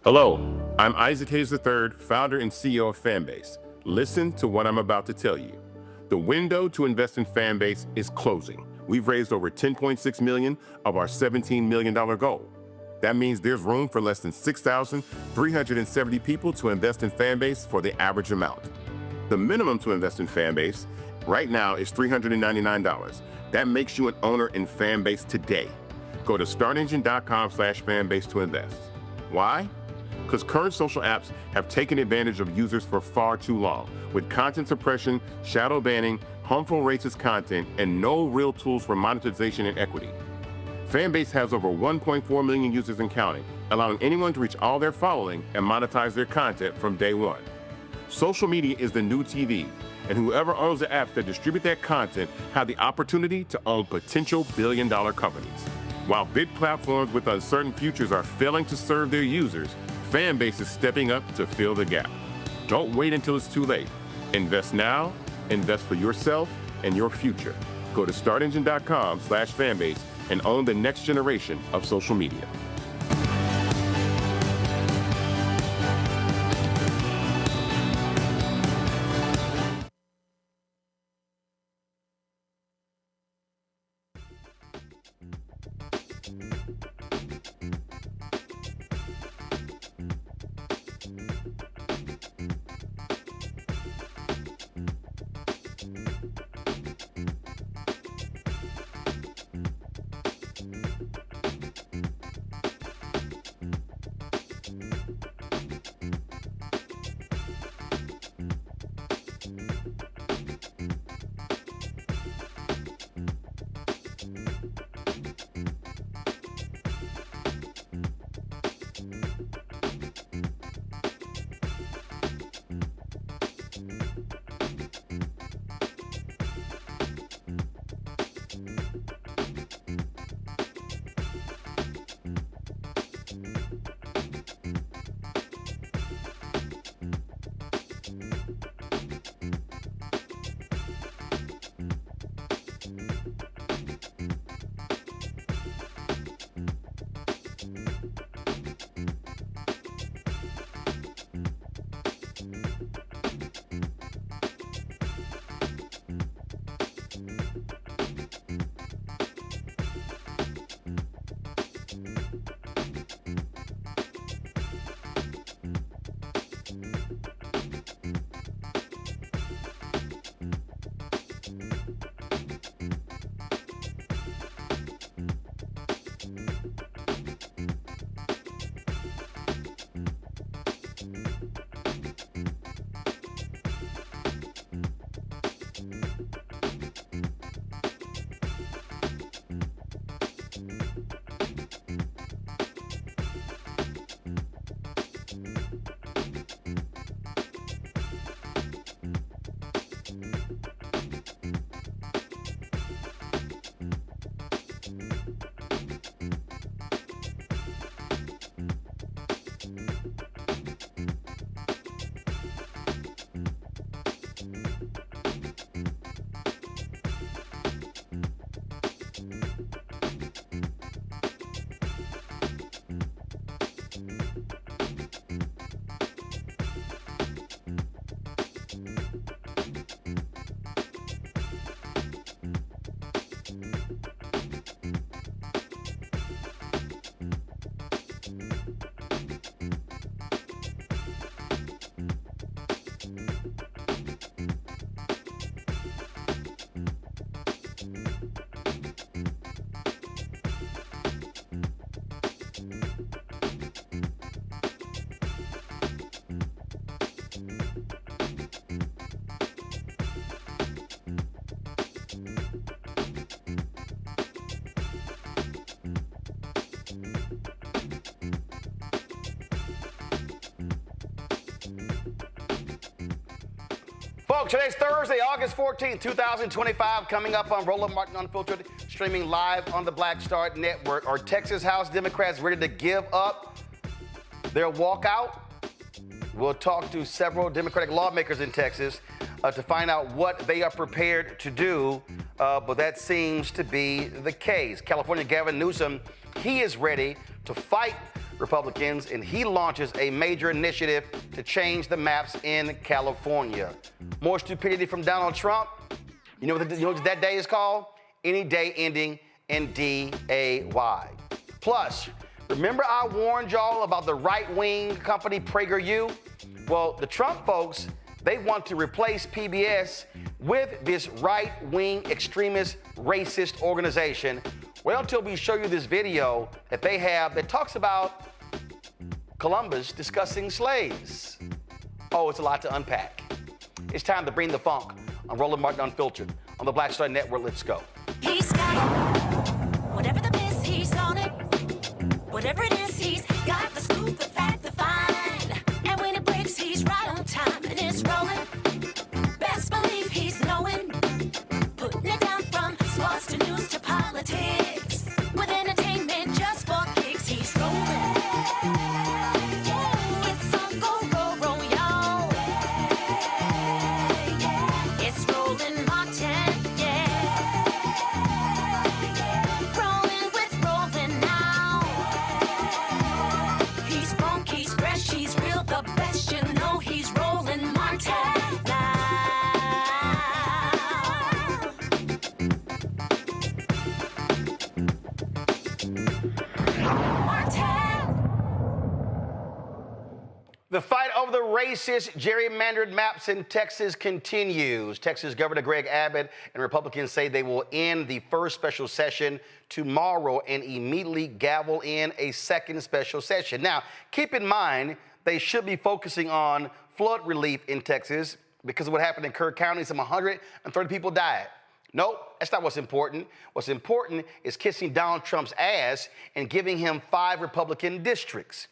Hello, I'm Isaac Hayes III, founder and CEO of Fanbase. Listen to what I'm about to tell you. The window to invest in Fanbase is closing. We've raised over $10.6 million of our $17 million goal. That means there's room for less than 6,370 people to invest in Fanbase for the average amount. The minimum to invest in Fanbase right now is $399. That makes you an owner in Fanbase today. Go to startengine.com/fanbase to invest. Why? Because current social apps have taken advantage of users for far too long, with content suppression, shadow banning, harmful racist content, and no real tools for monetization and equity. Fanbase has over 1.4 million users and counting, allowing anyone to reach all their following and monetize their content from day one. Social media is the new TV, and whoever owns the apps that distribute that content have the opportunity to own potential billion-dollar companies. While big platforms with uncertain futures are failing to serve their users, Fanbase is stepping up to fill the gap. Don't wait until it's too late. Invest now, invest for yourself and your future. Go to startengine.com/fanbase and own the next generation of social media. Folks, today's Thursday, August 14th, 2025. Coming up on Roland Martin Unfiltered, streaming live on the Black Star Network. Are Texas House Democrats ready to give up their walkout? We'll talk to several Democratic lawmakers in Texas to find out what they are prepared to do, but that seems to be the case. California Gavin Newsom, he is ready to fight Republicans, and he launches a major initiative to change the maps in California. More stupidity from Donald Trump. You know what that day is called? Any day ending in D-A-Y. Plus, remember I warned y'all about the right-wing company PragerU? Well, the Trump folks, they want to replace PBS with this right-wing extremist racist organization. Wait until we show you this video that they have that talks about Columbus discussing slaves. Oh, it's a lot to unpack. It's time to bring the funk on Roland Martin Unfiltered on the Black Star Network. Let's go. He's got it. Whatever the miss, he's on it. Whatever it is, he's got the scoop, the fact, the find. And when it breaks, he's right on time and it's rolling. Best believe he's knowing. Putting it down from sports to news to politics. With entertainment just for kicks, he's rolling. It's on go, roll, y'all. It's Roland Martin, yeah. Rolling with Roland now. He's funky, he's fresh, he's real, the best, you know he's Roland Martin now. The fight over the racist gerrymandered maps in Texas continues. Texas Governor Greg Abbott and Republicans say they will end the first special session tomorrow and immediately gavel in a second special session. Now, keep in mind, they should be focusing on flood relief in Texas because of what happened in Kirk County. Some 130 people died. Nope, that's not what's important. What's important is kissing Donald Trump's ass and giving him 5 Republican districts.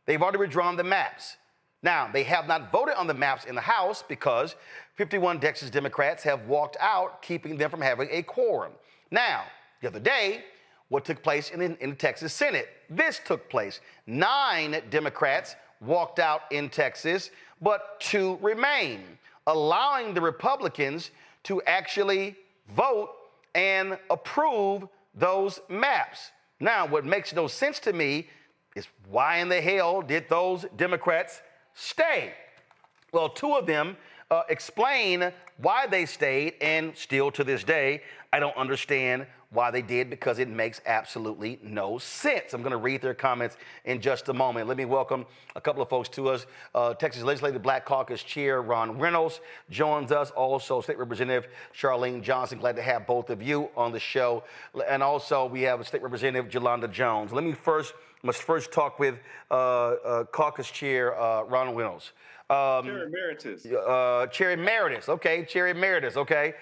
They've already redrawn the maps. Now, they have not voted on the maps in the House because 51 Texas Democrats have walked out, keeping them from having a quorum. Now, the other day, what took place in the Texas Senate? This took place. 9 Democrats walked out in Texas, but 2 remain, allowing the Republicans to actually vote and approve those maps. Now, what makes no sense to me is why in the hell did those Democrats stay? Well, 2 of them explain why they stayed, and still to this day, I don't understand why they did because it makes absolutely no sense. I'm going to read their comments in just a moment. Let me welcome a couple of folks to us. Texas Legislative Black Caucus Chair Ron Reynolds joins us. Also, State Representative Charlene Johnson. Glad to have both of you on the show. And also, we have State Representative Jolanda Jones. Must first talk with Caucus Chair Ron Reynolds. Chair Emeritus. Chair Emeritus, okay, Chair Emeritus, okay.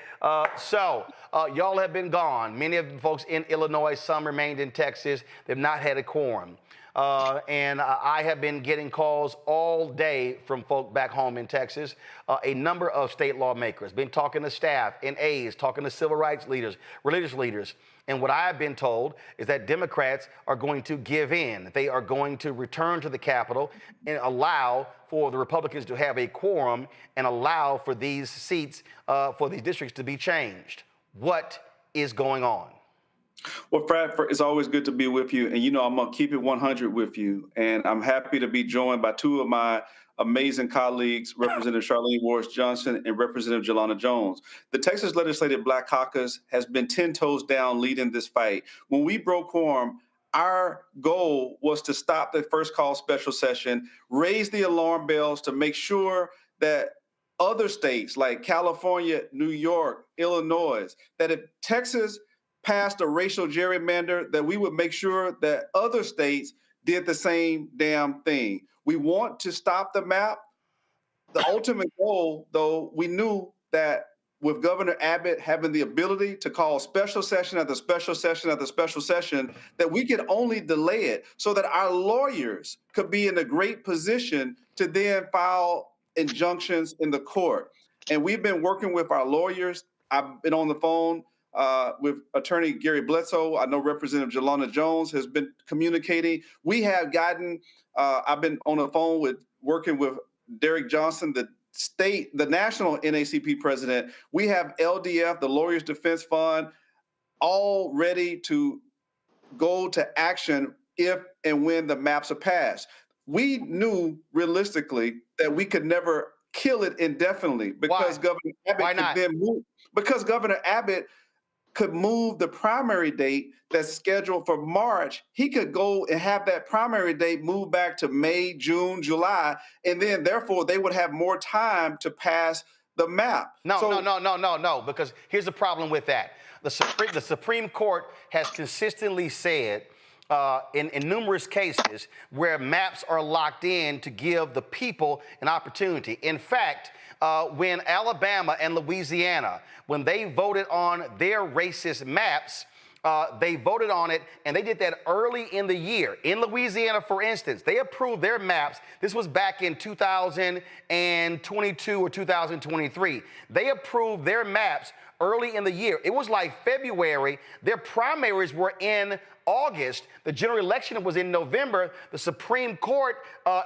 So, y'all have been gone. Many of the folks in Illinois, some remained in Texas. They've not had a quorum. And I have been getting calls all day from folk back home in Texas. A number of state lawmakers, been talking to staff and aides, talking to civil rights leaders, religious leaders. And what I've been told is that Democrats are going to give in. They are going to return to the Capitol and allow for the Republicans to have a quorum and allow for these seats, for these districts to be changed. What is going on? Well, Brad, it's always good to be with you. And, you know, I'm going to keep it 100 with you. And I'm happy to be joined by 2 of my amazing colleagues, Representative Charlene Warris Johnson and Representative Jolanda Jones. The Texas Legislative Black Caucus has been 10 toes down leading this fight. When we broke quorum, our goal was to stop the first call special session, raise the alarm bells to make sure that other states like California, New York, Illinois, that if Texas passed a racial gerrymander, that we would make sure that other states did the same damn thing. We want to stop the map. The ultimate goal, though, we knew that with Governor Abbott having the ability to call special session after special session after special session, that we could only delay it so that our lawyers could be in a great position to then file injunctions in the court. And we've been working with our lawyers. I've been on the phone with Attorney Gary Bledsoe. I know Representative Jelana Jones has been communicating. We have gotten, I've been on the phone working with Derek Johnson, the national NACP president. We have LDF, the Lawyers Defense Fund, all ready to go to action if and when the maps are passed. We knew realistically that we could never kill it indefinitely because Governor Abbott could then move, because Governor Abbott could move the primary date that's scheduled for March. He could go and have that primary date move back to May, June, July, and then therefore they would have more time to pass the map. No, because here's the problem with that. The Supreme Court has consistently said in numerous cases where maps are locked in to give the people an opportunity. In fact, when Alabama and Louisiana, when they voted on their racist maps, they voted on it, and they did that early in the year. In Louisiana, for instance, they approved their maps. This was back in 2022 or 2023. They approved their maps early in the year. It was like February. Their primaries were in August. The general election was in November. The Supreme Court,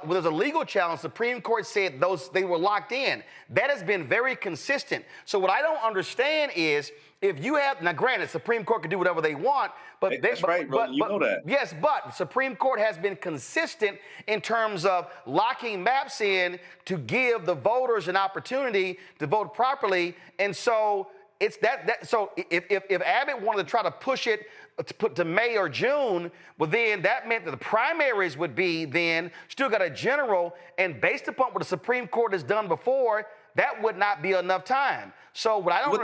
there's a legal challenge. The Supreme Court said they were locked in. That has been very consistent. So what I don't understand is, if you have, now granted, Supreme Court can do whatever they want, but that's right, bro. You know that. Yes, but the Supreme Court has been consistent in terms of locking maps in to give the voters an opportunity to vote properly. And so it's so if Abbott wanted to try to push it to put to May or June, well, then that meant that the primaries would be then still got a general, and based upon what the Supreme Court has done before, that would not be enough time. So what I don't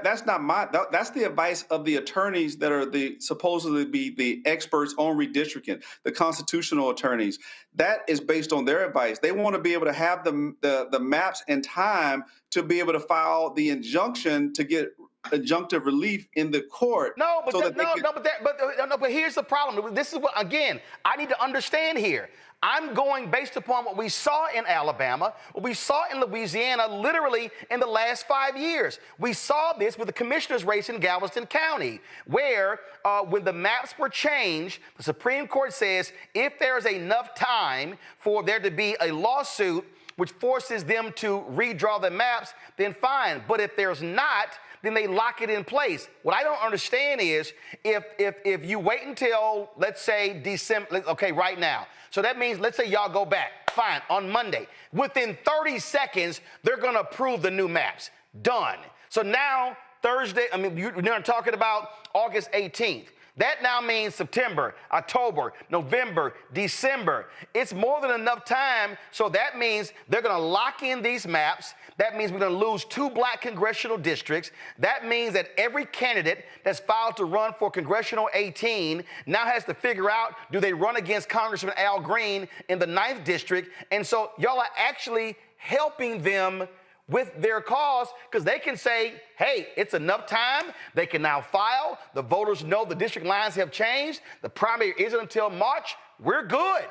that's not my that's the advice of the attorneys that are supposedly be the experts on redistricting, the constitutional attorneys. That is based on their advice. They want to be able to have the maps in time to be able to file the injunction to get adjunctive relief in the court. But here's the problem. This is what, again, I need to understand here. I'm going based upon what we saw in Alabama, what we saw in Louisiana, literally in the last 5 years. We saw this with the commissioner's race in Galveston County, where when the maps were changed, the Supreme Court says if there's enough time for there to be a lawsuit which forces them to redraw the maps, then fine. But if there's not, then they lock it in place. What I don't understand is if you wait until, let's say, December, okay, right now. So that means, let's say y'all go back, fine, on Monday. Within 30 seconds, they're gonna approve the new maps. Done. So now, Thursday, you're talking about August 18th. That now means September, October, November, December. It's more than enough time, so that means they're gonna lock in these maps. That means we're gonna lose 2 black congressional districts. That means that every candidate that's filed to run for Congressional 18 now has to figure out, do they run against Congressman Al Green in the 9th district? And so y'all are actually helping them with their cause, because they can say, hey, it's enough time. They can now file. The voters know the district lines have changed. The primary isn't until March. We're good.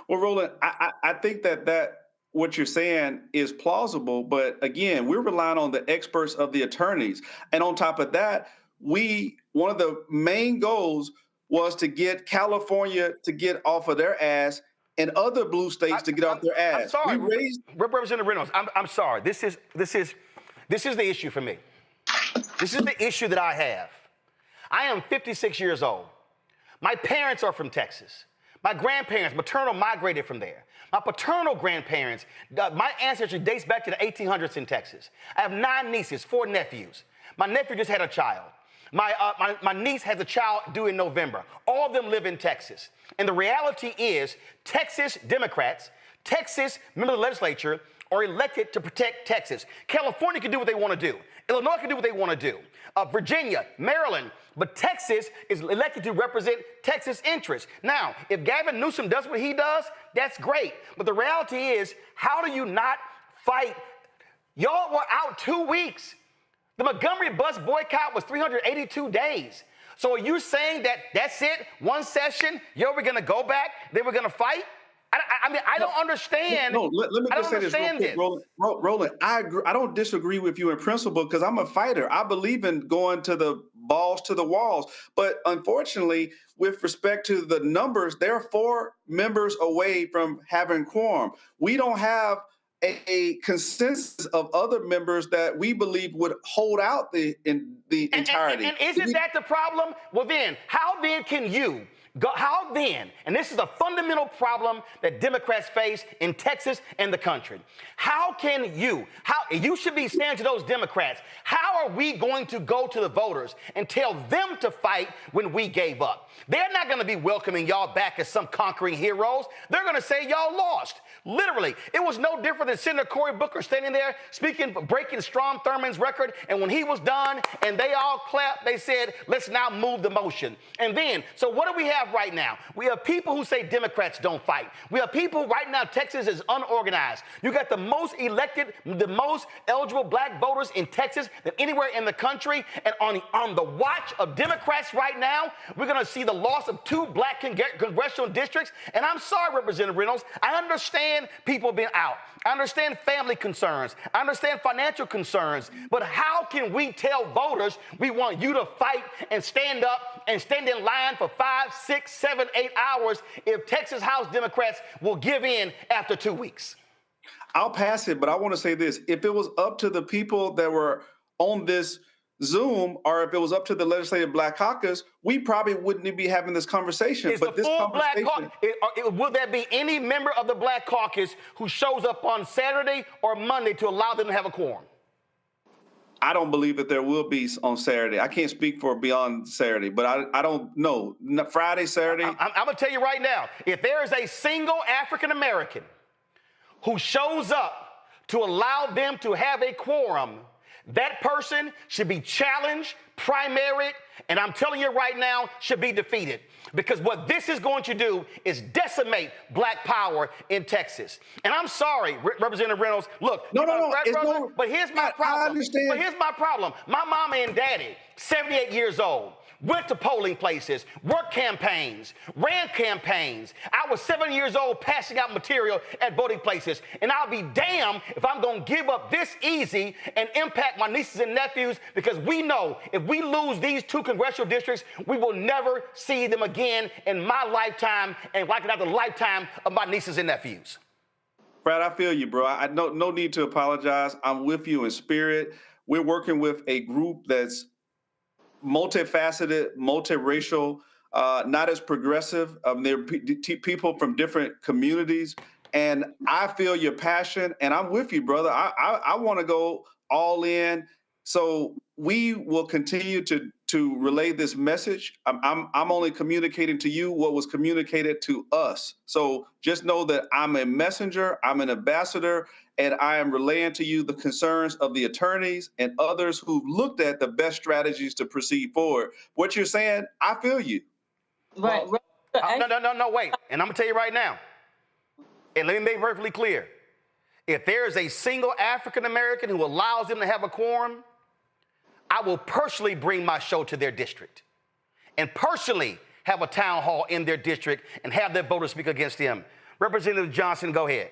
Well, Roland, I think that what you're saying is plausible, but again, we're relying on the experts of the attorneys. And on top of that, one of the main goals was to get California to get off of their ass and other blue states to get off their ass. I'm sorry, Representative Reynolds. I'm sorry. This is the issue for me. This is the issue that I have. I am 56 years old. My parents are from Texas. My grandparents, maternal, migrated from there. My paternal grandparents, my ancestry dates back to the 1800s in Texas. I have 9 nieces, 4 nephews. My nephew just had a child. My niece has a child due in November. All of them live in Texas. And the reality is, Texas Democrats, Texas members of the legislature are elected to protect Texas. California can do what they want to do. Illinois can do what they want to do. Virginia, Maryland, but Texas is elected to represent Texas interests. Now, if Gavin Newsom does what he does, that's great. But the reality is, how do you not fight? Y'all were out 2 weeks. The Montgomery bus boycott was 382 days. So are you saying that that's it? One session, we're going to go back, then we're going to fight? I mean, I don't understand. No, let me I just don't say this real understand quick, this. Roland. I agree. I don't disagree with you in principle because I'm a fighter. I believe in going to the balls to the walls. But unfortunately, with respect to the numbers, they're 4 members away from having quorum. We don't have a consensus of other members that we believe would hold out the entirety. And isn't that the problem? Well, then, how then can you go? How then? And this is a fundamental problem that Democrats face in Texas and the country. How can you? You should be saying to those Democrats, how are we going to go to the voters and tell them to fight when we gave up? They're not going to be welcoming y'all back as some conquering heroes. They're going to say y'all lost. Literally, it was no different than Senator Cory Booker standing there breaking Strom Thurmond's record. And when he was done and they all clapped, they said, let's now move the motion. And then, so what do we have right now? We have people who say Democrats don't fight. We have people right now, Texas is unorganized. You got the most elected, the most eligible black voters in Texas than anywhere in the country. And on the watch of Democrats right now, we're going to see the loss of 2 black congressional districts. And I'm sorry, Representative Reynolds, I understand people being out. I understand family concerns. I understand financial concerns. But how can we tell voters we want you to fight and stand up and stand in line for 5, 6, 7, 8 hours if Texas House Democrats will give in after 2 weeks? I'll pass it, but I want to say this. If it was up to the people that were on this Zoom, or if it was up to the Legislative Black Caucus, we probably wouldn't be having this conversation. But this conversation, will there be any member of the Black Caucus who shows up on Saturday or Monday to allow them to have a quorum? I don't believe that there will be on Saturday. I can't speak for beyond Saturday, but I don't know. Friday, Saturday. I'm going to tell you right now, if there is a single African American who shows up to allow them to have a quorum, that person should be challenged, primaried, and I'm telling you right now, should be defeated. Because what this is going to do is decimate black power in Texas. And I'm sorry, Representative Reynolds, look, but here's my problem. I understand. But here's my problem. My mama and daddy, 78 years old, went to polling places, worked campaigns, ran campaigns. I was 7 years old passing out material at voting places. And I'll be damned if I'm going to give up this easy and impact my nieces and nephews, because we know if we lose these 2 congressional districts, we will never see them again in my lifetime and likely not the lifetime of my nieces and nephews. Brad, I feel you, bro. I no need to apologize. I'm with you in spirit. We're working with a group that's multifaceted, multiracial, not as progressive. They're people from different communities. And I feel your passion, and I'm with you, brother. I want to go all in. So we will continue to relay this message. I'm only communicating to you what was communicated to us. So just know that I'm a messenger, I'm an ambassador, and I am relaying to you the concerns of the attorneys and others who've looked at the best strategies to proceed forward. What you're saying, I feel you. Right. No, wait. And I'm going to tell you right now, and let me make it perfectly clear. If there is a single African American who allows them to have a quorum, I will personally bring my show to their district and personally have a town hall in their district and have their voters speak against them. Representative Johnson, go ahead.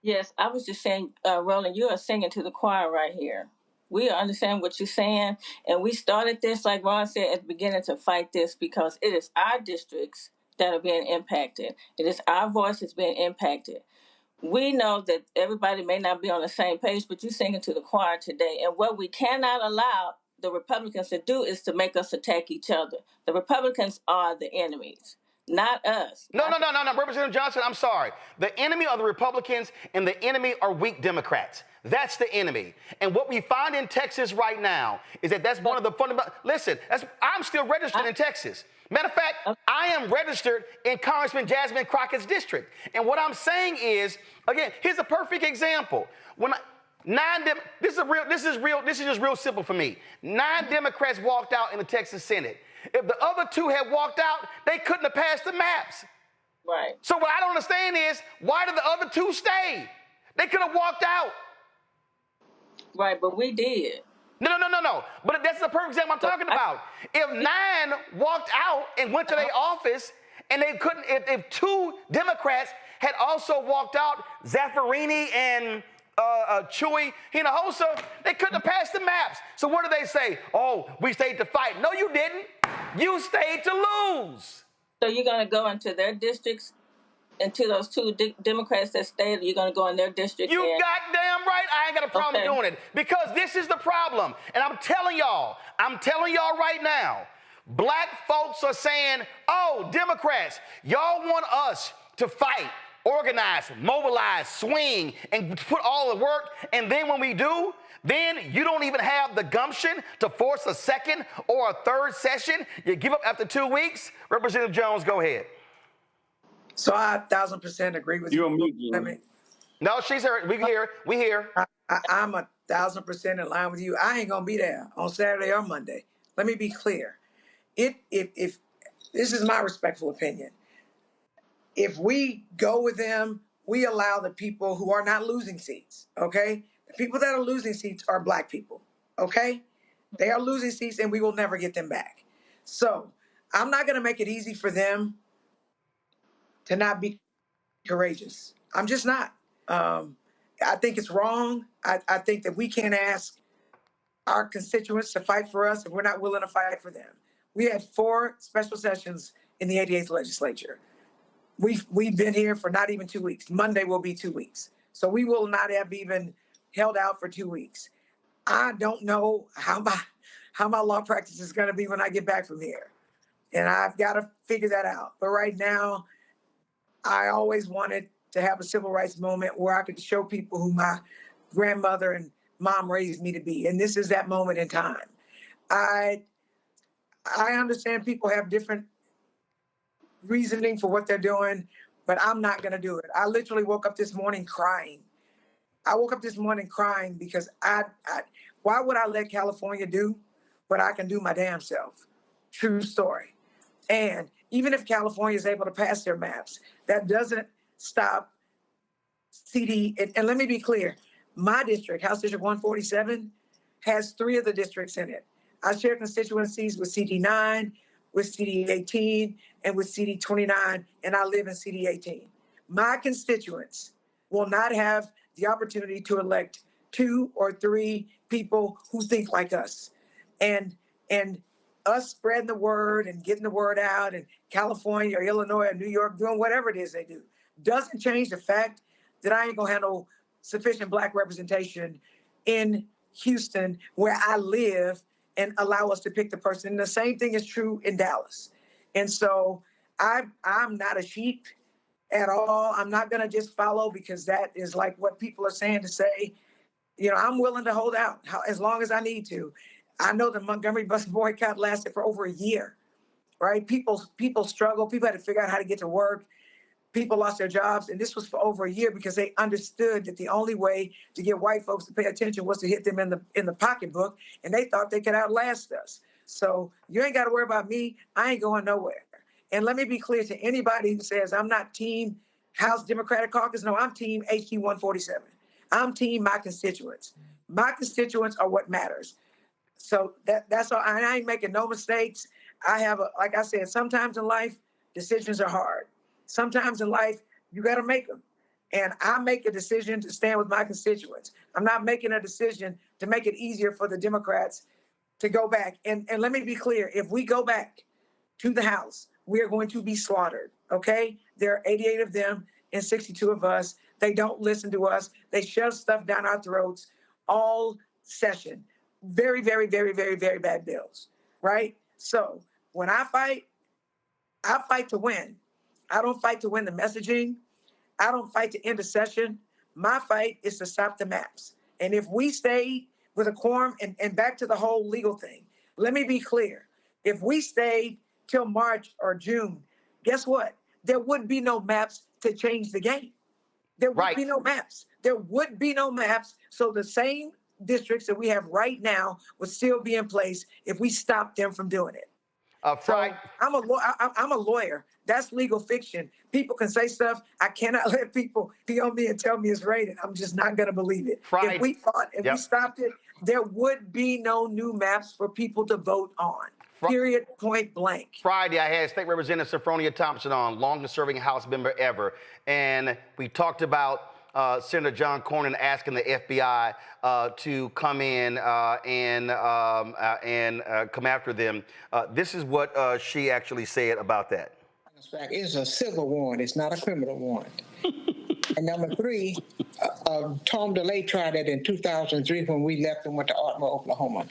Yes, I was just saying, Roland, you are singing to the choir right here. We understand what you're saying, and we started this, like Ron said at the beginning, to fight this because it is our districts that are being impacted. It is our voice that's being impacted. We know that everybody may not be on the same page, but you're singing to the choir today. And what we cannot allow the Republicans to do is to make us attack each other. The Republicans are the enemies, not us. No. Representative Johnson, I'm sorry. The enemy are the Republicans, and the enemy are weak Democrats. That's the enemy. And what we find in Texas right now is that that's one of the fundamental. Listen, I'm still registered in Texas. Matter of fact, I am registered in Congressman Jasmine Crockett's district. And what I'm saying is, again, here's a perfect example. This is just real simple for me. 9 Democrats walked out in the Texas Senate. If the other 2 had walked out, they couldn't have passed the maps. Right. So what I don't understand is, why did the other 2 stay? They could have walked out. Right, but we did. No. But that's the perfect example I'm talking about. If 9 walked out and went to their office and they couldn't, if 2 Democrats had also walked out. Zaffarini and Chewy Hinojosa, they couldn't have passed the maps. So what do they say? Oh, we stayed to fight. No, you didn't. You stayed to lose. So you're going to go into their districts, into those two Democrats that stayed, you're going to go in their district? You goddamn right I ain't got a problem doing it, because this is the problem. And I'm telling y'all right now, black folks are saying, oh, Democrats, y'all want us to fight, organize, mobilize, swing, and put all the work, and then when we do, then you don't even have the gumption to force a second or a third session. You give up after 2 weeks. Representative Jones, go ahead. So I 1,000% agree with you. On mute, No, she's here. We here. I'm 1,000% in line with you. I ain't gonna be there on Saturday or Monday. Let me be clear. If this is my respectful opinion, if we go with them, we allow the people who are not losing seats. Okay, the people that are losing seats are black people. Okay, they are losing seats, and we will never get them back. So I'm not gonna make it easy for them to not be courageous. I'm just not. I think it's wrong. I think that we can't ask our constituents to fight for us if we're not willing to fight for them. We had 4 special sessions in the 88th legislature. We've been here for not even 2 weeks. Monday will be 2 weeks. So we will not have even held out for 2 weeks. I don't know how my law practice is going to be when I get back from here. And I've got to figure that out. But right now, I always wanted to have a civil rights moment where I could show people who my grandmother and mom raised me to be. And this is that moment in time. I understand people have different reasoning for what they're doing, but I'm not going to do it. I literally woke up this morning crying. Because why would I let California do what I can do my damn self? True story. And even if California is able to pass their maps, that doesn't stop CD. And let me be clear, my district, House District 147, has 3 of the districts in it. I share constituencies with CD9, with CD18, and with CD29, and I live in CD18. My constituents will not have the opportunity to elect 2 or 3 people who think like us. And us spreading the word and getting the word out, and California or Illinois or New York doing whatever it is they do, doesn't change the fact that I ain't gonna handle sufficient black representation in Houston, where I live, and allow us to pick the person. And the same thing is true in Dallas. And so I'm not a sheep at all. I'm not gonna just follow because that is like what people are saying to say. You know, I'm willing to hold out as long as I need to. I know the Montgomery bus boycott lasted for over a year, right? People struggled. People had to figure out how to get to work. People lost their jobs, and this was for over a year because they understood that the only way to get white folks to pay attention was to hit them in the pocketbook, and they thought they could outlast us. So you ain't got to worry about me. I ain't going nowhere. And let me be clear to anybody who says I'm not team House Democratic Caucus. No, I'm team HG 147. I'm team my constituents. My constituents are what matters. So that's all. I ain't making no mistakes. Like I said, sometimes in life, decisions are hard. Sometimes in life, you got to make them. And I make a decision to stand with my constituents. I'm not making a decision to make it easier for the Democrats to go back. And let me be clear, if we go back to the House, we are going to be slaughtered, okay? There are 88 of them and 62 of us. They don't listen to us. They shove stuff down our throats all session. Very, very, very, very, very bad bills, right? So when I fight to win. I don't fight to win the messaging. I don't fight to end a session. My fight is to stop the maps. And if we stay with a quorum, and back to the whole legal thing, let me be clear. If we stayed till March or June, guess what? There would be no maps to change the game. There would be no maps. There would be no maps. So the same districts that we have right now would still be in place if we stopped them from doing it. So I'm a lawyer. That's legal fiction. People can say stuff. I cannot let people be on me and tell me it's raining. I'm just not going to believe it. If we fought and we stopped it, there would be no new maps for people to vote on. period, point blank. Friday, I had State Representative Sophronia Thompson on, longest-serving House member ever, and we talked about Senator John Cornyn asking the FBI to come in and come after them. This is what she actually said about that. It's a civil warrant. It's not a criminal warrant. And number three, Tom DeLay tried it in 2003 when we left and went to Ardmore, Oklahoma.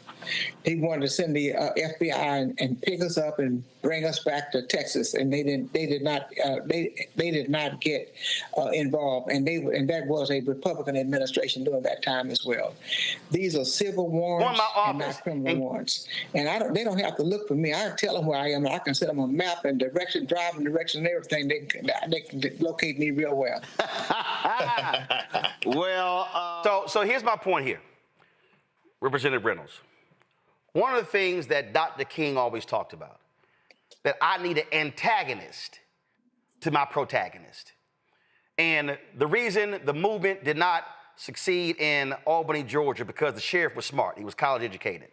He wanted to send the FBI and pick us up and bring us back to Texas, and they did not get involved, and that was a Republican administration during that time as well. These are civil warrants and not criminal warrants, and they don't have to look for me. I tell them where I am, and I can send them a map and driving direction and everything. They can locate me real well. Well, so here's my point here, Representative Reynolds. One of the things that Dr. King always talked about, that I need an antagonist to my protagonist. And the reason the movement did not succeed in Albany, Georgia, because the sheriff was smart. He was college educated.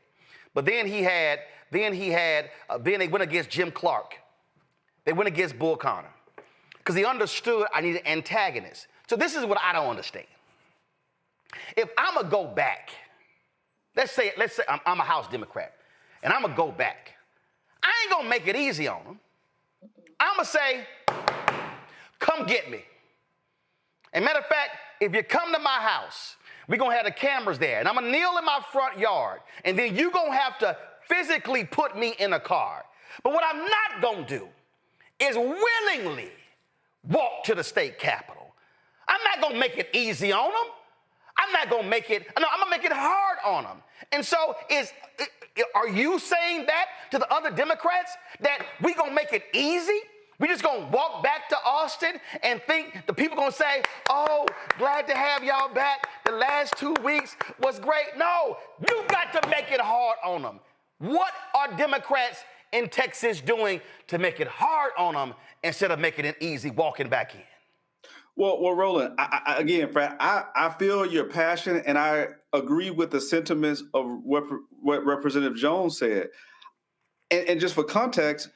But then they went against Jim Clark. They went against Bull Connor, because he understood I need an antagonist. So this is what I don't understand. If I'm going to go back, let's say I'm a House Democrat, and I'm going to go back, I ain't going to make it easy on them. I'm going to say, come get me. And matter of fact, if you come to my house, we're going to have the cameras there, and I'm going to kneel in my front yard, and then you're going to have to physically put me in a car. But what I'm not going to do is willingly walk to the state capitol. I'm not going to make it easy on them. I'm not going to make it, no, I'm going to make it hard on them. And so are you saying that to the other Democrats, that we going to make it easy? We just going to walk back to Austin and think the people going to say, oh, glad to have y'all back. The last 2 weeks was great. No, you got to make it hard on them. What are Democrats in Texas doing to make it hard on them instead of making it easy walking back in? Well, Roland, again, Fred, I feel your passion, and I agree with the sentiments of what Representative Jones said. And just for context,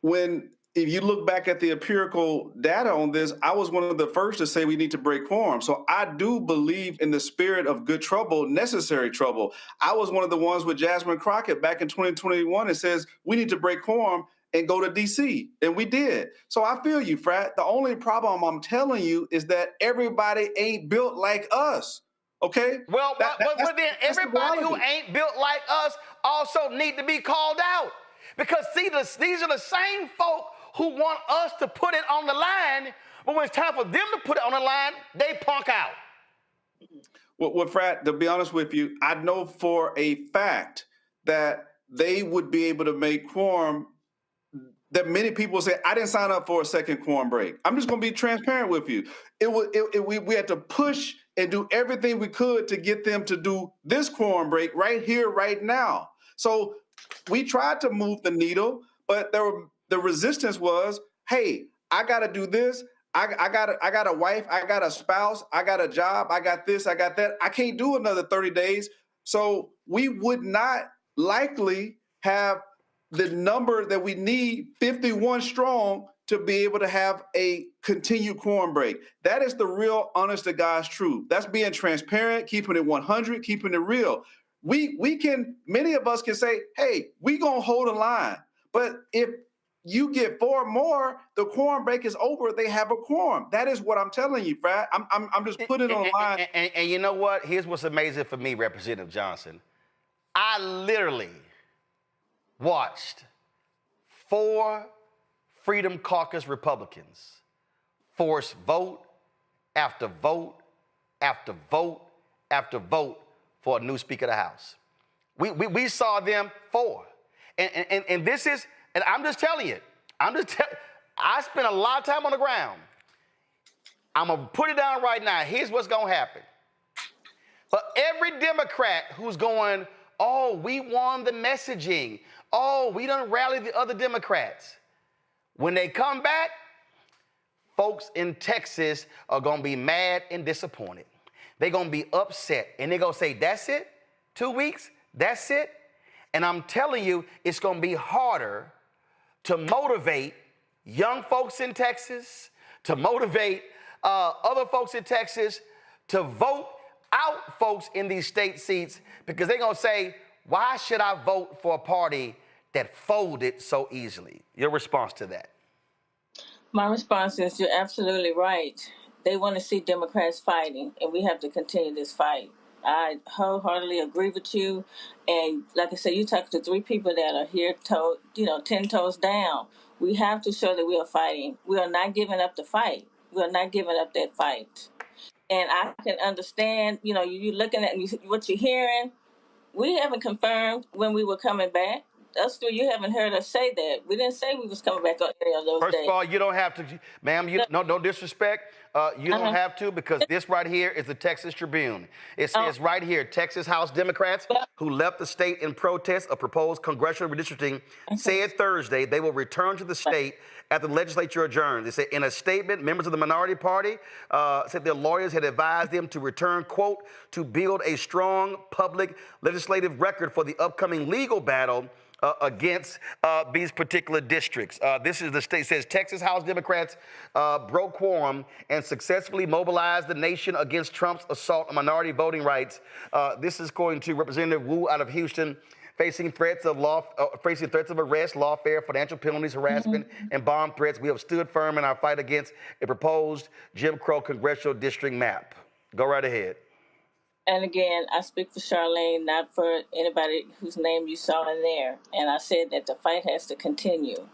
if you look back at the empirical data on this, I was one of the first to say we need to break quorum. So I do believe in the spirit of good trouble, necessary trouble. I was one of the ones with Jasmine Crockett back in 2021 that says we need to break quorum and go to D.C., and we did. So I feel you, Frat. The only problem I'm telling you is that everybody ain't built like us, okay? Well, then everybody who ain't built like us also need to be called out. Because see, these are the same folk who want us to put it on the line, but when it's time for them to put it on the line, they punk out. Well, Frat, to be honest with you, I know for a fact that they would be able to make quorum. That many people say, I didn't sign up for a second quorum break. I'm just going to be transparent with you. We had to push and do everything we could to get them to do this quorum break right here, right now. So we tried to move the needle, but the resistance was, hey, I got to do this. I got a wife. I got a spouse. I got a job. I got this. I got that. I can't do another 30 days. So we would not likely have the number that we need, 51 strong, to be able to have a continued quorum break. That is the real honest to God's truth. That's being transparent, keeping it 100, keeping it real. Many of us can say, hey, we gonna hold a line. But if you get 4 more, the quorum break is over, they have a quorum. That is what I'm telling you, Brad. I'm just putting it on the line. And you know what? Here's what's amazing for me, Representative Johnson. I literally watched 4 Freedom Caucus Republicans force vote after vote after vote after vote for a new Speaker of the House. We saw them 4. And this is, and I'm just telling you, I spent a lot of time on the ground. I'm going to put it down right now. Here's what's going to happen. For every Democrat who's going, oh, we won the messaging. Oh, we done rallied the other Democrats. When they come back, folks in Texas are going to be mad and disappointed. They're going to be upset. And they're going to say, that's it? 2 weeks? That's it? And I'm telling you, it's going to be harder to motivate young folks in Texas, to motivate other folks in Texas to vote out folks in these state seats, because they're going to say, why should I vote for a party that folded so easily? Your response to that? My response is you're absolutely right. They want to see Democrats fighting, and we have to continue this fight. I wholeheartedly agree with you. And like I said, you talk to three people that are here, 10 toes down. We have to show that we are fighting. We are not giving up the fight. We are not giving up that fight. And I can understand, you looking at what you're hearing. We haven't confirmed when we were coming back. Us three, you haven't heard us say that. We didn't say we was coming back on any of those days. First of all, you don't have to, ma'am, no disrespect. You don't have to, because this right here is the Texas Tribune. It says right here, Texas House Democrats who left the state in protest of proposed congressional redistricting said Thursday they will return to the state after the legislature adjourned. They said in a statement, members of the minority party said their lawyers had advised them to return, quote, to build a strong public legislative record for the upcoming legal battle against these particular districts. This is the state, says Texas House Democrats broke quorum and successfully mobilized the nation against Trump's assault on minority voting rights. This is going to Representative Wu out of Houston, facing threats of arrest, lawfare, financial penalties, harassment, and bomb threats. We have stood firm in our fight against a proposed Jim Crow congressional district map. Go right ahead. And again, I speak for Charlene, not for anybody whose name you saw in there. And I said that the fight has to continue.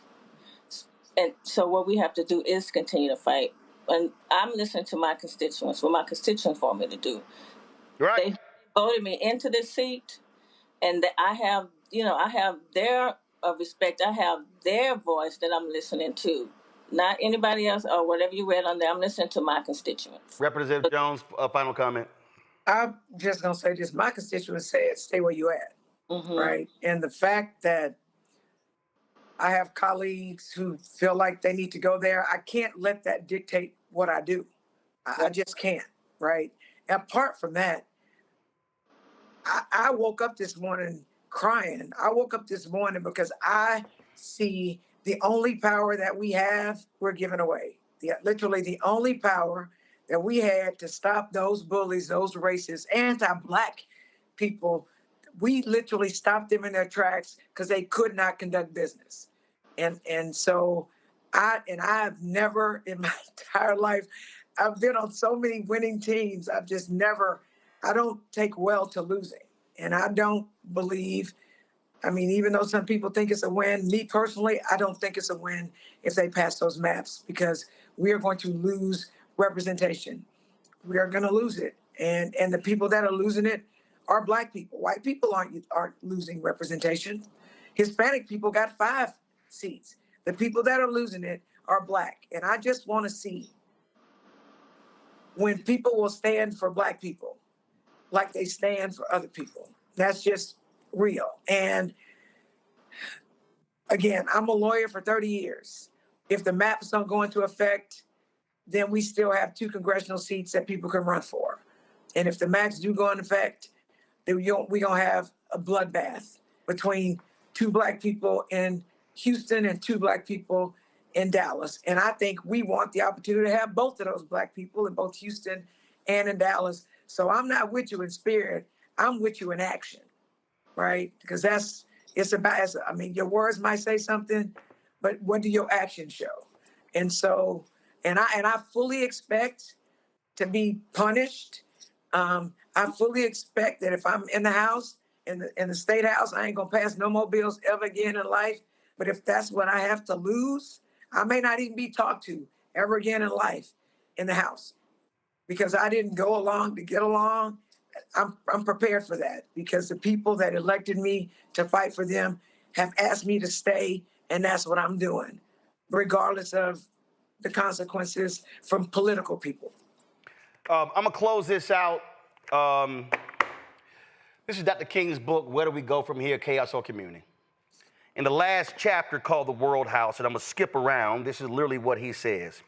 And so what we have to do is continue to fight. And I'm listening to my constituents, what my constituents want me to do. Right. They voted me into this seat, and I have their respect. I have their voice that I'm listening to. Not anybody else or whatever you read on there. I'm listening to my constituents. Representative Jones, final comment. I'm just going to say this. My constituents said, stay where you at, right? And the fact that I have colleagues who feel like they need to go there, I can't let that dictate what I do. I just can't, right? And apart from that, I woke up this morning crying. I woke up this morning because I see the only power that we have, we're giving away. Literally the only power that we had to stop those bullies, those racist, anti-Black people, we literally stopped them in their tracks because they could not conduct business. And so I've never in my entire life, I've been on so many winning teams. I don't take well to losing. And I don't believe, even though some people think it's a win, me personally, I don't think it's a win if they pass those maps, because we are going to lose representation. We are going to lose it. And the people that are losing it are Black people. White people aren't losing representation. Hispanic people got 5 seats. The people that are losing it are Black. And I just want to see when people will stand for Black people like they stand for other people. That's just real. And again, I'm a lawyer for 30 years. If the maps don't go into effect, then we still have 2 congressional seats that people can run for. And if the maps do go into effect, then we're going to have a bloodbath between 2 Black people in Houston and 2 Black people in Dallas. And I think we want the opportunity to have both of those Black people in both Houston and in Dallas. So I'm not with you in spirit. I'm with you in action, right? Because your words might say something, but what do your actions show? And so, and I fully expect to be punished. I fully expect that if I'm in the House, in the State House, I ain't gonna pass no more bills ever again in life. But if that's what I have to lose, I may not even be talked to ever again in life in the House, because I didn't go along to get along. I'm prepared for that, because the people that elected me to fight for them have asked me to stay, and that's what I'm doing, regardless of the consequences from political people. I'm going to close this out. This is Dr. King's book, Where Do We Go From Here, Chaos or Community? In the last chapter called The World House, and I'm going to skip around, this is literally what he says.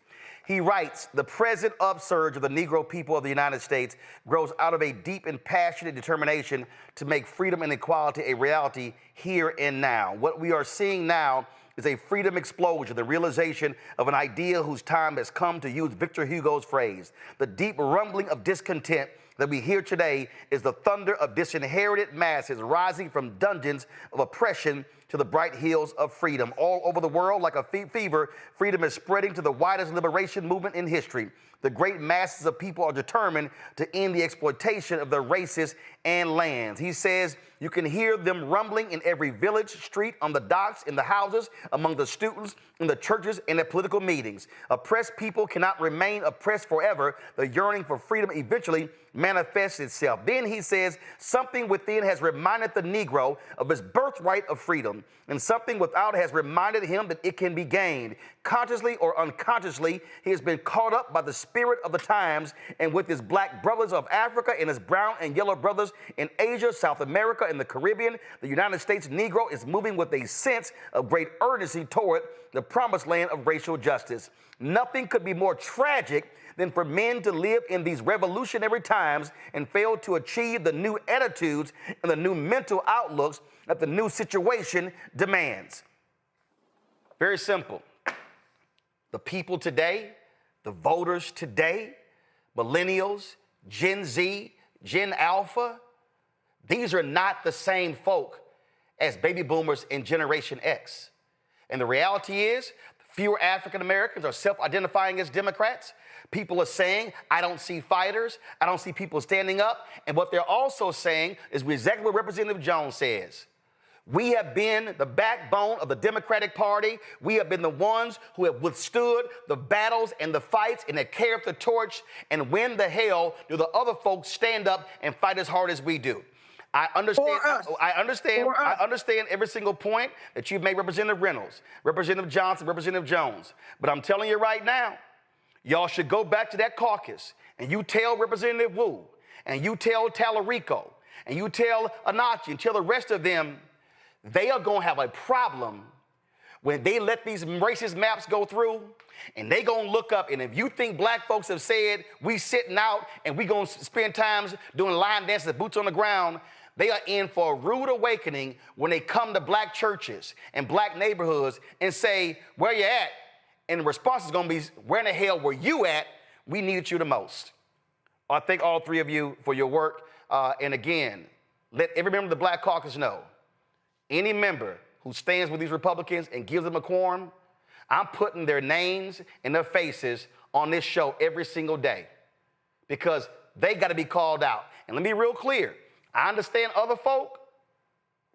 He writes, the present upsurge of the Negro people of the United States grows out of a deep and passionate determination to make freedom and equality a reality here and now. What we are seeing now is a freedom explosion, the realization of an idea whose time has come, to use Victor Hugo's phrase. The deep rumbling of discontent that we hear today is the thunder of disinherited masses rising from dungeons of oppression to the bright hills of freedom. All over the world, like a fever, freedom is spreading to the widest liberation movement in history. The great masses of people are determined to end the exploitation of their races and lands. He says you can hear them rumbling in every village, street, on the docks, in the houses, among the students, in the churches, and at political meetings. Oppressed people cannot remain oppressed forever. The yearning for freedom eventually manifests itself. Then he says something within has reminded the Negro of his birthright of freedom, and something without has reminded him that it can be gained. Consciously or unconsciously, he has been caught up by the spirit of the times, and with his black brothers of Africa and his brown and yellow brothers in Asia, South America, and the Caribbean, the United States Negro is moving with a sense of great urgency toward the promised land of racial justice. Nothing could be more tragic than for men to live in these revolutionary times and fail to achieve the new attitudes and the new mental outlooks that the new situation demands. Very simple. The people today, the voters today, millennials, Gen Z, Gen Alpha, these are not the same folk as baby boomers and Generation X. And the reality is, fewer African Americans are self-identifying as Democrats. People are saying, I don't see fighters, I don't see people standing up. And what they're also saying is exactly what Representative Jones says. We have been the backbone of the Democratic Party. We have been the ones who have withstood the battles and the fights and have carried the torch. And when the hell do the other folks stand up and fight as hard as we do? I understand every single point that you've made, Representative Reynolds, Representative Johnson, Representative Jones. But I'm telling you right now, y'all should go back to that caucus and you tell Representative Wu and you tell Tallarico and you tell Anachi and tell the rest of them, they are going to have a problem when they let these racist maps go through, and they going to look up, and if you think black folks have said we sitting out and we going to spend times doing line dances, boots on the ground, they are in for a rude awakening when they come to black churches and black neighborhoods and say, where you at? And the response is going to be, where in the hell were you at? We needed you the most. I thank all three of you for your work. And again, let every member of the Black Caucus know, any member who stands with these Republicans and gives them a quorum, I'm putting their names and their faces on this show every single day because they got to be called out. And let me be real clear. I understand other folk,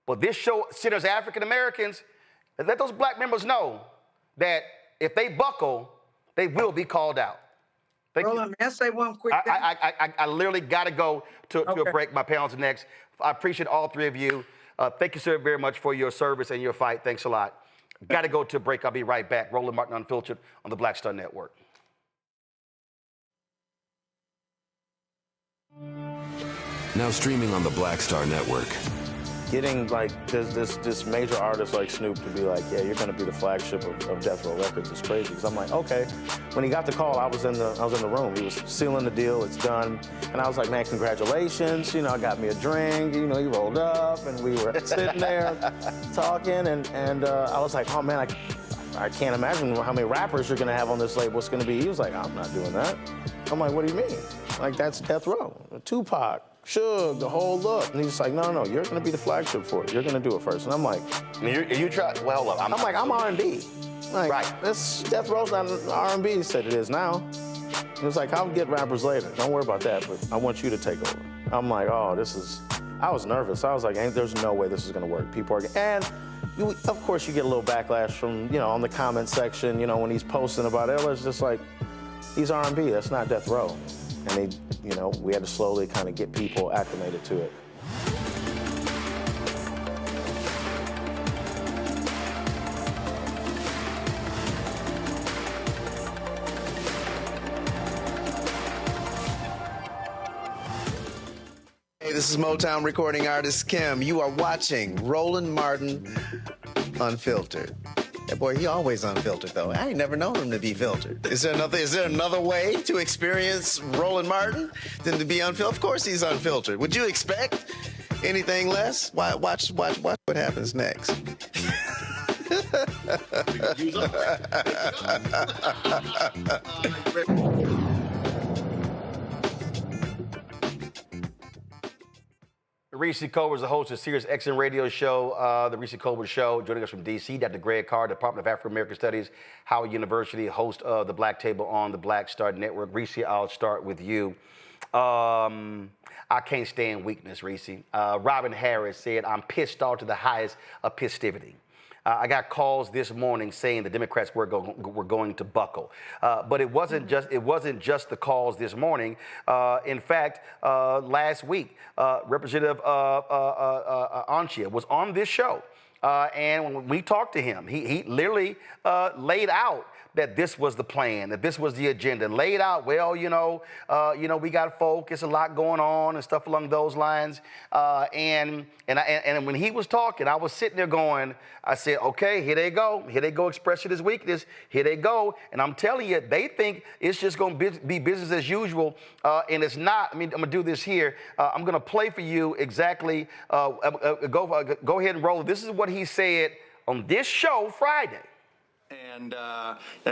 but this show centers African Americans. Let those black members know that if they buckle, they will be called out. Roland, may I say one quick thing? I literally got to go to a break. My panel's next. I appreciate all three of you. Thank you, sir, very much for your service and your fight. Thanks a lot. Got to go to a break. I'll be right back. Roland Martin Unfiltered on the Black Star Network. Now streaming on the Black Star Network. Getting like this major artist like Snoop to be like, yeah, you're gonna be the flagship of Death Row Records is crazy. Because I'm like, okay. When he got the call, I was in the room. He was sealing the deal. It's done. And I was like, man, congratulations. You know, I got me a drink. You know, he rolled up, and we were sitting there talking, and I was like, oh man, I can't imagine how many rappers you're gonna have on this label. It's gonna be. He was like, I'm not doing that. I'm like, what do you mean? Like, that's Death Row, Tupac, Suge, the whole look. And he's like, no, you're gonna be the flagship for it. You're gonna do it first. And I'm like, you try. Well, hold up. I'm R&B. Like, right. This Death Row's not R&B. He said it is now. He was like, I'll get rappers later. Don't worry about that, but I want you to take over. I'm like, oh, I was nervous. I was like, there's no way this is gonna work. People are, and of course you get a little backlash from, on the comment section, when he's posting about it. It's just like, he's R&B, that's not Death Row. And we had to slowly kind of get people acclimated to it. Hey, this is Motown recording artist Kim. You are watching Roland Martin Unfiltered. That boy, he always unfiltered though. I ain't never known him to be filtered. Is there another way to experience Roland Martin than to be unfiltered? Of course he's unfiltered. Would you expect anything less? Watch what happens next. Reese Colbert is the host of Sirius XM radio show, The Reese Colbert Show. Joining us from D.C., Dr. Greg Carr, Department of African American Studies, Howard University, host of The Black Table on the Black Star Network. Reese, I'll start with you. I can't stand weakness, Reese. Robin Harris said, I'm pissed off to the highest of pistivity. I got calls this morning saying the Democrats were going to buckle, but it wasn't just the calls this morning. In fact, last week, Representative Anchia was on this show, and when we talked to him, he literally laid out that this was the plan, that this was the agenda, laid out, well, we got folk, it's a lot going on and stuff along those lines. And when he was talking, I was sitting there going, I said, okay, here they go expressing his weakness, here they go. And I'm telling you, they think it's just going to be business as usual, and it's not. I mean, I'm going to do this here. I'm going to play for you exactly, go ahead and roll. This is what he said on this show Friday. And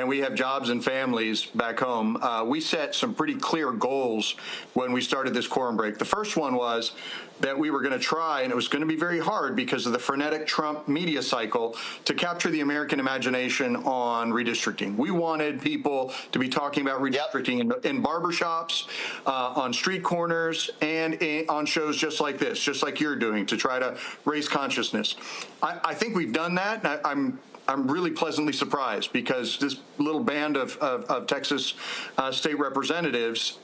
we have jobs and families back home. We set some pretty clear goals when we started this quorum break. The first one was that we were going to try, and it was going to be very hard because of the frenetic Trump media cycle, to capture the American imagination on redistricting. We wanted people to be talking about redistricting in barbershops, on street corners, and on shows just like this, just like you're doing, to try to raise consciousness. I think we've done that. I'm really pleasantly surprised because this little band of Texas state representatives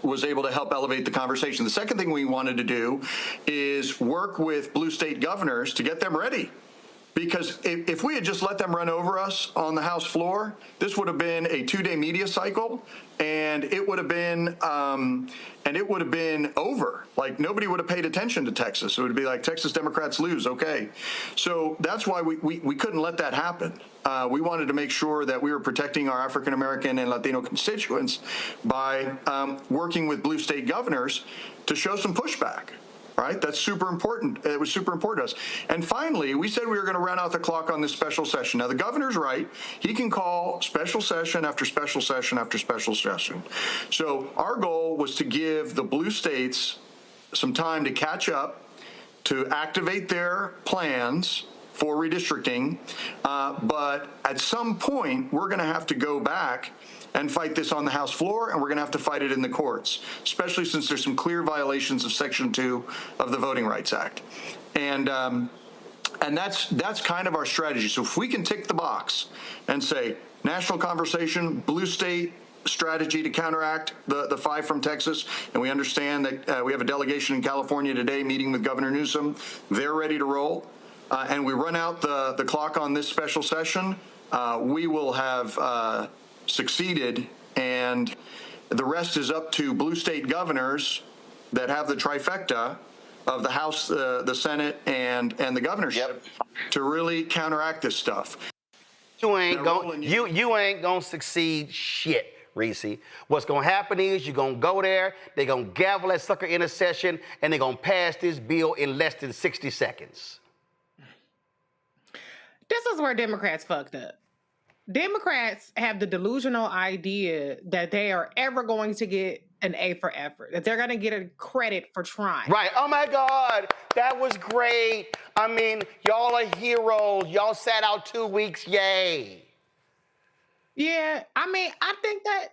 was able to help elevate the conversation. The second thing we wanted to do is work with blue state governors to get them ready. Because if we had just let them run over us on the House floor, this would have been a 2-day media cycle, and it would have been over. Like, nobody would have paid attention to Texas. It would be like, Texas Democrats lose, okay. So that's why we couldn't let that happen. We wanted to make sure that we were protecting our African American and Latino constituents by working with blue state governors to show some pushback. Right? That's super important. It was super important to us. And finally, we said we were going to run out the clock on this special session. Now, the governor's right. He can call special session after special session after special session. So our goal was to give the blue states some time to catch up, to activate their plans for redistricting. But at some point, we're going to have to go back and fight this on the House floor, and we're going to have to fight it in the courts, especially since there's some clear violations of Section 2 of the Voting Rights Act. And that's kind of our strategy. So if we can tick the box and say, national conversation, blue state strategy to counteract the 5 from Texas, and we understand that we have a delegation in California today meeting with Governor Newsom. They're ready to roll. And we run out the clock on this special session, we will have succeeded, and the rest is up to blue state governors that have the trifecta of the House, the Senate, and the governorship to really counteract this stuff. You ain't gonna succeed shit, Reese. What's gonna happen is you're gonna go there, they're gonna gavel that sucker in a session, and they're gonna pass this bill in less than 60 seconds. This is where Democrats fucked up. Democrats have the delusional idea that they are ever going to get an A for effort, that they're going to get a credit for trying. Right. Oh, my God. That was great. I mean, y'all are heroes. Y'all sat out 2 weeks. Yay. Yeah. I mean, I think that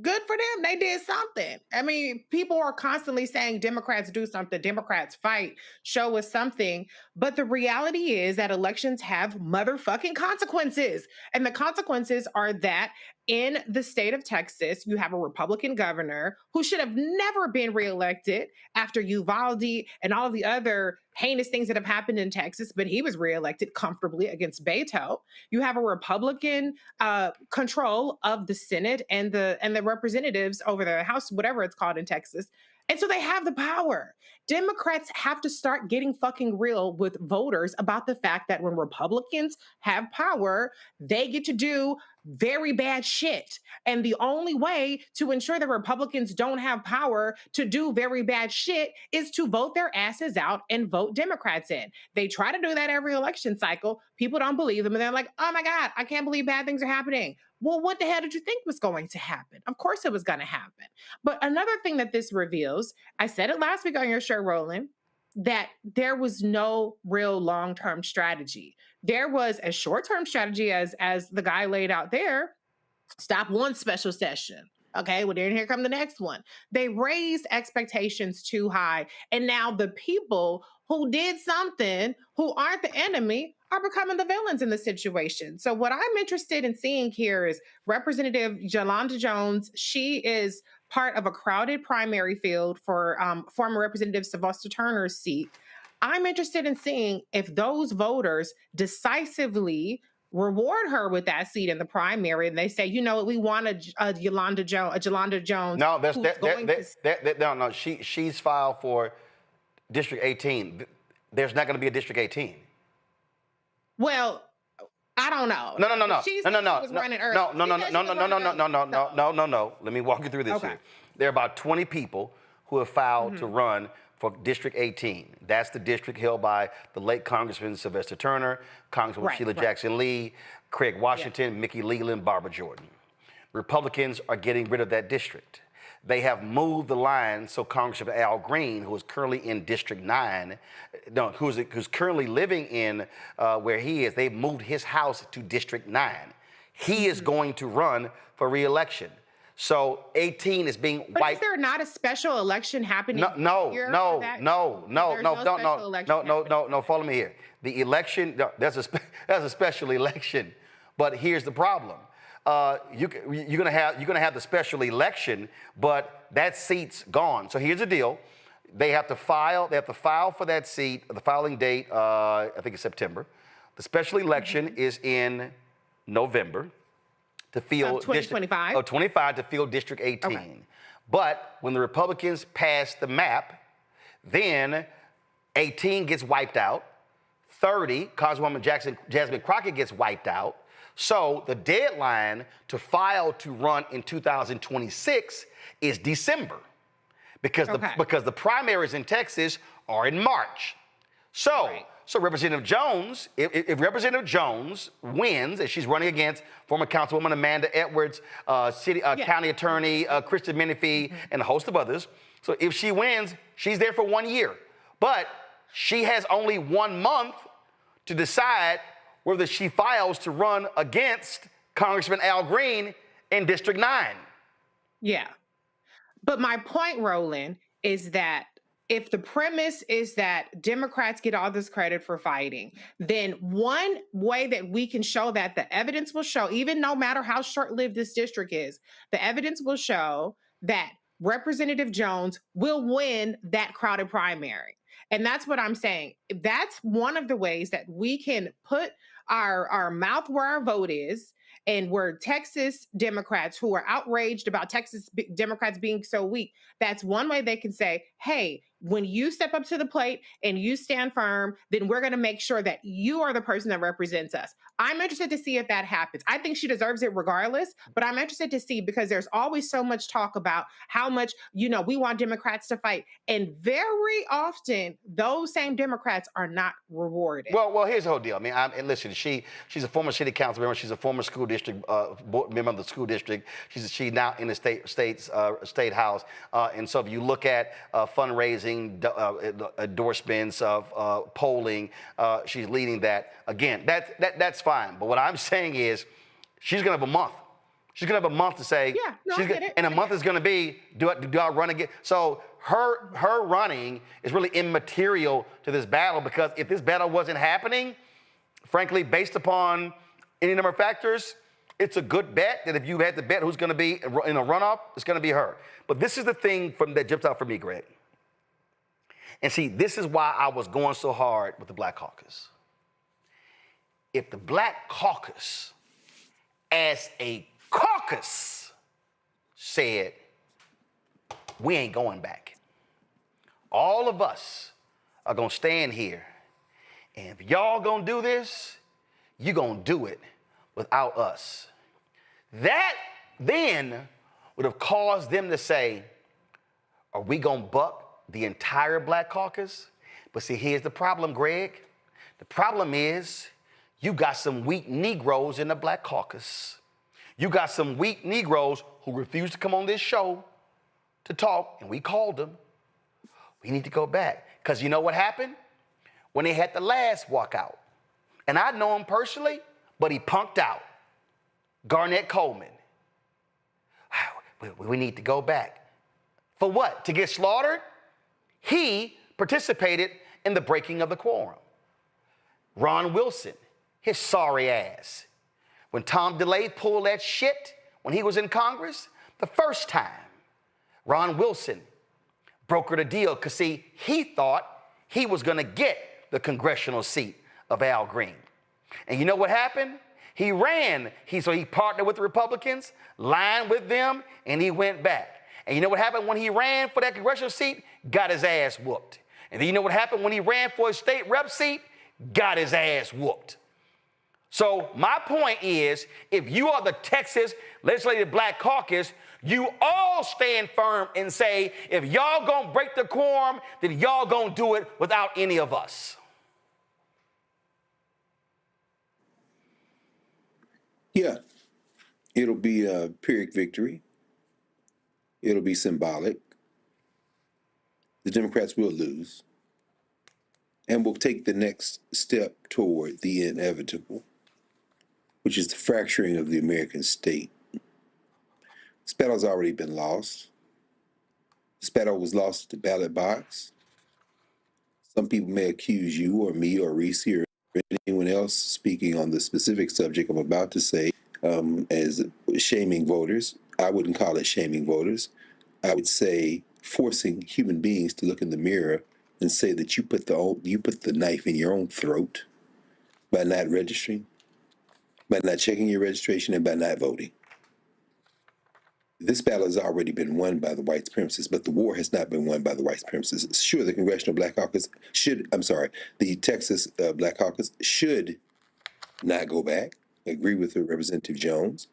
good for them. They did something. I mean, people are constantly saying Democrats do something, Democrats fight, show us something. But the reality is that elections have motherfucking consequences. And the consequences are that in the state of Texas, you have a Republican governor who should have never been reelected after Uvalde and all of the other heinous things that have happened in Texas, but he was reelected comfortably against Beto. You have a Republican control of the Senate and the representatives over the House, whatever it's called in Texas. And so they have the power. Democrats have to start getting fucking real with voters about the fact that when Republicans have power, they get to do very bad shit. And the only way to ensure that Republicans don't have power to do very bad shit is to vote their asses out and vote Democrats in. They try to do that every election cycle. People don't believe them. And they're like, oh my God, I can't believe bad things are happening. Well, what the hell did you think was going to happen? Of course it was going to happen. But another thing that this reveals, I said it last week on your show, Roland, that there was no real long-term strategy. There was a short-term strategy as the guy laid out there. Stop one special session. Okay, well, then here come the next one. They raised expectations too high. And now the people who did something, who aren't the enemy, are becoming the villains in the situation. So what I'm interested in seeing here is Representative Yolanda Jones. She is part of a crowded primary field for former Representative Sylvester Turner's seat. I'm interested in seeing if those voters decisively reward her with that seat in the primary, and they say, you know, we want a Yolanda Jones. No, no. She's filed for District 18. There's not going to be a District 18. Well, I don't know. No. Let me walk you through this here. There are about 20 people who have filed to run for District 18. That's the district held by the late Congressman Sylvester Turner, Congresswoman Sheila Jackson Lee, Craig Washington, Mickey Leland, Barbara Jordan. Republicans are getting rid of that district. They have moved the line so Congressman Al Green, who is currently in District 9, who's currently living in where he is, they've moved his house to District 9. He is going to run for re-election. So 18 is being wiped. But is there not a special election happening? No. Follow me here. The election, there's a special election, but here's the problem. You're gonna have the special election, but that seat's gone. So here's the deal: they have to file for that seat. The filing date, I think, is September. The special election is in November to fill 2025. 25 to fill District 18. Okay. But when the Republicans pass the map, then 18 gets wiped out. 30, Congresswoman Jasmine Crockett gets wiped out. So the deadline to file to run in 2026 is December, because the primaries in Texas are in March. So Representative Jones, if Representative Jones wins, and she's running against former Councilwoman Amanda Edwards, County Attorney Kristen Menifee, and a host of others. So if she wins, she's there for 1 year. But she has only 1 month to decide whether she files to run against Congressman Al Green in District 9. Yeah. But my point, Roland, is that if the premise is that Democrats get all this credit for fighting, then one way that we can show that, the evidence will show, even no matter how short-lived this district is, the evidence will show that Representative Jones will win that crowded primary. And that's what I'm saying. That's one of the ways that we can put our mouth where our vote is, and where Texas Democrats who are outraged about Texas Democrats being so weak, that's one way they can say, hey, when you step up to the plate and you stand firm, then we're going to make sure that you are the person that represents us. I'm interested to see if that happens. I think she deserves it regardless, but I'm interested to see, because there's always so much talk about how much, we want Democrats to fight. And very often, those same Democrats are not rewarded. Well, here's the whole deal. I mean, listen, she's a former city council member. She's a former school district member of the school district. She's now in the state house. And so if you look at fundraising, endorsements of polling, she's leading that. Again, that's fine. But what I'm saying is, she's gonna have a month. She's gonna have a month to say, and a month is gonna be, do I run again? So her running is really immaterial to this battle, because if this battle wasn't happening, frankly, based upon any number of factors, it's a good bet that if you had to bet who's gonna be in a runoff, it's gonna be her. But this is the thing that jumps out for me, Greg. And see, this is why I was going so hard with the Black Caucus. If the Black Caucus, as a caucus, said, we ain't going back, all of us are going to stand here. And if y'all going to do this, you're going to do it without us. That then would have caused them to say, are we going to buck the entire Black Caucus? But see, here's the problem, Greg. The problem is you got some weak Negroes in the Black Caucus. You got some weak Negroes who refuse to come on this show to talk, and we called them. We need to go back. Because you know what happened? When they had the last walkout, and I know him personally, but he punked out. Garnett Coleman. We need to go back. For what? To get slaughtered? He participated in the breaking of the quorum. Ron Wilson, his sorry ass. When Tom DeLay pulled that shit when he was in Congress, the first time, Ron Wilson brokered a deal because, see, he thought he was going to get the congressional seat of Al Green. And you know what happened? He ran. So he partnered with the Republicans, lined with them, and he went back. And you know what happened when he ran for that congressional seat? Got his ass whooped. And then you know what happened when he ran for his state rep seat? Got his ass whooped. So my point is, if you are the Texas Legislative Black Caucus, you all stand firm and say, if y'all gonna break the quorum, then y'all gonna do it without any of us. Yeah, it'll be a Pyrrhic victory. It'll be symbolic. The Democrats will lose. And we'll take the next step toward the inevitable, which is the fracturing of the American state. This battle's already been lost. This battle was lost at the ballot box. Some people may accuse you or me or Reese or anyone else speaking on the specific subject I'm about to say as shaming voters. I wouldn't call it shaming voters. I would say forcing human beings to look in the mirror and say that you put the knife in your own throat by not registering, by not checking your registration, and by not voting. This battle has already been won by the white supremacists, but the war has not been won by the white supremacists. Sure, the the Texas Black Caucus should not go back. I agree with Representative Jones.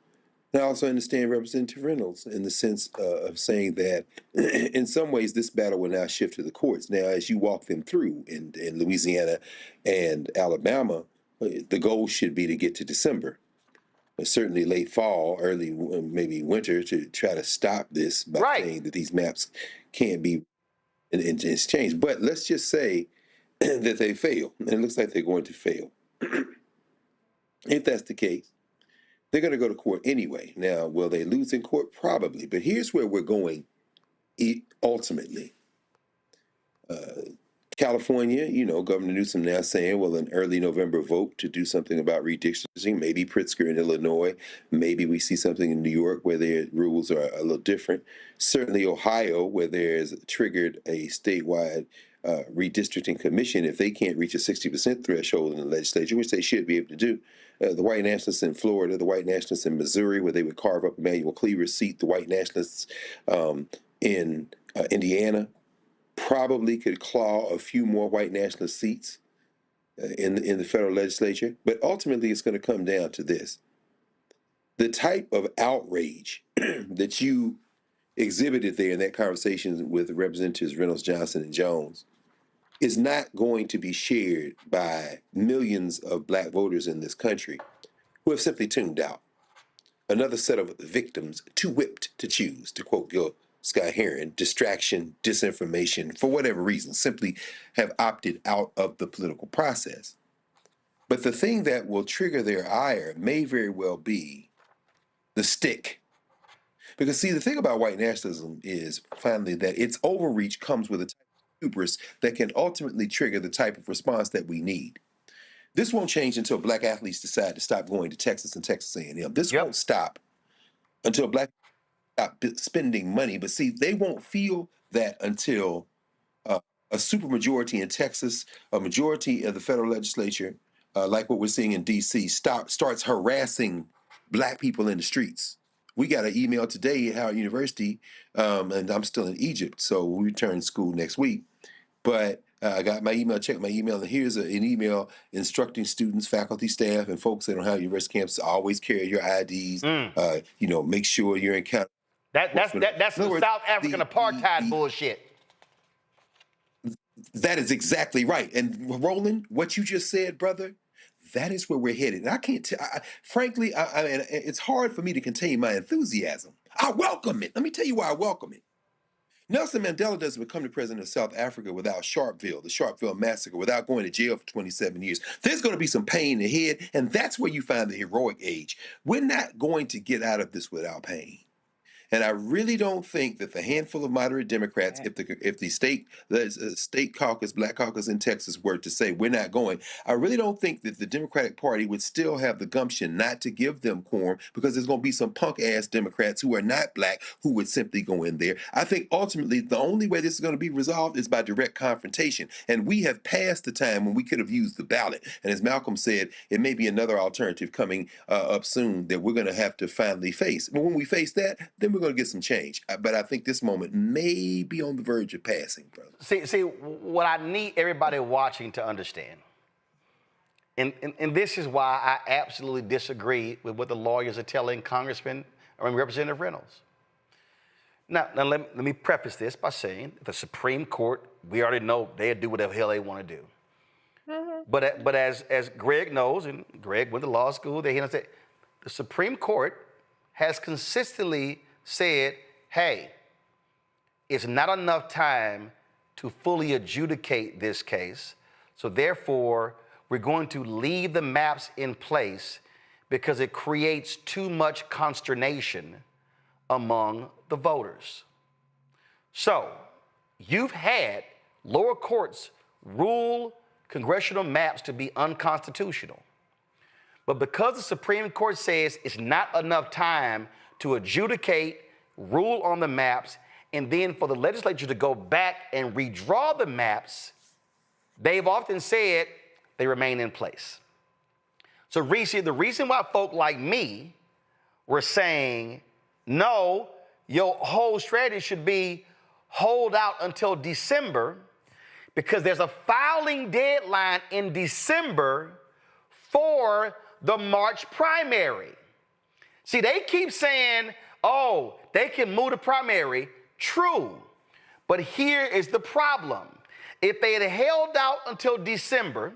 And I also understand Representative Reynolds in the sense of saying that in some ways this battle will now shift to the courts. Now, as you walk them through in Louisiana and Alabama, the goal should be to get to December. Certainly late fall, early maybe winter, to try to stop this by saying that these maps can't be and it's changed. But let's just say that they fail, and it looks like they're going to fail. If that's the case, they're going to go to court anyway. Now, will they lose in court? Probably. But here's where we're going ultimately. California, Governor Newsom now saying, well, an early November vote to do something about redistricting, maybe Pritzker in Illinois, maybe we see something in New York where their rules are a little different. Certainly Ohio, where there's triggered a statewide redistricting commission, if they can't reach a 60% threshold in the legislature, which they should be able to do. The white nationalists in Florida, the white nationalists in Missouri, where they would carve up Emanuel Cleaver's seat, the white nationalists in Indiana, probably could claw a few more white nationalist seats in the federal legislature. But ultimately, it's going to come down to this. The type of outrage that you exhibited there in that conversation with Representatives Reynolds, Johnson, and Jones is not going to be shared by millions of black voters in this country who have simply tuned out. Another set of victims too whipped to choose, to quote Gil Scott-Heron, distraction, disinformation, for whatever reason, simply have opted out of the political process. But the thing that will trigger their ire may very well be the stick. Because, see, the thing about white nationalism is, finally, that its overreach comes with a type of hubris that can ultimately trigger the type of response that we need. This won't change until black athletes decide to stop going to Texas and Texas A&M. This won't stop until black stop spending money. But see, they won't feel that until a supermajority in Texas, a majority of the federal legislature, like what we're seeing in D.C., starts harassing black people in the streets. We got an email today at Howard University, and I'm still in Egypt, so we return to school next week. But I got my email, checked my email, and here's an email instructing students, faculty, staff, and folks that don't have university campuses to always carry your IDs. Make sure you're in count. That's some South African apartheid bullshit. That is exactly right. And Roland, what you just said, brother, that is where we're headed. And I can't tell, frankly, it's hard for me to contain my enthusiasm. I welcome it. Let me tell you why I welcome it. Nelson Mandela doesn't become the president of South Africa without the Sharpeville massacre, without going to jail for 27 years. There's going to be some pain ahead, and that's where you find the heroic age. We're not going to get out of this without pain. And I really don't think that the handful of moderate Democrats, if the state caucus, Black caucus in Texas were to say we're not going, I really don't think that the Democratic Party would still have the gumption not to give them quorum, because there's going to be some punk-ass Democrats who are not Black who would simply go in there. I think ultimately the only way this is going to be resolved is by direct confrontation. And we have passed the time when we could have used the ballot. And as Malcolm said, it may be another alternative coming up soon that we're going to have to finally face. But when we face that, then we're going to get some change. But I think this moment may be on the verge of passing, brother. See, what I need everybody watching to understand, and this is why I absolutely disagree with what the lawyers are telling Representative Reynolds. Now let me preface this by saying the Supreme Court, we already know they'll do whatever the hell they want to do. But as Greg knows, and Greg went to law school, the Supreme Court has consistently said, hey, it's not enough time to fully adjudicate this case, so therefore we're going to leave the maps in place because it creates too much consternation among the voters. So you've had lower courts rule congressional maps to be unconstitutional. But because the Supreme Court says it's not enough time to adjudicate, rule on the maps, and then for the legislature to go back and redraw the maps, they've often said they remain in place. So, Reese, the reason why folk like me were saying, no, your whole strategy should be hold out until December, because there's a filing deadline in December for the March primary. See, they keep saying, oh, they can move the primary. True. But here is the problem. If they had held out until December,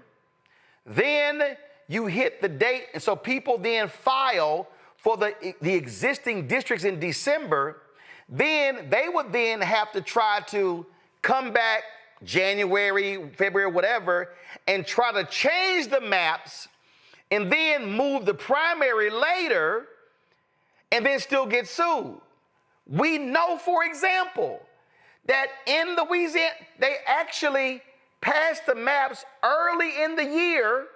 then you hit the date, and so people then file for the existing districts in December, then they would then have to try to come back January, February, whatever, and try to change the maps and then move the primary later, and then still get sued. We know, for example, that in Louisiana, they actually passed the maps early in the year.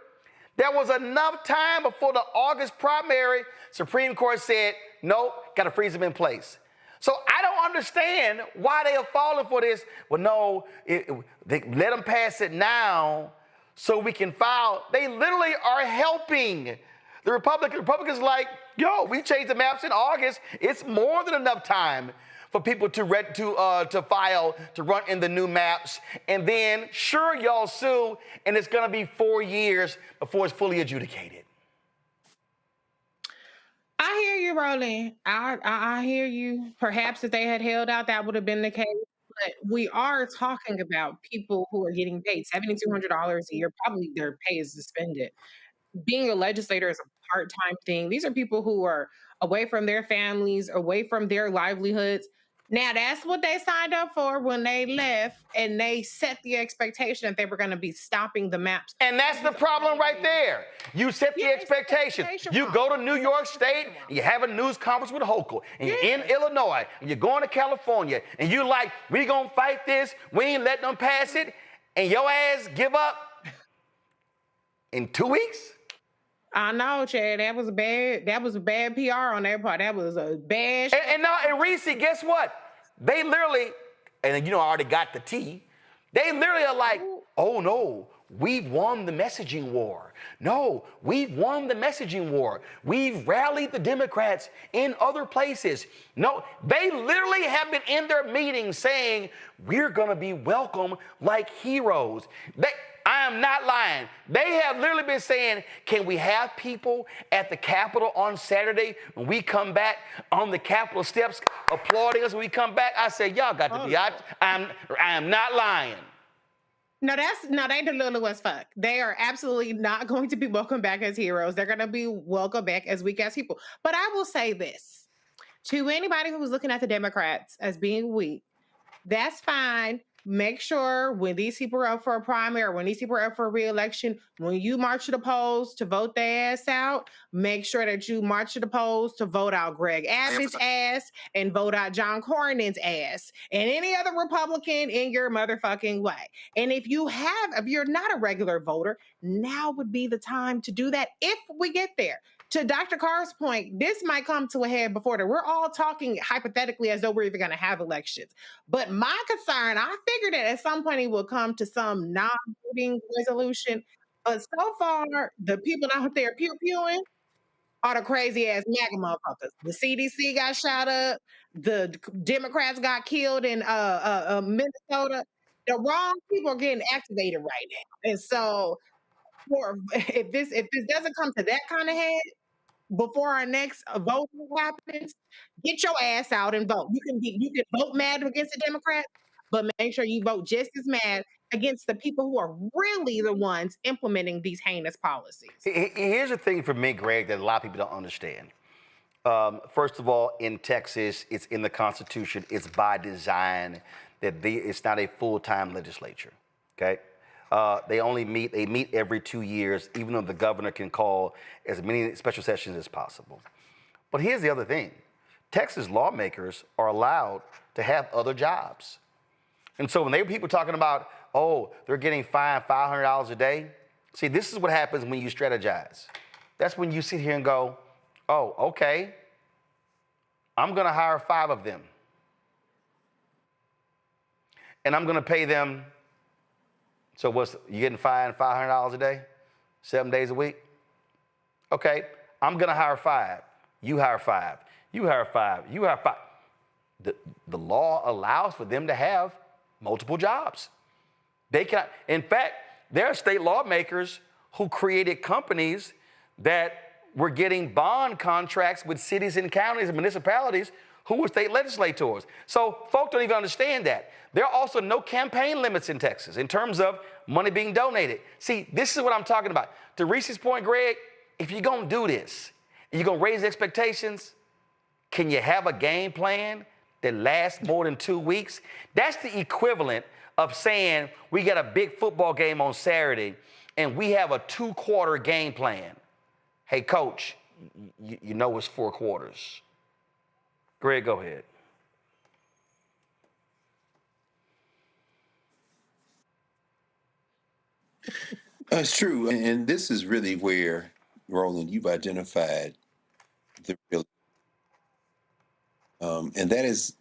There was enough time before the August primary. Supreme Court said, nope, got to freeze them in place. So I don't understand why they are falling for this. Well, no, they let them pass it now so we can file. They literally are helping the Republicans like, yo, we changed the maps in August. It's more than enough time for people to file, to run in the new maps. And then, sure, y'all sue, and it's going to be 4 years before it's fully adjudicated. I hear you, Roland. I hear you. Perhaps if they had held out, that would have been the case. But we are talking about people who are getting paid $7,200 a year. Probably their pay is suspended. Being a legislator is a part-time thing. These are people who are away from their families, away from their livelihoods. Now, that's what they signed up for when they left, and they set the expectation that they were going to be stopping the maps. And that's the problem right there. You set the expectation. You go to New York State, and you have a news conference with Hochul, and you're in Illinois, and you're going to California, and you're like, we going to fight this. We ain't letting them pass it. And your ass give up in 2 weeks? I know, Chad. That was bad PR on their part. That was a bad. And Reese, guess what? They literally, and you know, I already got the tea. They literally are like, oh no, we've won the messaging war. No, we've won the messaging war. We've rallied the Democrats in other places. No, they literally have been in their meetings saying, we're going to be welcome like heroes. I am not lying. They have literally been saying, can we have people at the Capitol on Saturday when we come back on the Capitol steps applauding us when we come back? I said, y'all got to be out. I am not lying. No, they delulu as fuck. They are absolutely not going to be welcomed back as heroes. They're going to be welcomed back as weak ass people. But I will say this to anybody who was looking at the Democrats as being weak, that's fine. Make sure when these people are up for a primary, when these people are up for a re-election, when you march to the polls to vote their ass out, make sure that you march to the polls to vote out Greg Abbott's ass and vote out John Cornyn's ass and any other Republican in your motherfucking way. And if you're not a regular voter, now would be the time to do that if we get there. To Dr. Carr's point, this might come to a head before that. We're all talking hypothetically as though we're even going to have elections. But my concern, I figured that at some point it will come to some non-voting resolution. But so far, the people out there pew-pewing are the crazy-ass MAGA motherfuckers. The CDC got shot up. The Democrats got killed in Minnesota. The wrong people are getting activated right now. And so if this doesn't come to that kind of head, before our next vote happens, get your ass out and vote. You can vote mad against the Democrats, but make sure you vote just as mad against the people who are really the ones implementing these heinous policies. Here's the thing for me, Greg, that a lot of people don't understand. First of all, in Texas, it's in the Constitution. It's by design that it's not a full-time legislature. Okay. They meet every 2 years, even though the governor can call as many special sessions as possible. But here's the other thing. Texas lawmakers are allowed to have other jobs. And so when they were people talking about, oh, they're getting fined $500 a day, see, this is what happens when you strategize. That's when you sit here and go, oh, okay, I'm going to hire 5 of them. And I'm going to pay them. So you getting fined $500 a day, 7 days a week? Okay, I'm gonna hire 5. You hire 5. You hire 5. You hire 5. The law allows for them to have multiple jobs. They can. In fact, there are state lawmakers who created companies that were getting bond contracts with cities and counties and municipalities who were state legislators. So folks don't even understand that. There are also no campaign limits in Texas in terms of money being donated. See, this is what I'm talking about. To Reese's point, Greg, if you're going to do this, you're going to raise expectations, can you have a game plan that lasts more than 2 weeks? That's the equivalent of saying we got a big football game on Saturday and we have a 2-quarter game plan. Hey, coach, you know it's 4 quarters. Greg, go ahead. It's true. And this is really where, Roland, you've identified the real. And that is,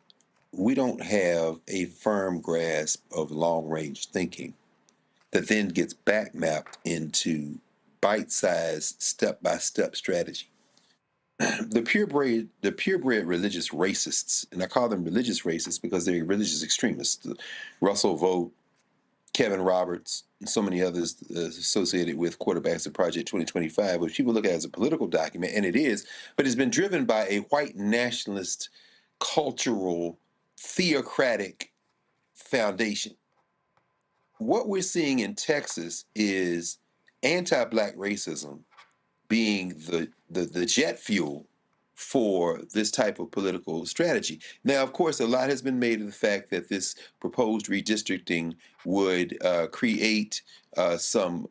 we don't have a firm grasp of long-range thinking that then gets back mapped into bite-sized, step-by-step strategy. The purebred religious racists, and I call them religious racists because they're religious extremists, Russell Vogt, Kevin Roberts, and so many others associated with Quarterbacks of Project 2025, which people look at as a political document, and it is, but it's been driven by a white nationalist, cultural, theocratic foundation. What we're seeing in Texas is anti-Black racism being the jet fuel for this type of political strategy. Now, of course, a lot has been made of the fact that this proposed redistricting would create some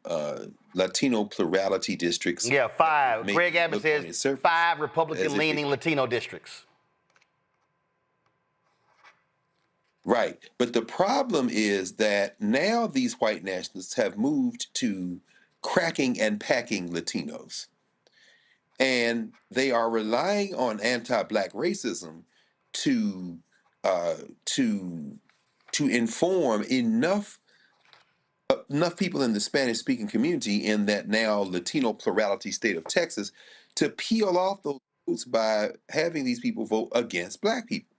Latino plurality districts. Yeah, 5. Greg Abbott says 5 Republican-leaning Latino districts. Right. But the problem is that now these white nationalists have moved to cracking and packing Latinos. And they are relying on anti-Black racism to inform enough enough people in the Spanish-speaking community in that now Latino plurality state of Texas to peel off those votes by having these people vote against black people.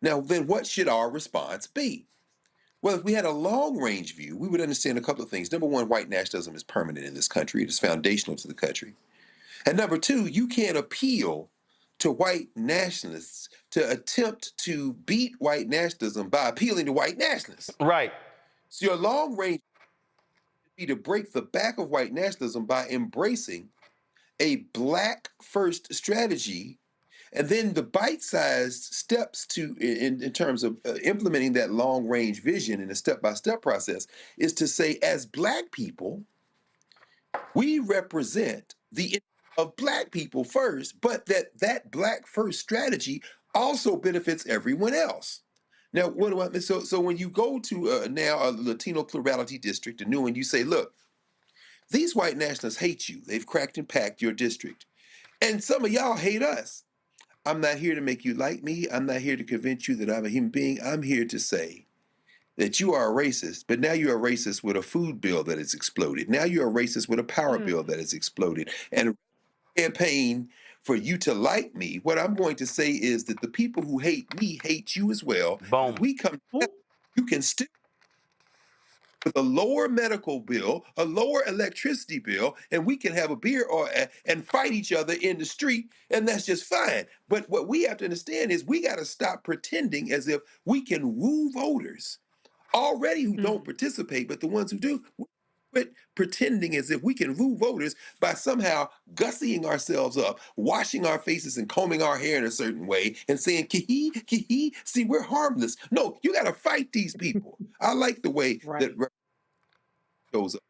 Now, then what should our response be? Well, if we had a long-range view, we would understand a couple of things. Number one, white nationalism is permanent in this country. It is foundational to the country. And number two, you can't appeal to white nationalists to attempt to beat white nationalism by appealing to white nationalists. Right. So your long range would be to break the back of white nationalism by embracing a black first strategy, and then the bite-sized steps to in terms of implementing that long range vision in a step-by-step process is to say, as black people, we represent the of black people first, but that black first strategy also benefits everyone else. Now, what do I mean? So when you go to now a Latino plurality district, a new one, you say, look, these white nationalists hate you. They've cracked and packed your district. And some of y'all hate us. I'm not here to make you like me. I'm not here to convince you that I'm a human being. I'm here to say that you are a racist, but now you're a racist with a food bill that has exploded. Now you're a racist with a power bill that has exploded. And campaign for you to like me, what I'm going to say is that the people who hate me hate you as well. Boom. If we come together, you can still with a lower medical bill, a lower electricity bill, and we can have a beer and fight each other in the street, and that's just fine. But what we have to understand is we got to stop pretending as if we can woo voters already who don't participate, but the ones who do. Quit pretending as if we can woo voters by somehow gussying ourselves up, washing our faces and combing our hair in a certain way and saying, kee hee, see, we're harmless. No, you got to fight these people. I like the way that goes up.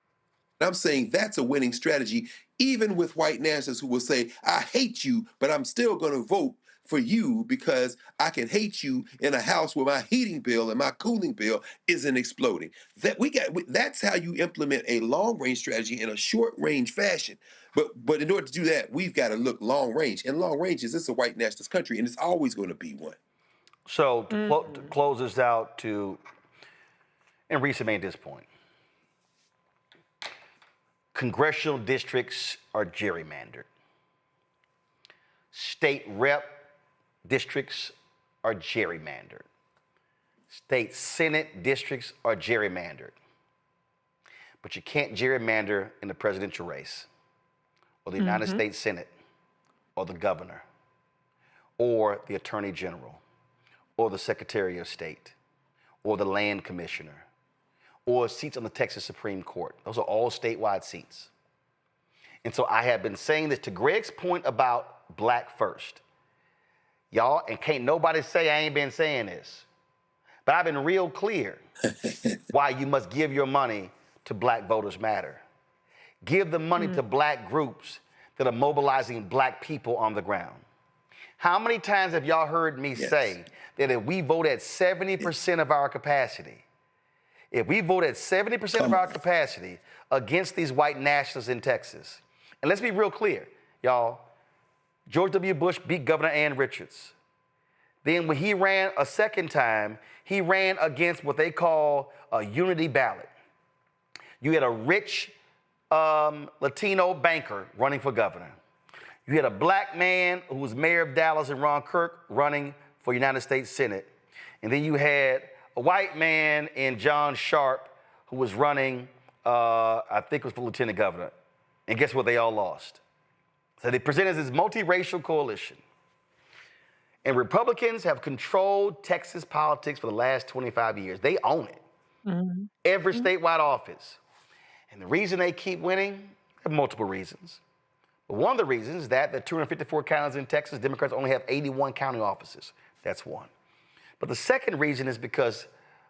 And I'm saying that's a winning strategy, even with white nationalists who will say, I hate you, but I'm still going to vote for you because I can hate you in a house where my heating bill and my cooling bill isn't exploding. That's how you implement a long range strategy in a short range fashion. But in order to do that, we've got to look long range. And long range is this a white nationalist country, and it's always going to be one. So to close this out, and Risa made this point. Congressional districts are gerrymandered. State rep districts are gerrymandered. State Senate districts are gerrymandered. But you can't gerrymander in the presidential race, or the United States Senate, or the governor, or the Attorney General, or the Secretary of State, or the Land Commissioner, or seats on the Texas Supreme Court. Those are all statewide seats. And so I have been saying this to Greg's point about black first. Y'all, and can't nobody say I ain't been saying this, but I've been real clear why you must give your money to Black Voters Matter. Give the money to black groups that are mobilizing black people on the ground. How many times have y'all heard me say that if we vote at 70% of our capacity, if we vote at 70% of our capacity against these white nationalists in Texas, and let's be real clear, y'all, George W. Bush beat Governor Ann Richards. Then when he ran a second time, he ran against what they call a unity ballot. You had a rich Latino banker running for governor. You had a black man who was mayor of Dallas and Ron Kirk running for United States Senate. And then you had a white man in John Sharp who was running, I think it was for lieutenant governor. And guess what? They all lost. So they presented this multiracial coalition. And Republicans have controlled Texas politics for the last 25 years. They own it. Every statewide office. And the reason they keep winning, there are multiple reasons. But one of the reasons is that the 254 counties in Texas, Democrats only have 81 county offices. That's one. But the second reason is because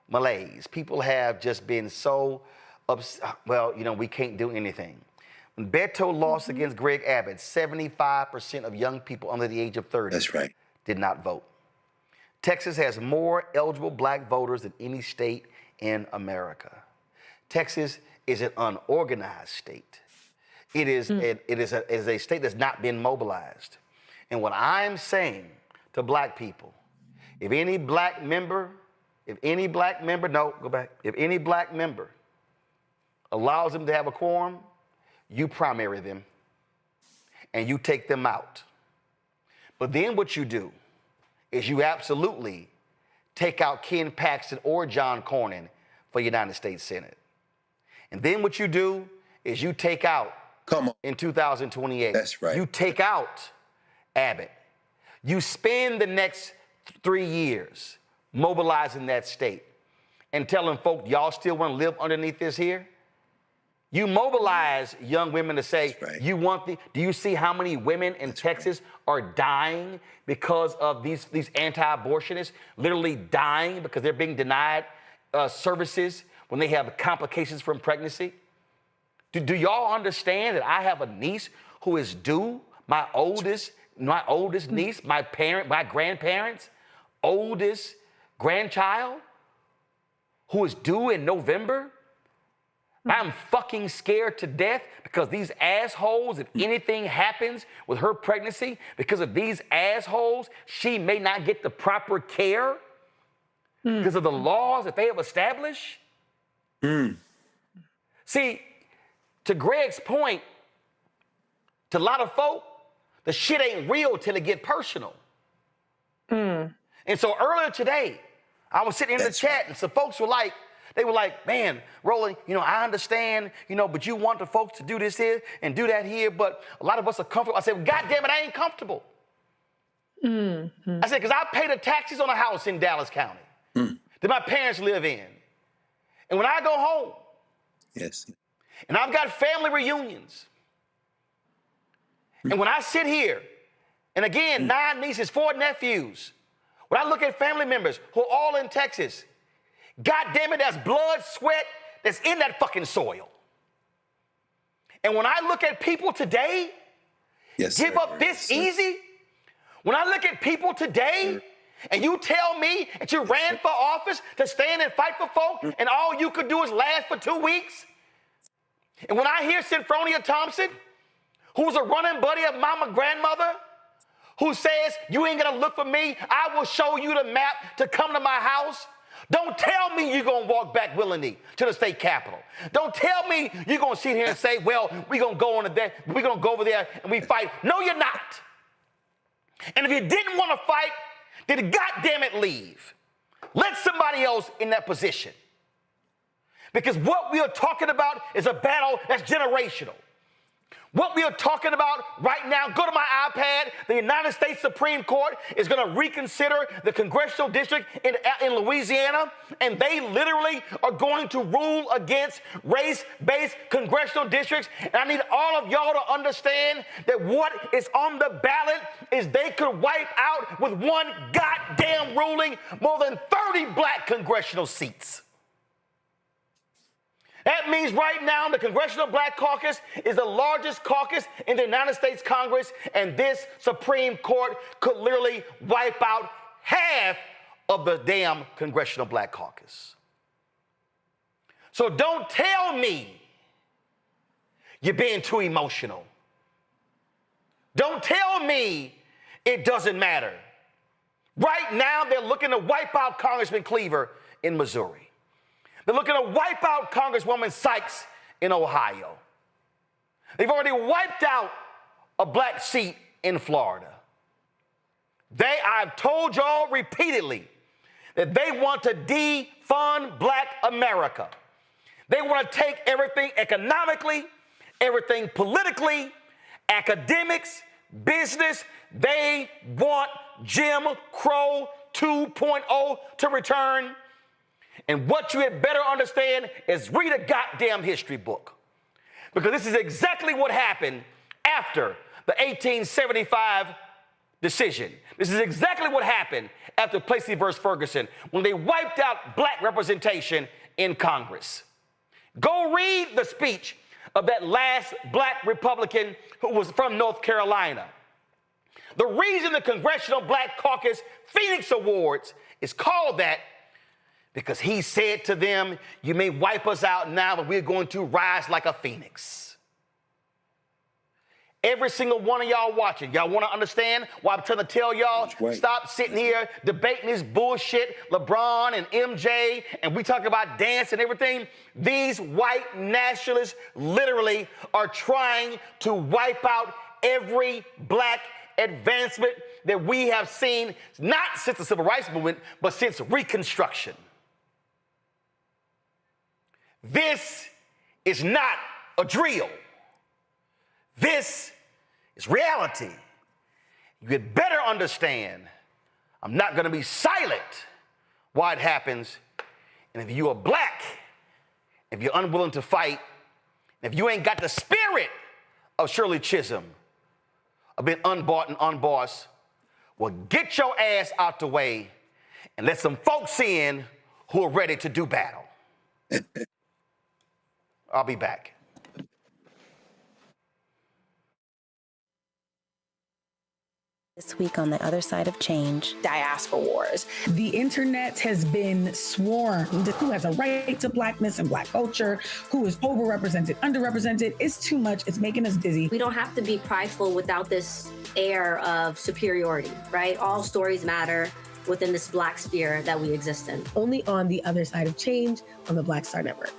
malaise. People have just been so upset. Well, you know, we can't do anything. When Beto lost against Greg Abbott, 75% of young people under the age of 30 did not vote. Texas has more eligible black voters than any state in America. Texas is an unorganized state. It is a state that's not been mobilized. And what I'm saying to black people, if any black member allows them to have a quorum, you primary them and you take them out. But then what you do is you absolutely take out Ken Paxton or John Cornyn for United States Senate. And then what you do is you take out, in 2028, that's right, you take out Abbott. You spend the next 3 years mobilizing that state and telling folk, y'all still want to live underneath this here? You mobilize young women to say, you want the, do you see how many women in Texas are dying because of these anti-abortionists, literally dying because they're being denied services when they have complications from pregnancy? Do y'all understand that I have a niece who is due, my oldest niece, my grandparents' oldest grandchild, who is due in November? I'm fucking scared to death because these assholes, if anything happens with her pregnancy, because of these assholes, she may not get the proper care because of the laws that they have established. See, to Greg's point, to a lot of folk, the shit ain't real till it get personal. And so earlier today, I was sitting in the chat and some folks were like, man, Roland, I understand, but you want the folks to do this here and do that here, but a lot of us are comfortable. I said, well, God damn it, I ain't comfortable. I said, because I pay the taxes on a house in Dallas County that my parents live in. And when I go home, and I've got family reunions, and when I sit here, and again, 9 nieces, 4 nephews, when I look at family members who are all in Texas, God damn it, that's blood, sweat that's in that fucking soil. And when I look at people today give up this easy, when I look at people today and you tell me that you ran for office to stand and fight for folk and all you could do is last for 2 weeks, and when I hear Synfronia Thompson, who's a running buddy of mama grandmother, who says, you ain't gonna look for me, I will show you the map to come to my house. Don't tell me you're gonna walk back willingly to the state capitol. Don't tell me you're gonna sit here and say, well, we're gonna go over there and we fight. No, you're not. And if you didn't want to fight, then goddamn it, leave. Let somebody else in that position. Because what we are talking about is a battle that's generational. What we are talking about right now, go to my iPad, the United States Supreme Court is going to reconsider the congressional district in Louisiana, and they literally are going to rule against race-based congressional districts. And I need all of y'all to understand that what is on the ballot is they could wipe out with one goddamn ruling more than 30 black congressional seats. That means right now the Congressional Black Caucus is the largest caucus in the United States Congress, and this Supreme Court could literally wipe out half of the damn Congressional Black Caucus. So don't tell me you're being too emotional. Don't tell me it doesn't matter. Right now they're looking to wipe out Congressman Cleaver in Missouri. They're looking to wipe out Congresswoman Sykes in Ohio. They've already wiped out a black seat in Florida. I've told y'all repeatedly that they want to defund black America. They want to take everything economically, everything politically, academics, business. They want Jim Crow 2.0 to return. And what you had better understand is read a goddamn history book. Because this is exactly what happened after the 1875 decision. This is exactly what happened after Plessy versus Ferguson, when they wiped out black representation in Congress. Go read the speech of that last black Republican who was from North Carolina. The reason the Congressional Black Caucus Phoenix Awards is called that because he said to them, you may wipe us out now, but we're going to rise like a phoenix. Every single one of y'all watching, y'all want to understand why I'm trying to tell y'all, stop sitting here debating this bullshit, LeBron and MJ, and we talk about dance and everything. These white nationalists literally are trying to wipe out every black advancement that we have seen, not since the Civil Rights Movement, but since Reconstruction. This is not a drill. This is reality. You had better understand I'm not going to be silent while it happens. And if you are black, if you're unwilling to fight, if you ain't got the spirit of Shirley Chisholm, of being unbought and unbossed, well, get your ass out the way and let some folks in who are ready to do battle. I'll be back. This week on the other side of change, diaspora wars. The internet has been swarmed. Who has a right to blackness and black culture? Who is overrepresented, underrepresented? It's too much. It's making us dizzy. We don't have to be prideful without this air of superiority, right? All stories matter within this black sphere that we exist in. Only on the other side of change on the Black Star Network.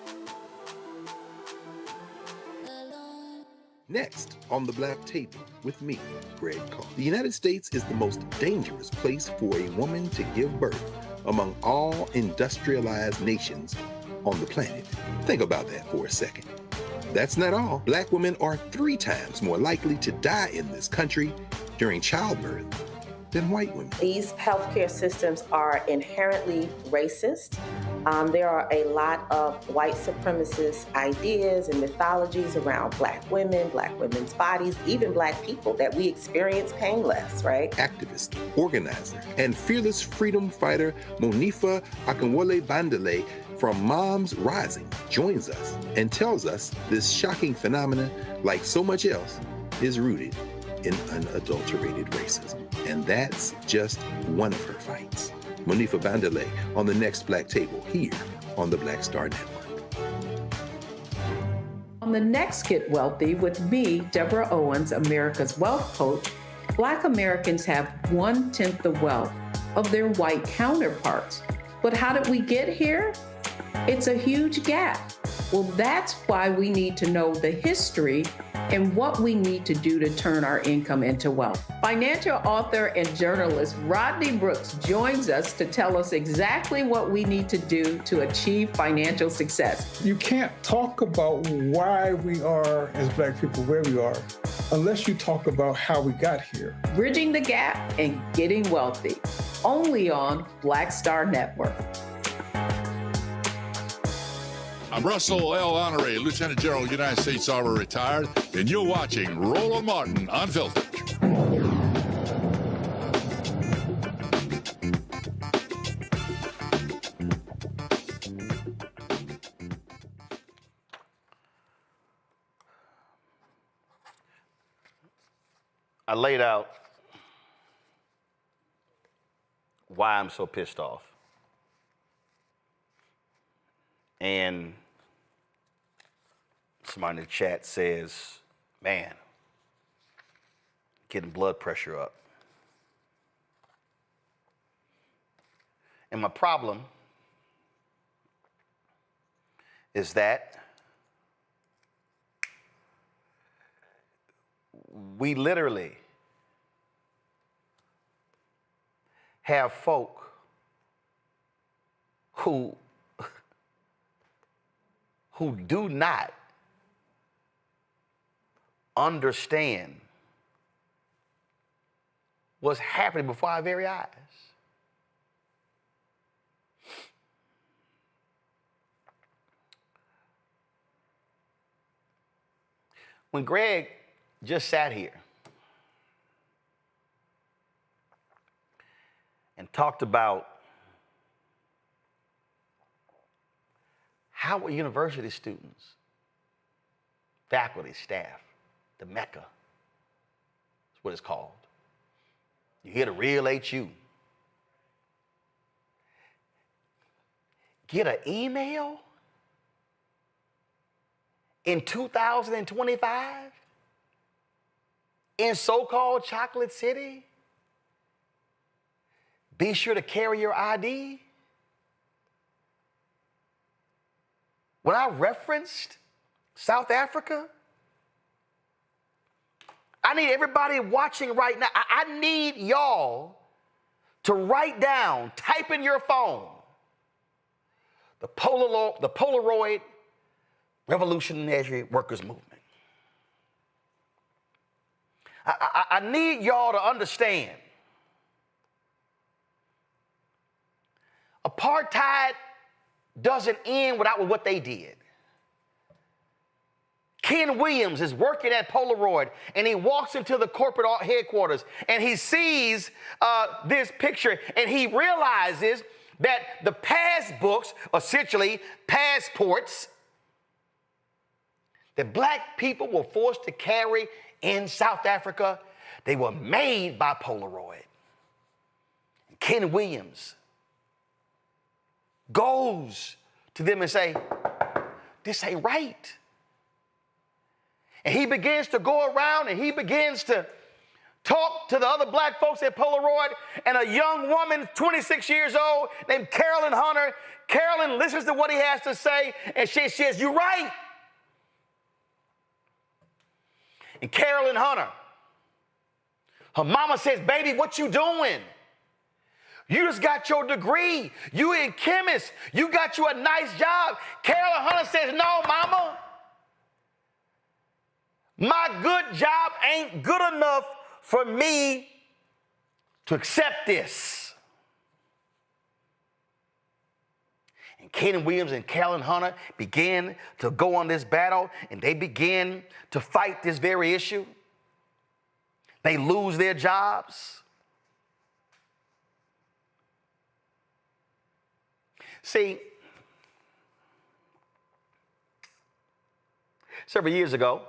Next on the Black Table with me, Greg Carr. The United States is the most dangerous place for a woman to give birth among all industrialized nations on the planet. Think about that for a second. That's not all. Black women are 3 times more likely to die in this country during childbirth than white women. These healthcare systems are inherently racist. There are a lot of white supremacist ideas and mythologies around black women, black women's bodies, even black people, that we experience painless, right? Activist, organizer, and fearless freedom fighter Monifa Akinwole Bandele from Moms Rising joins us and tells us this shocking phenomenon, like so much else, is rooted in unadulterated racism. And that's just one of her fights. Monifa Bandele on the next Black Table here on the Black Star Network. On the next Get Wealthy with me, Deborah Owens, America's Wealth Coach, Black Americans have 1/10 the wealth of their white counterparts. But how did we get here? It's a huge gap. Well, that's why we need to know the history and what we need to do to turn our income into wealth. Financial author and journalist Rodney Brooks joins us to tell us exactly what we need to do to achieve financial success. You can't talk about why we are, as Black people, where we are, unless you talk about how we got here. Bridging the gap and getting wealthy, only on Black Star Network. I'm Russell L. Honoré, Lieutenant General, United States Army, retired, and you're watching Roland Martin Unfiltered. I laid out why I'm so pissed off. And somebody in the chat says, man, getting blood pressure up. And my problem is that we literally have folk who do not understand what's happening before our very eyes. When Greg just sat here and talked about how are university students, faculty, staff, the Mecca, that's what it's called. You hear the real HU. Get an email in 2025 in so-called Chocolate City, be sure to carry your ID. When I referenced South Africa, I need everybody watching right now, I need y'all to write down, type in your phone, the Polaroid Revolutionary Workers Movement. I need y'all to understand, apartheid doesn't end without what they did. Ken Williams is working at Polaroid, and he walks into the corporate headquarters, and he sees this picture, and he realizes that the passbooks, essentially passports, that black people were forced to carry in South Africa, they were made by Polaroid. Ken Williams goes to them and say, this ain't right. And he begins to go around and he begins to talk to the other black folks at Polaroid, and a young woman, 26 years old, named Carolyn Hunter. Carolyn listens to what he has to say, and she says, you're right. And Carolyn Hunter, her mama says, baby, what you doing? You just got your degree. You in chemist. You got you a nice job. Carolyn Hunter says, no, mama. My good job ain't good enough for me to accept this. And Ken Williams and Carolyn Hunter began to go on this battle, and they begin to fight this very issue. They lose their jobs. See, several years ago,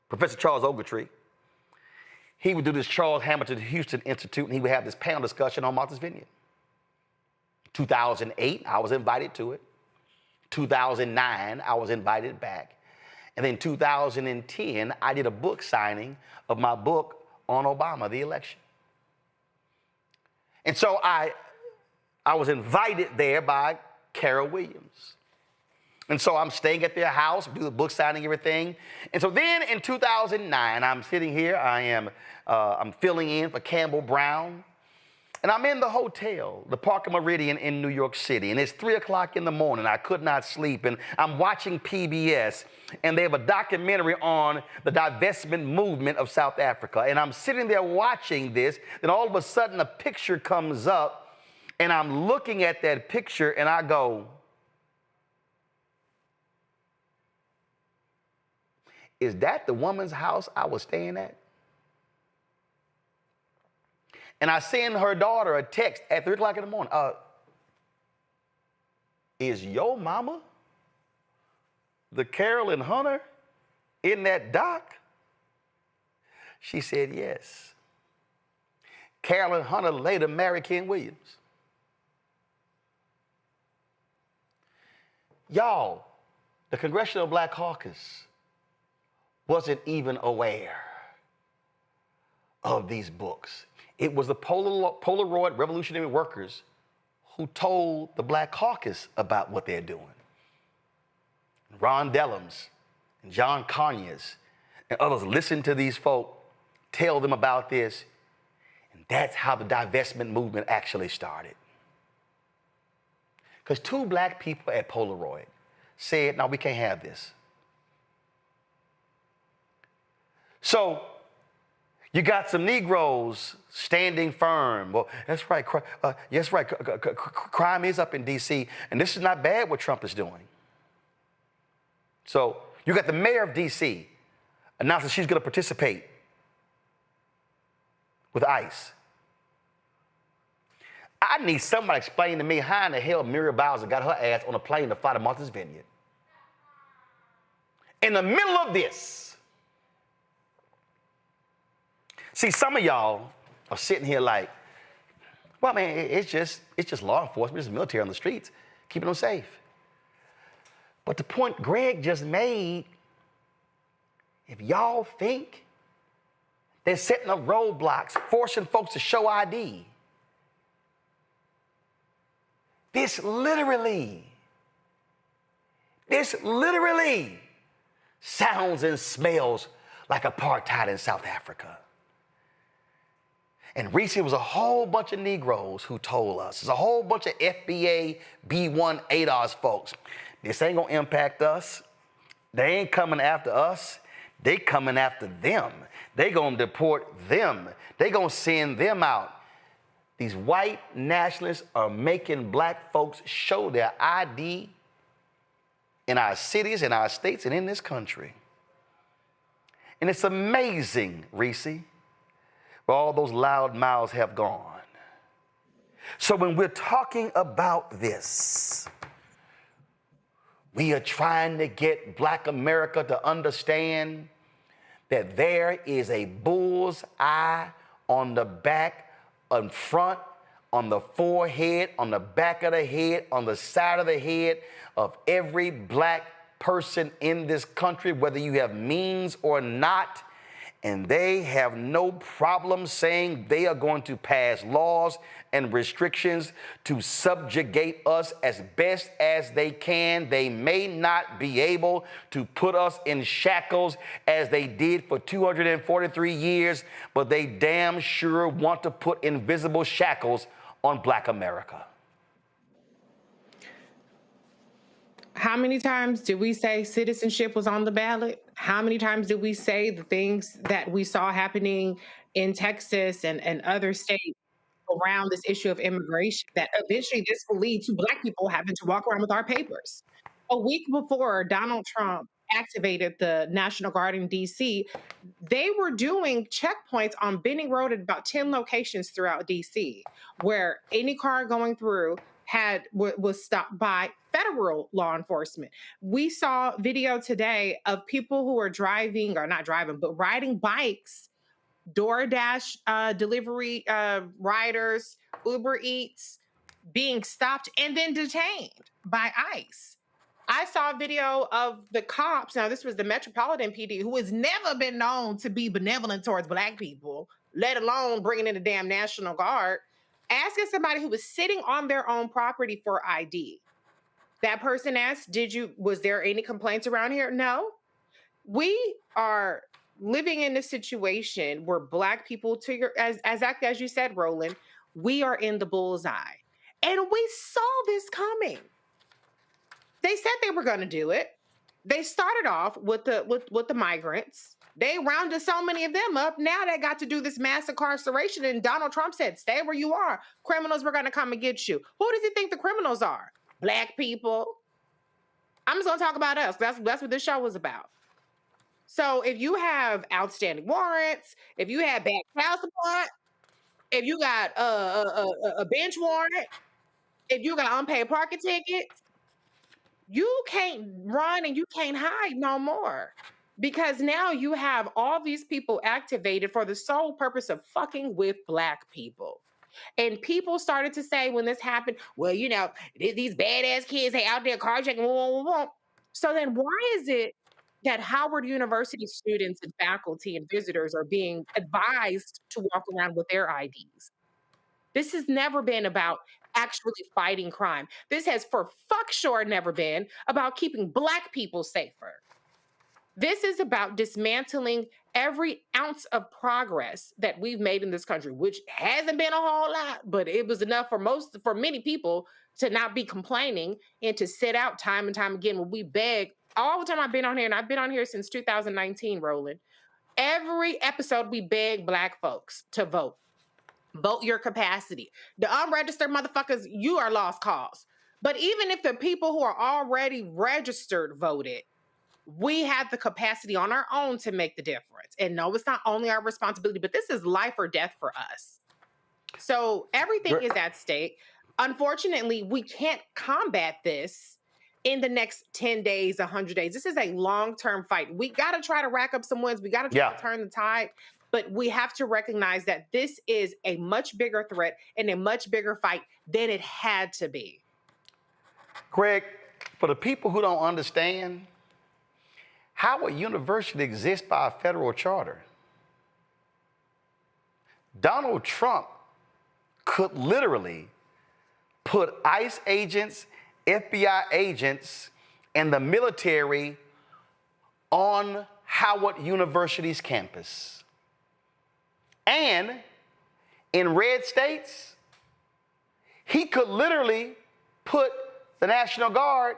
Professor Charles Ogletree, he would do this Charles Hamilton Houston Institute, and he would have this panel discussion on Martha's Vineyard. 2008, I was invited to it. 2009, I was invited back. And then 2010, I did a book signing of my book on Obama, the election. And so I was invited there by Carol Williams. And so I'm staying at their house, do the book signing, everything. And so then in 2009, I'm sitting here, I'm filling in for Campbell Brown. And I'm in the hotel, the Parker Meridian in New York City. And it's 3 o'clock in the morning. I could not sleep. And I'm watching PBS. And they have a documentary on the divestment movement of South Africa. And I'm sitting there watching this. Then all of a sudden, a picture comes up. And I'm looking at that picture, and I go, is that the woman's house I was staying at? And I send her daughter a text at 3 o'clock in the morning. Is your mama, the Carolyn Hunter, in that doc? She said yes. Carolyn Hunter later married Ken Williams. Y'all, the Congressional Black Caucus wasn't even aware of these books. It was the Polaroid Revolutionary Workers who told the Black Caucus about what they're doing. Ron Dellums and John Conyers and others listened to these folk, tell them about this, and that's how the divestment movement actually started. Because 2 black people at Polaroid said, no, we can't have this. So you got some Negroes standing firm. Well, that's right. Yes, right. Crime is up in D.C., and this is not bad what Trump is doing. So you got the mayor of D.C. announcing she's going to participate with ICE. I need somebody to explain to me how in the hell Muriel Bowser got her ass on a plane to fly to Martha's Vineyard. In the middle of this. See, some of y'all are sitting here like, well, man, it's just law enforcement, it's military on the streets, keeping them safe. But the point Greg just made if y'all think they're setting up roadblocks, forcing folks to show ID, this literally sounds and smells like apartheid in South Africa. And recently, it was a whole bunch of Negroes who told us, there's a whole bunch of FBA B1 ADOS folks, this ain't gonna impact us. They ain't coming after us. They coming after them. They gonna deport them. They gonna send them out. These white nationalists are making black folks show their ID in our cities, in our states, and in this country. And it's amazing, Reese, where all those loud mouths have gone. So when we're talking about this, we are trying to get Black America to understand that there is a bull's eye on the back, on front, on the forehead, on the back of the head, on the side of the head of every black person in this country, whether you have means or not. And they have no problem saying they are going to pass laws and restrictions to subjugate us as best as they can. They may not be able to put us in shackles as they did for 243 years, but they damn sure want to put invisible shackles on Black America. How many times did we say citizenship was on the ballot? How many times did we say the things that we saw happening in Texas and other states around this issue of immigration, that eventually this will lead to Black people having to walk around with our papers? A week before Donald Trump activated the National Guard in DC, they were doing checkpoints on Benning Road at about 10 locations throughout DC, where any car going through was stopped by federal law enforcement. We saw video today of people who are driving, or not driving, but riding bikes, DoorDash delivery riders, Uber Eats, being stopped and then detained by ICE. I saw a video of the cops. Now, this was the Metropolitan PD, who has never been known to be benevolent towards Black people, let alone bringing in the damn National Guard, asking somebody who was sitting on their own property for ID. That person asked, was there any complaints around here? No. We are living in a situation where Black people, as you said, Roland, we are in the bullseye. And we saw this coming. They said they were going to do it. They started off with the migrants. They rounded so many of them up. Now they got to do this mass incarceration. And Donald Trump said, stay where you are. Criminals were going to come and get you. Who does he think the criminals are? Black people. I'm just going to talk about us. That's what this show was about. So if you have outstanding warrants, if you have bad child support, if you got a bench warrant, if you got unpaid parking tickets, you can't run and you can't hide no more. Because now you have all these people activated for the sole purpose of fucking with Black people. And people started to say when this happened, well, you know, these badass kids, they out there carjacking. So then why is it that Howard University students and faculty and visitors are being advised to walk around with their IDs? This has never been about actually fighting crime. This has for fuck sure never been about keeping Black people safer. This is about dismantling every ounce of progress that we've made in this country, which hasn't been a whole lot, but it was enough for many people to not be complaining and to sit out time and time again when we beg. All the time I've been on here, and I've been on here since 2019, Roland. Every episode we beg Black folks to vote. Vote your capacity. The unregistered motherfuckers, you are lost cause. But even if the people who are already registered voted, we have the capacity on our own to make the difference. And no, it's not only our responsibility, but this is life or death for us. So everything is at stake. Unfortunately, we can't combat this in the next 10 days, 100 days. This is a long-term fight. We got to try to rack up some wins. We got to try to turn the tide. But we have to recognize that this is a much bigger threat and a much bigger fight than it had to be. Greg, for the people who don't understand, How would university exist by a federal charter? Donald Trump could literally put ICE agents, FBI agents, and the military on Howard University's campus. And in red states, he could literally put the National Guard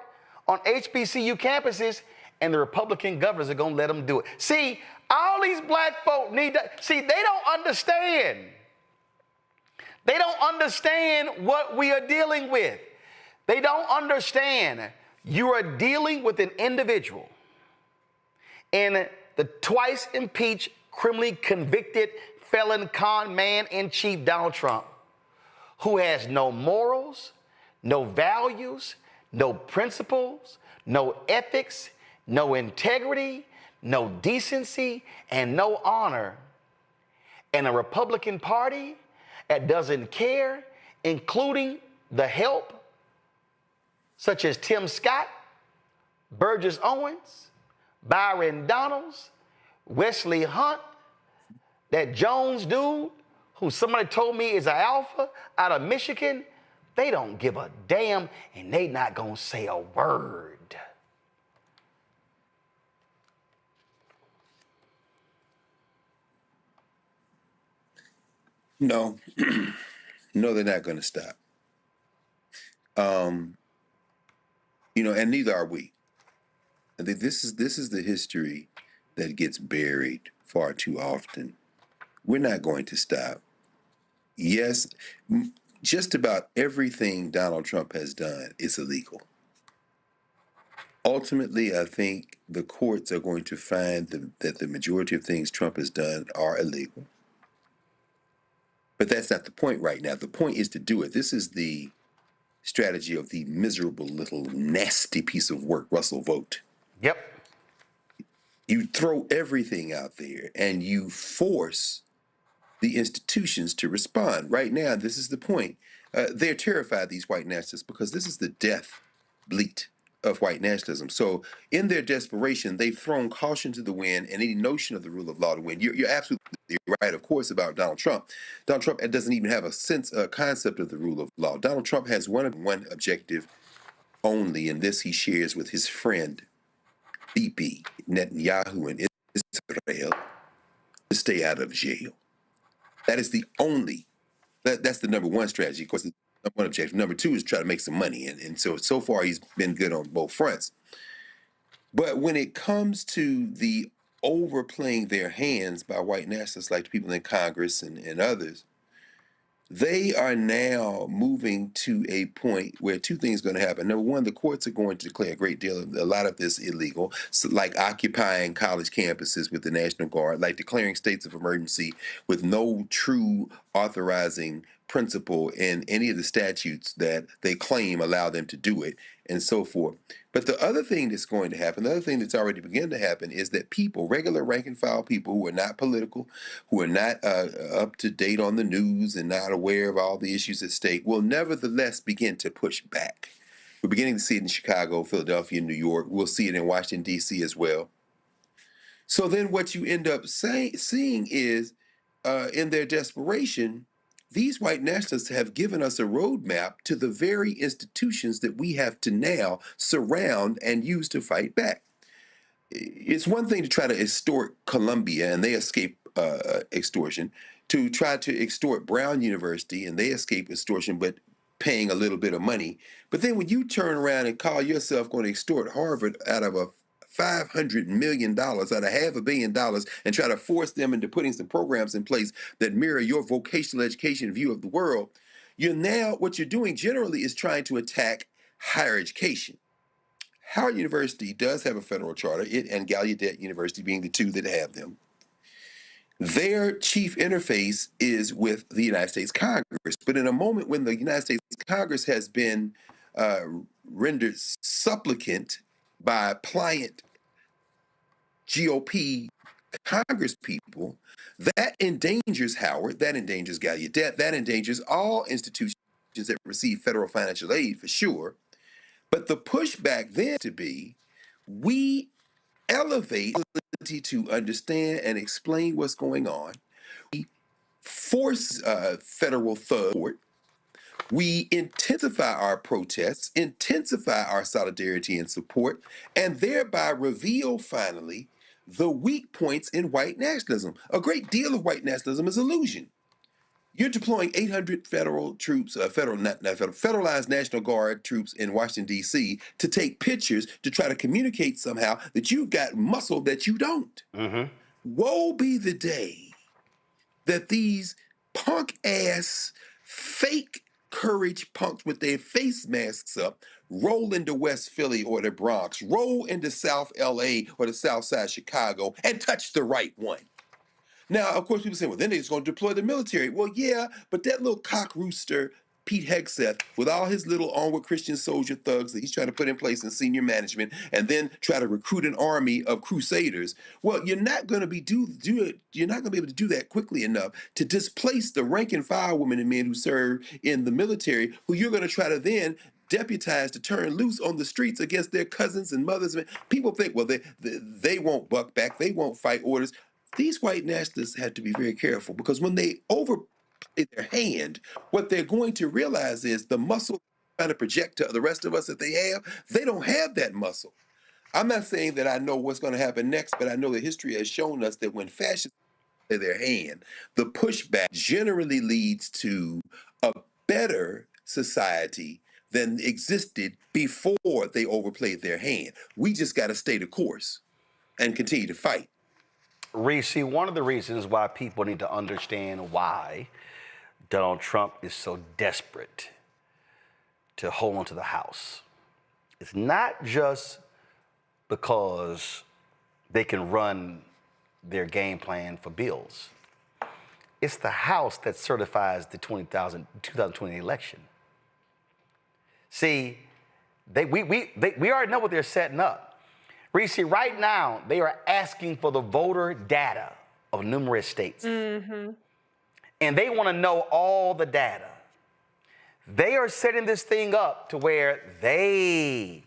on HBCU campuses, and the Republican governors are going to let them do it. See, all these black folk need to, see, they don't understand. They don't understand what we are dealing with. They don't understand you are dealing with an individual and the twice impeached, criminally convicted felon con man in chief Donald Trump, who has no morals, no values, no principles, no ethics, no integrity, no decency, and no honor. And a Republican Party that doesn't care, including the help, such as Tim Scott, Burgess Owens, Byron Donalds, Wesley Hunt, that Jones dude, who somebody told me is an alpha out of Michigan. They don't give a damn, and they not gonna say a word. No, no, they're not going to stop. You know, and neither are we. I think this is the history that gets buried far too often. We're not going to stop. Yes, just about everything Donald Trump has done is illegal. Ultimately, I think the courts are going to find that the majority of things Trump has done are illegal. But that's not the point right now. The point is to do it. This is the strategy of the miserable little nasty piece of work, Russell Vogt. Yep. You throw everything out there and you force the institutions to respond. Right now, this is the point. They're terrified, these white nationalists, because this is the death bleat of white nationalism. So in their desperation, they've thrown caution to the wind and any notion of the rule of law to win. You're absolutely right, of course, about Donald Trump. Donald Trump doesn't even have a concept of the rule of law. Donald Trump has one objective only, and this he shares with his friend, Bibi Netanyahu in Israel, to stay out of jail. That is the only, that's the number one strategy. Of course, the number one objective. Number two is try to make some money. And so far, he's been good on both fronts. But when it comes to the overplaying their hands by white nationalists like the people in Congress and others, they are now moving to a point where two things are going to happen. Number one, the courts are going to declare a lot of this illegal, so like occupying college campuses with the National Guard, like declaring states of emergency with no true authorizing principle in any of the statutes that they claim allow them to do it, and so forth. But the other thing that's going to happen, the other thing that's already begun to happen, is that people, regular rank and file people who are not political, who are not up to date on the news and not aware of all the issues at stake, will nevertheless begin to push back. We're beginning to see it in Chicago, Philadelphia, New York. We'll see it in Washington, D.C. as well. So then what you end up seeing is, in their desperation, these white nationalists have given us a roadmap to the very institutions that we have to now surround and use to fight back. It's one thing to try to extort Columbia, and they escape extortion, to try to extort Brown University, and they escape extortion, but paying a little bit of money. But then when you turn around and call yourself going to extort Harvard out of a $500 million, out of $500 million, and try to force them into putting some programs in place that mirror your vocational education view of the world, what you're doing generally is trying to attack higher education. Howard University does have a federal charter, it and Gallaudet University being the two that have them. Their chief interface is with the United States Congress. But in a moment when the United States Congress has been rendered supplicant by pliant GOP Congress people, that endangers Howard, that endangers Gallaudet, that endangers all institutions that receive federal financial aid for sure. But the pushback then to be, we elevate the ability to understand and explain what's going on. We force federal thug support. We intensify our protests, intensify our solidarity and support, and thereby reveal finally the weak points in white nationalism. A great deal of white nationalism is illusion. You're deploying 800 federal troops, federalized National Guard troops in Washington, D.C. to take pictures to try to communicate somehow that you've got muscle that you don't. Woe be the day that these punk-ass, fake courage punks with their face masks up roll into West Philly or the Bronx, roll into South LA or the South Side Chicago and touch the right one. Now, of course, people say, well, then they're just going to deploy the military. Well, yeah, but that little cock rooster, Pete Hegseth, with all his little onward Christian soldier thugs that he's trying to put in place in senior management and then try to recruit an army of crusaders, well, you're not going to be you're not going to be able to do that quickly enough to displace the rank and file women and men who serve in the military, who you're going to try to then deputized to turn loose on the streets against their cousins and mothers. People think, well, they won't buck back, they won't fight orders. These white nationalists have to be very careful, because when they overplay their hand, what they're going to realize is the muscle they're trying to project to the rest of us that they don't have that muscle. I'm not saying that I know what's going to happen next, but I know that history has shown us that when fascists play their hand, the pushback generally leads to a better society than existed before they overplayed their hand. We just got to stay the course and continue to fight. Reese, one of the reasons why people need to understand why Donald Trump is so desperate to hold on to the House, it's not just because they can run their game plan for bills. It's the House that certifies the 2020 election. See, we already know what they're setting up. Reese, right now, they are asking for the voter data of numerous states. And they want to know all the data. They are setting this thing up to where they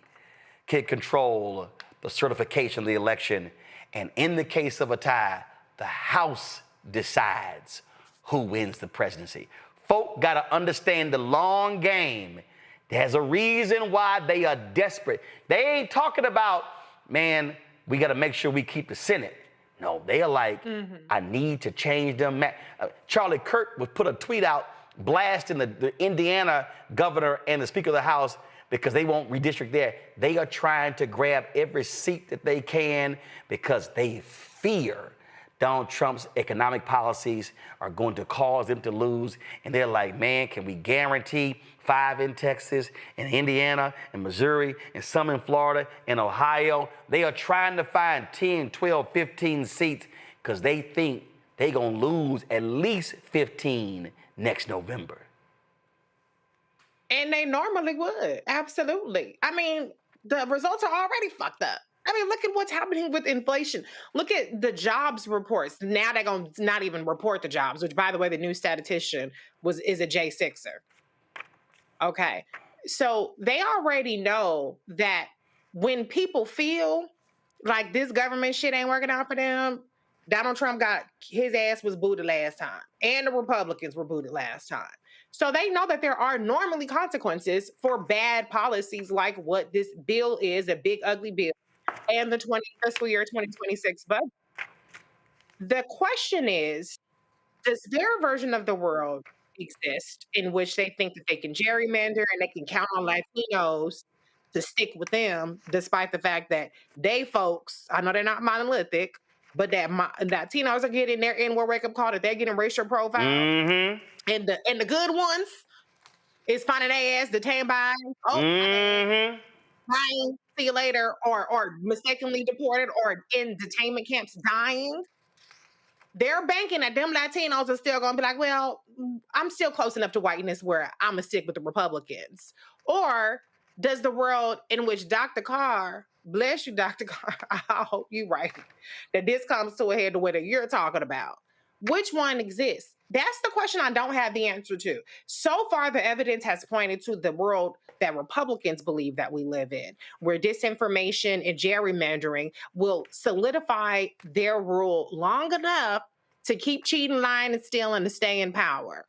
can control the certification of the election. And in the case of a tie, the House decides who wins the presidency. Folk got to understand the long game. There's a reason why they are desperate. They ain't talking about, man, we got to make sure we keep the Senate. No, they are like, I need to change them. Charlie Kirk would put a tweet out blasting the Indiana governor and the Speaker of the House because they won't redistrict there. They are trying to grab every seat that they can because they fear Donald Trump's economic policies are going to cause them to lose. And they're like, man, can we guarantee 5 in Texas and Indiana and Missouri and some in Florida and Ohio? They are trying to find 10, 12, 15 seats because they think they're going to lose at least 15 next November. And they normally would. Absolutely. I mean, the results are already fucked up. I mean, look at what's happening with inflation. Look at the jobs reports. Now they're going to not even report the jobs, which, by the way, the new statistician is a J6er. Okay. So they already know that when people feel like this government shit ain't working out for them, Donald Trump got his ass was booted last time, and the Republicans were booted last time. So they know that there are normally consequences for bad policies like what this bill is, a big ugly bill, and the fiscal year 2026 budget. The question is, does their version of the world exist in which they think that they can gerrymander and they can count on Latinos to stick with them, despite the fact that they folks, I know they're not monolithic, but that Latinos are getting their N-word wake-up call, that they're getting racial profile. And the good ones is finding their ass detained by, bye, see you later, or mistakenly deported or in detainment camps dying. They're banking that them Latinos are still going to be like, well, I'm still close enough to whiteness where I'm going to stick with the Republicans. Or does the world in which Dr. Carr, bless you, Dr. Carr, I hope you're right, that this comes to a head to what you're talking about. Which one exists? That's the question I don't have the answer to. So far, the evidence has pointed to the world that Republicans believe that we live in, where disinformation and gerrymandering will solidify their rule long enough to keep cheating, lying, and stealing to stay in power.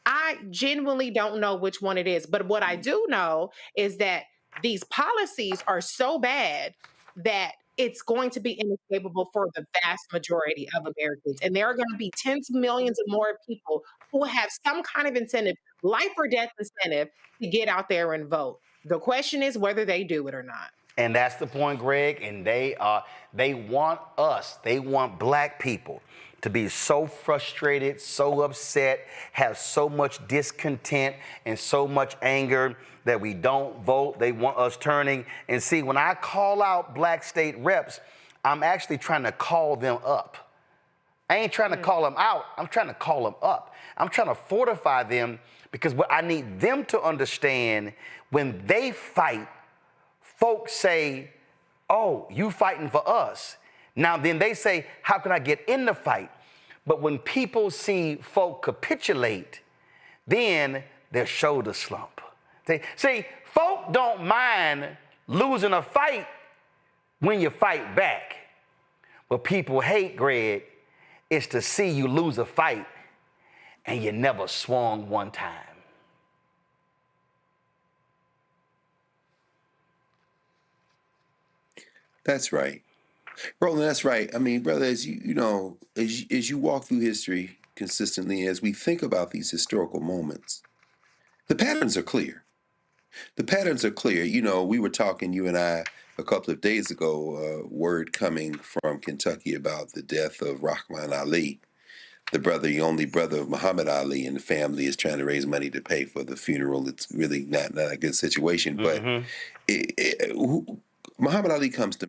I genuinely don't know which one it is. But what I do know is that these policies are so bad that it's going to be inescapable for the vast majority of Americans. And there are going to be tens of millions of more people who have some kind of incentive, life or death incentive, to get out there and vote. The question is whether they do it or not. And that's the point, Greg. And they want us, they want black people to be so frustrated, so upset, have so much discontent and so much anger that we don't vote. They want us turning. And see, when I call out black state reps, I'm actually trying to call them up. I ain't trying to call them out. I'm trying to call them up. I'm trying to fortify them, because what I need them to understand, when they fight, folks say, oh, you fighting for us. Now, then they say, how can I get in the fight? But when people see folk capitulate, then their shoulders slump. See, folk don't mind losing a fight when you fight back. What people hate, Greg, is to see you lose a fight and you never swung one time. That's right. Roland, that's right. I mean, brother, as as you walk through history consistently, as we think about these historical moments, the patterns are clear. The patterns are clear. You know, we were talking, you and I, a couple of days ago, word coming from Kentucky about the death of Rahman Ali, the only brother of Muhammad Ali, and the family is trying to raise money to pay for the funeral. It's really not a good situation. But Muhammad Ali comes to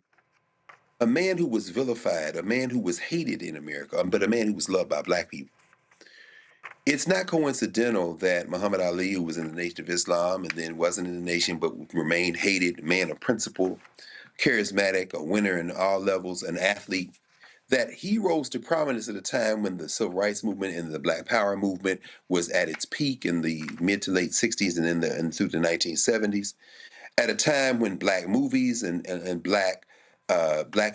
a man who was vilified, a man who was hated in America, but a man who was loved by black people. It's not coincidental that Muhammad Ali, who was in the Nation of Islam and then wasn't in the nation but remained hated, a man of principle, charismatic, a winner in all levels, an athlete, that he rose to prominence at a time when the Civil Rights Movement and the Black Power movement was at its peak in the mid to late 60s and through the 1970s, at a time when black movies and black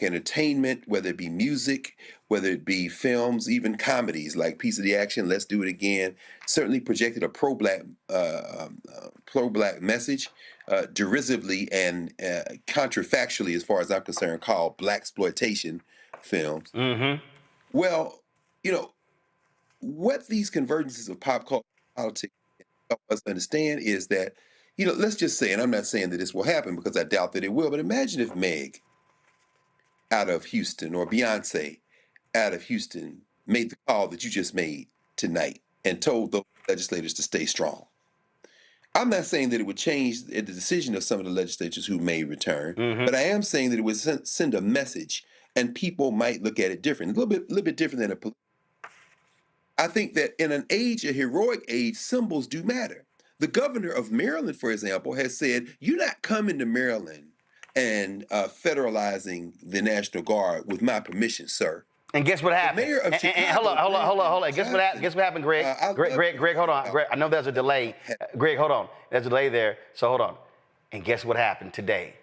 entertainment, whether it be music, whether it be films, even comedies like Piece of the Action, Let's Do It Again, certainly projected a pro-black message, derisively and contrafactually, as far as I'm concerned, called blaxploitation films. Well, you know, what these convergences of pop culture politics help us understand is that, you know, let's just say, and I'm not saying that this will happen because I doubt that it will, but imagine if Meg out of Houston or Beyonce out of Houston made the call that you just made tonight and told those legislators to stay strong. I'm not saying that it would change the decision of some of the legislators who may return, but I am saying that it would send a message, and people might look at it different, a little bit different than a political. I think that in an age, a heroic age, symbols do matter. The governor of Maryland, for example, has said, you're not coming to Maryland and federalizing the National Guard with my permission, sir. And guess what happened? The mayor of Chicago, hold on. Guess what happened, Greg? Greg, hold on. Greg, I know there's a delay. Greg, hold on. There's a delay there, so hold on. And guess what happened today?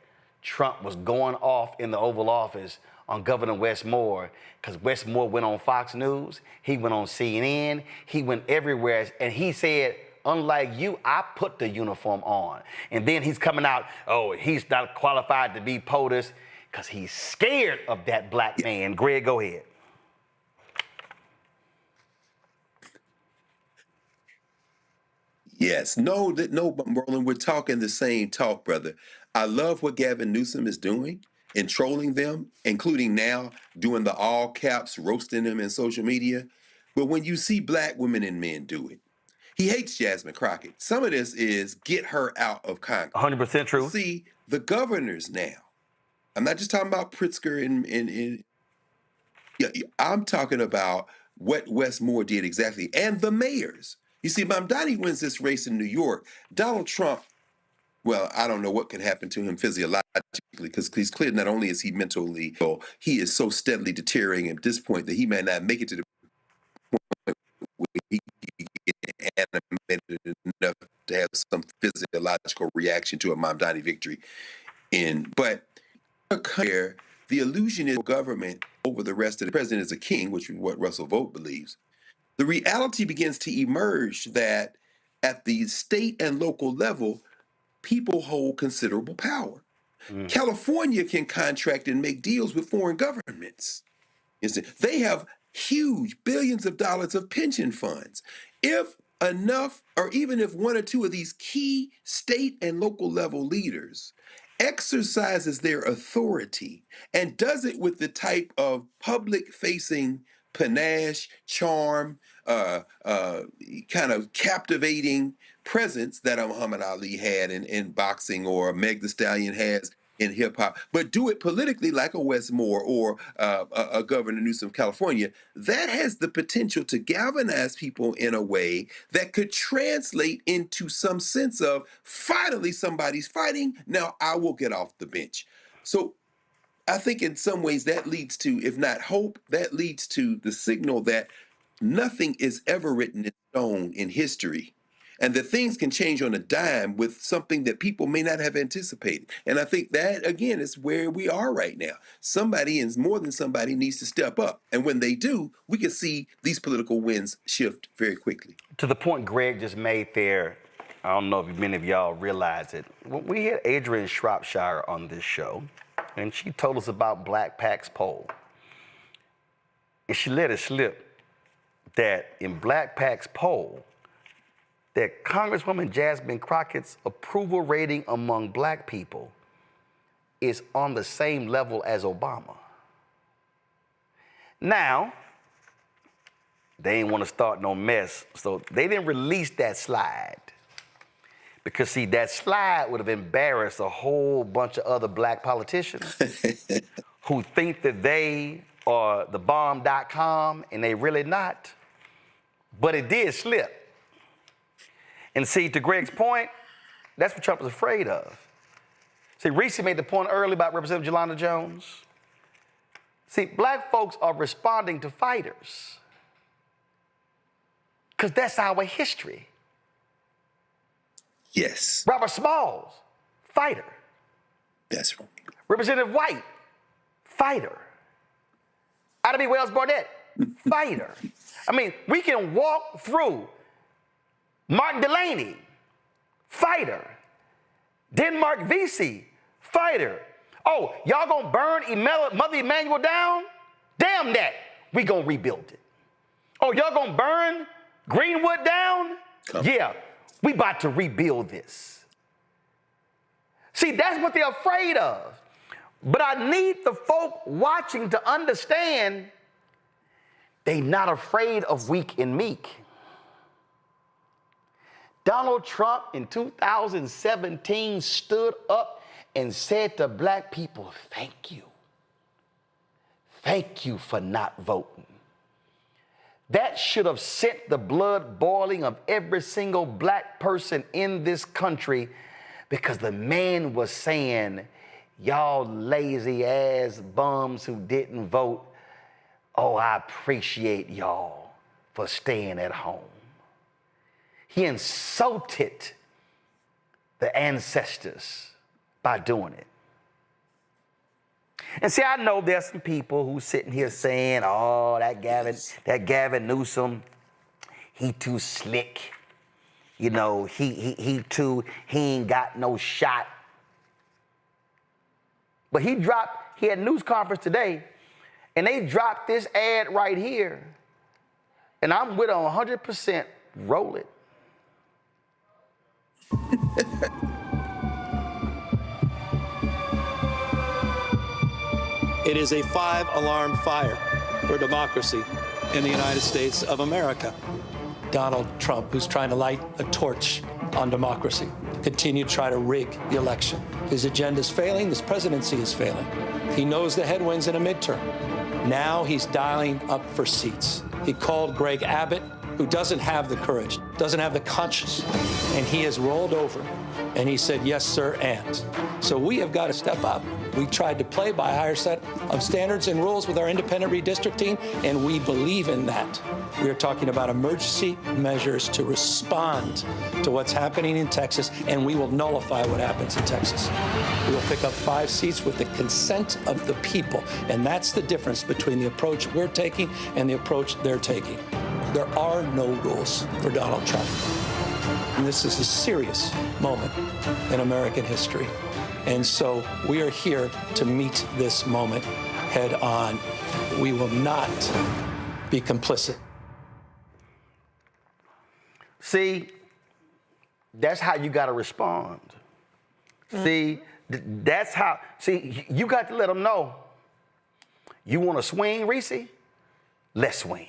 Trump was going off in the Oval Office on Governor Wes Moore, because Wes Moore went on Fox News, he went on CNN, he went everywhere, and he said, unlike you, I put the uniform on. And then he's coming out, oh, he's not qualified to be POTUS because he's scared of that black man. Greg, go ahead. Yes. No, Roland, we're talking the same talk, brother. I love what Gavin Newsom is doing in trolling them, including now doing the all caps, roasting them in social media. But when you see black women and men do it, he hates Jasmine Crockett. Some of this is get her out of Congress. 100% true. See, the governors now, I'm not just talking about Pritzker I'm talking about what Wes Moore did exactly, and the mayors. You see, Mamdani wins this race in New York. Donald Trump, well, I don't know what can happen to him physiologically, because he's clear not only is he mentally ill, he is so steadily deteriorating at this point that he may not make it to the some physiological reaction to a Mamdani victory. But the illusion is government over the rest of the president is a king, which is what Russell Vogt believes. The reality begins to emerge that at the state and local level, people hold considerable power. California can contract and make deals with foreign governments. They have huge billions of dollars of pension funds. If enough, or even if one or two of these key state and local level leaders exercises their authority and does it with the type of public-facing panache, charm, kind of captivating presence that a Muhammad Ali had in boxing or Meg Thee Stallion has in hip hop, but do it politically like a Wes Moore or a Governor Newsom of California, that has the potential to galvanize people in a way that could translate into some sense of finally somebody's fighting. Now I will get off the bench. So I think in some ways that leads to, if not hope, that leads to the signal that nothing is ever written in stone in history, and that things can change on a dime with something that people may not have anticipated. And I think that, again, is where we are right now. Somebody, and more than somebody, needs to step up. And when they do, we can see these political winds shift very quickly. To the point Greg just made there, I don't know if many of y'all realize it. We had Adrian Shropshire on this show, and she told us about Black PAC's poll. And she let it slip that in Black PAC's poll, that Congresswoman Jasmine Crockett's approval rating among Black people is on the same level as Obama. Now, they didn't want to start no mess, so they didn't release that slide. Because, see, that slide would have embarrassed a whole bunch of other Black politicians who think that they are the bomb.com, and they really not. But it did slip. And see, to Greg's point, that's what Trump was afraid of. See, Reese made the point earlier about Representative Jelanda Jones. See, Black folks are responding to fighters because that's our history. Yes. Robert Smalls, fighter. That's right. Representative White, fighter. Ida B. Wells Barnett, fighter. I mean, we can walk through Martin Delaney, fighter. Denmark Vesey, fighter. Oh, y'all gonna burn Mother Emanuel down? Damn that, we gonna rebuild it. Oh, y'all gonna burn Greenwood down? Yeah, we about to rebuild this. See, that's what they're afraid of. But I need the folk watching to understand they not afraid of weak and meek. Donald Trump in 2017 stood up and said to Black people, thank you. Thank you for not voting. That should have sent the blood boiling of every single Black person in this country, because the man was saying, y'all lazy ass bums who didn't vote, oh, I appreciate y'all for staying at home. He insulted the ancestors by doing it. And see, I know there's some people who sitting here saying, oh, that Gavin Newsom, he too slick. You know, he ain't got no shot. But he had a news conference today, and they dropped this ad right here. And I'm with 100%, roll it. It is a 5-alarm fire for democracy in the United States of America. Donald Trump, who's trying to light a torch on democracy, continue to try to rig the election. His agenda is failing. This presidency is failing. He knows the headwinds in a midterm. Now he's dialing up for seats. He called Greg Abbott, who doesn't have the courage, doesn't have the conscience, and he has rolled over And he said, yes, sir, and. So we have got to step up. We tried to play by a higher set of standards and rules with our independent redistricting, and we believe in that. We are talking about emergency measures to respond to what's happening in Texas, and we will nullify what happens in Texas. We will pick up 5 seats with the consent of the people, and that's the difference between the approach we're taking and the approach they're taking. There are no rules for Donald Trump. And this is a serious moment in American history. And so we are here to meet this moment head on. We will not be complicit. See, that's how you got to respond. See, that's how, see, you got to let them know. You want to swing, Reese? Let's swing.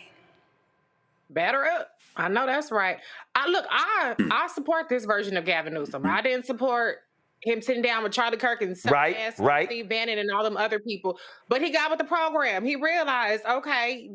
Batter up. I know that's right. I support this version of Gavin Newsom. I didn't support him sitting down with Charlie Kirk and Steve Bannon and all them other people. But he got with the program. He realized, okay,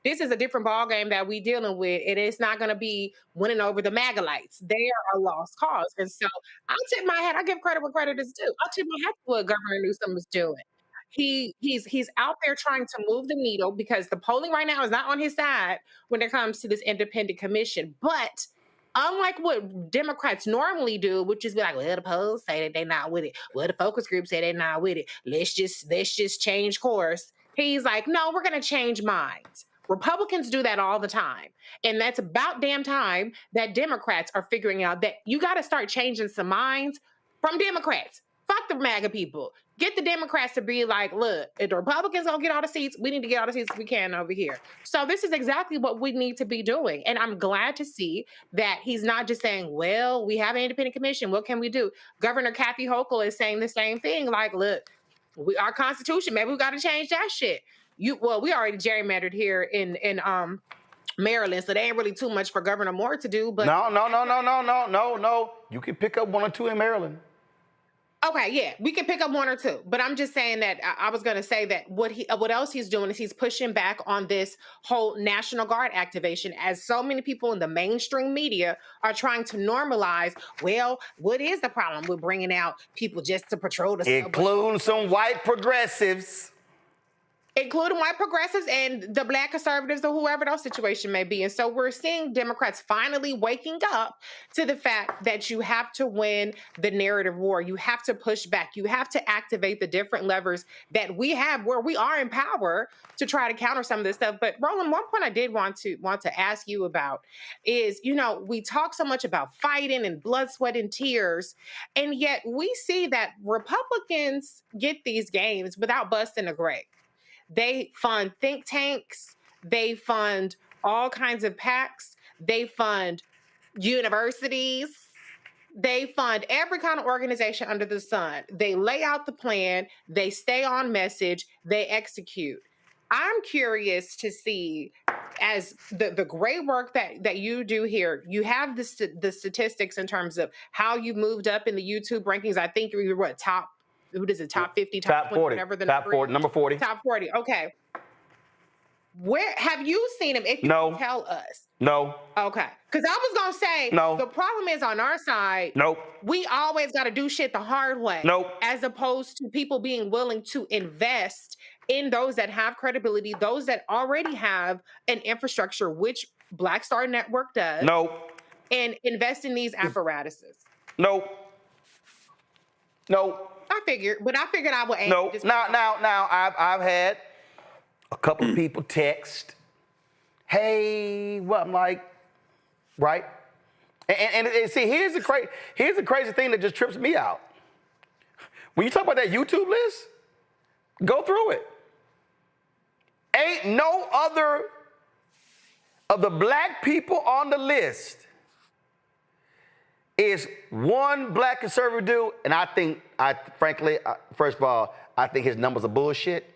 this is a different ballgame that we dealing with, and it's not going to be winning over the MAGA-lites. They are a lost cause. And so I'll tip my hat. I give credit where credit is due. I'll tip my hat to what Governor Newsom is doing. He's out there trying to move the needle because the polling right now is not on his side when it comes to this independent commission. But unlike what Democrats normally do, which is be like, well, the polls say that they're not with it. Well, the focus group say they're not with it. Let's just change course. He's like, no, we're going to change minds. Republicans do that all the time. And that's about damn time that Democrats are figuring out that you got to start changing some minds from Democrats. Fuck the MAGA people. Get the Democrats to be like, look, if the Republicans don't get all the seats, we need to get all the seats we can over here. So this is exactly what we need to be doing. And I'm glad to see that he's not just saying, well, we have an independent commission. What can we do? Governor Kathy Hochul is saying the same thing. Like, look, our Constitution, maybe we got to change that shit. We already gerrymandered here in Maryland, so they ain't really too much for Governor Moore to do. But No. You can pick up 1 or 2 in Maryland. Okay, yeah, we can pick up 1 or 2, but I'm just saying that I was going to say that what else he's doing is he's pushing back on this whole National Guard activation, as so many people in the mainstream media are trying to normalize. Well, what is the problem with bringing out people just to patrol the subway? Including some white progressives. Including white progressives and the black conservatives or whoever those situation may be. And so we're seeing Democrats finally waking up to the fact that you have to win the narrative war. You have to push back. You have to activate the different levers that we have where we are in power to try to counter some of this stuff. But Roland, one point I did want to ask you about is, we talk so much about fighting and blood, sweat, and tears, and yet we see that Republicans get these gains without busting a grape. They fund think tanks. They fund all kinds of PACs. They fund universities. They fund every kind of organization under the sun. They lay out the plan. They stay on message. They execute. I'm curious to see, as the great work that you do here, you have the statistics in terms of how you moved up in the YouTube rankings. I think you're top 50, top 20, 40, whatever the top 40, number 40. Top 40, okay. Where have you seen him? If you can tell us. No. Okay, because I was going to say, the problem is on our side, we always got to do shit the hard way. As opposed to people being willing to invest in those that have credibility, those that already have an infrastructure, which Black Star Network does. And invest in these apparatuses. I figured I would aim. Now, I've had a couple of people text, hey, well, I'm like, right? And see, here's the crazy thing that just trips me out. When you talk about that YouTube list, go through it. Ain't no other of the black people on the list is one black conservative dude, and frankly, first of all, I think his numbers are bullshit.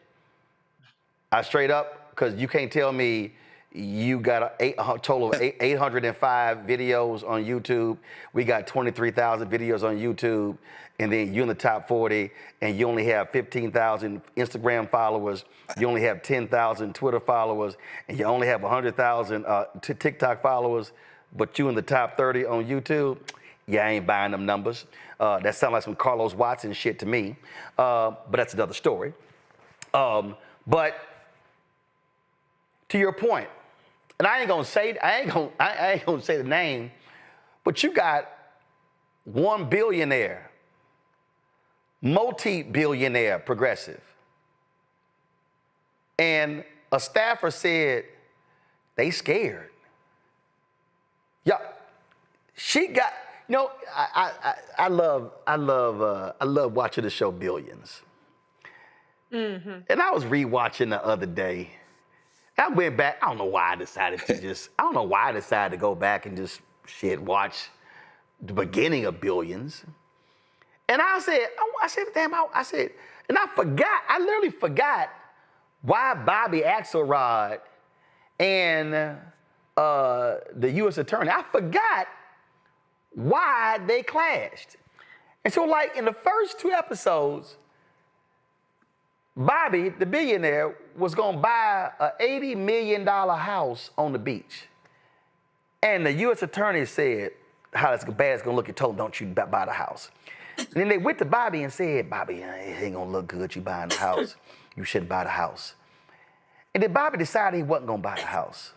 Straight up, because you can't tell me you got a total of 805 videos on YouTube. We got 23,000 videos on YouTube, and then you're in the top 40, and you only have 15,000 Instagram followers. You only have 10,000 Twitter followers, and you only have 100,000 TikTok followers, but you in the top 30 on YouTube. Yeah, I ain't buying them numbers. That sounds like some Carlos Watson shit to me. But that's another story. But to your point, and I ain't gonna say the name, but you got one billionaire, multi-billionaire progressive, and a staffer said they scared. Yeah, she got. You know, I love watching the show Billions. Mm-hmm. And I was rewatching the other day. I went back. I don't know why I decided to go back and just watch the beginning of Billions. And I said, and I literally forgot why Bobby Axelrod and the U.S. Attorney, I forgot why they clashed. And so, like, in the first 2 episodes, Bobby, the billionaire, was gonna buy an $80 million house on the beach. And the U.S. Attorney said how bad it's gonna look and told him, don't you buy the house. And then they went to Bobby and said, Bobby, it ain't gonna look good, you buying the house. You shouldn't buy the house. And then Bobby decided he wasn't gonna buy the house.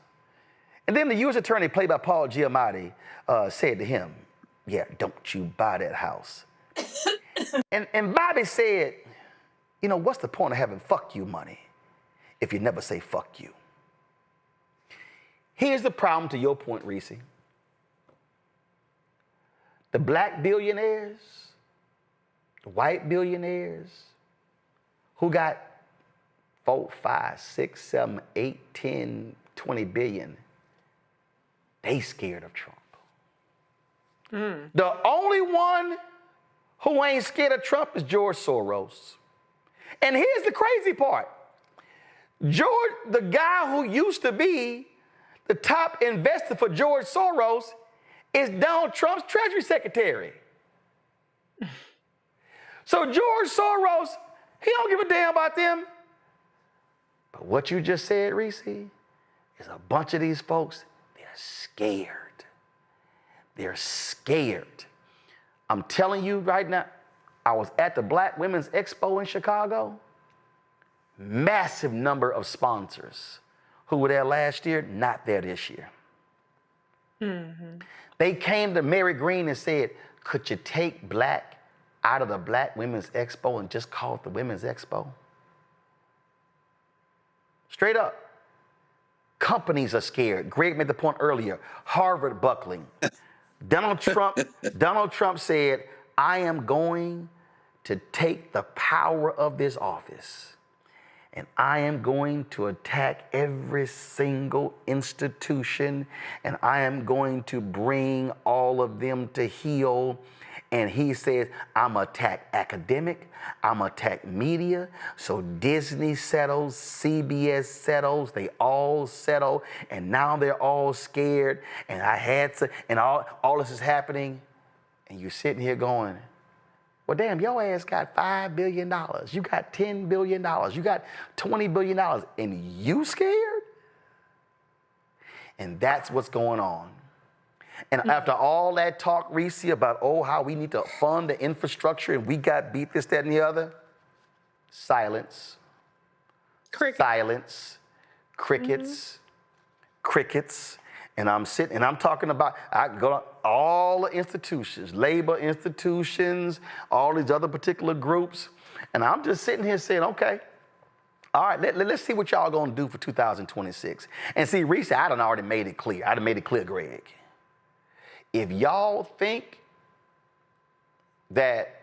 And then the U.S. Attorney, played by Paul Giamatti, said to him, yeah, don't you buy that house. and Bobby said, you know, what's the point of having fuck you money if you never say fuck you? Here's the problem to your point, Reese. The black billionaires, the white billionaires, who got 4, 5, 6, 7, 8, 10, 20 billion, they scared of Trump. The only one who ain't scared of Trump is George Soros. And here's the crazy part. George, the guy who used to be the top investor for George Soros, is Donald Trump's Treasury Secretary. So George Soros, he don't give a damn about them. But what you just said, Reese, is a bunch of these folks, they're scared. They're scared. I'm telling you right now, I was at the Black Women's Expo in Chicago. Massive number of sponsors who were there last year, not there this year. Mm-hmm. They came to Mary Green and said, could you take black out of the Black Women's Expo and just call it the Women's Expo? Straight up. Companies are scared. Greg made the point earlier, Harvard buckling. Donald Trump said, I am going to take the power of this office and I am going to attack every single institution and I am going to bring all of them to heel. And he says, I'm gonna attack academic, I'm gonna attack media. So Disney settles, CBS settles, they all settle, and now they're all scared. And I had to, and all this is happening, and you're sitting here going, well, damn, your ass got $5 billion, you got $10 billion, you got $20 billion, and you scared? And that's what's going on. And after all that talk, Reese, about, how we need to fund the infrastructure and we got beat this, that, and the other, silence. Silence. Crickets. Crickets. And I'm sitting, and I'm talking about, I go to all the institutions, labor institutions, all these other particular groups, and I'm just sitting here saying, okay, all right, let's see what y'all gonna do for 2026. And see, Reese, I done already made it clear. I done made it clear, Greg. If y'all think that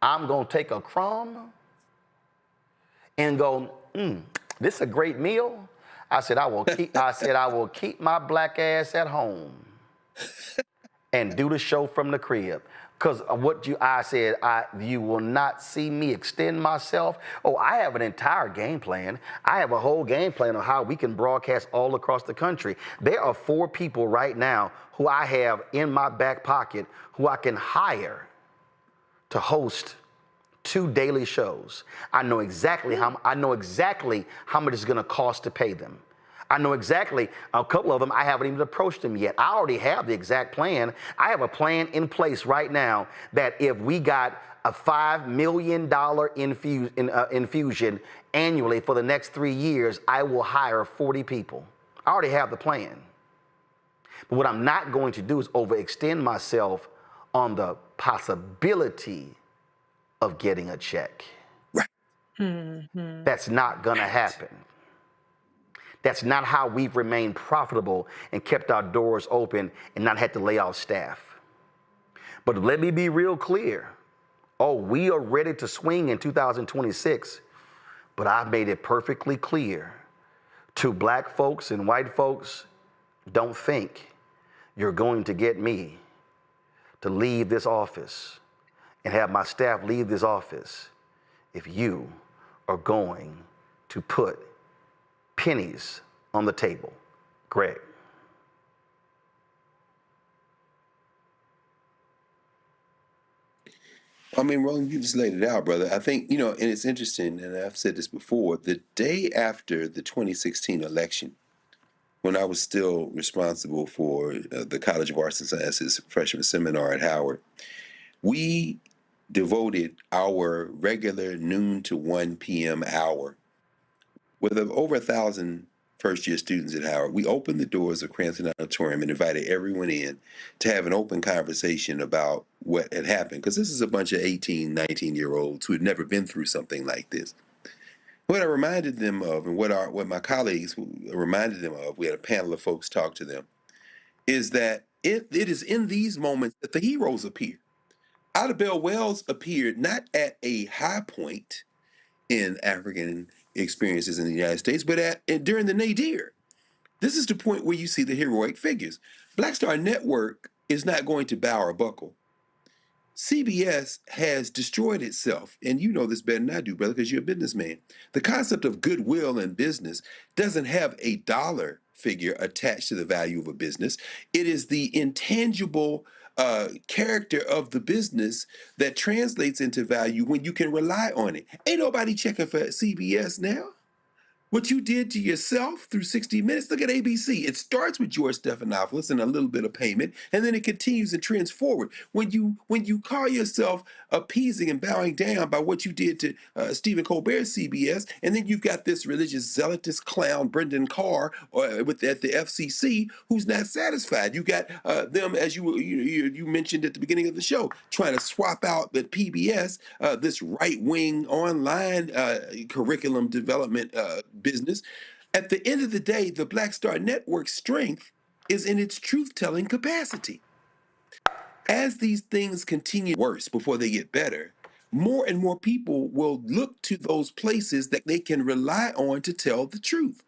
I'm gonna take a crumb and go, this is a great meal, I said I will keep my black ass at home and do the show from the crib. Because you will not see me extend myself. I have an entire game plan. I have a whole game plan on how we can broadcast all across the country. There are 4 people right now who I have in my back pocket who I can hire to host 2 daily shows. I know exactly how much it's gonna cost to pay them. I know exactly a couple of them. I haven't even approached them yet. I already have the exact plan. I have a plan in place right now that if we got a $5 million infusion annually for the next 3 years, I will hire 40 people. I already have the plan. But what I'm not going to do is overextend myself on the possibility of getting a check. Right. That's not going to happen. That's not how we've remained profitable and kept our doors open and not had to lay off staff. But let me be real clear. Oh, we are ready to swing in 2026, but I've made it perfectly clear to black folks and white folks, don't think you're going to get me to leave this office and have my staff leave this office if you are going to put pennies on the table. Greg. I mean, Roland, you just laid it out, brother. I think, and it's interesting, and I've said this before, the day after the 2016 election, when I was still responsible for the College of Arts and Sciences freshman seminar at Howard, we devoted our regular noon to 1 p.m. hour with over 1,000 first-year students at Howard. We opened the doors of Cranston Auditorium and invited everyone in to have an open conversation about what had happened, because this is a bunch of 18, 19-year-olds who had never been through something like this. What I reminded them of, and what my colleagues reminded them of, we had a panel of folks talk to them, is that it is in these moments that the heroes appear. Ida Bell Wells appeared not at a high point in African experiences in the United States, but during the nadir. This is the point where you see the heroic figures. Black Star Network is not going to bow or buckle. CBS has destroyed itself, and you know this better than I do, brother, because you're a businessman. The concept of goodwill in business doesn't have a dollar figure attached to the value of a business. It is the intangible character of the business that translates into value when you can rely on it. Ain't nobody checking for CBS now. What you did to yourself through 60 Minutes, look at ABC. It starts with George Stephanopoulos and a little bit of payment, and then it continues and trends forward. When you call yourself appeasing and bowing down by what you did to Stephen Colbert's CBS, and then you've got this religious zealotous clown, Brendan Carr, at the FCC, who's not satisfied. You got them, as you mentioned at the beginning of the show, trying to swap out the PBS, this right-wing online curriculum development business. At the end of the day, the Black Star Network's strength is in its truth-telling capacity. As these things continue worse before they get better, more and more people will look to those places that they can rely on to tell the truth.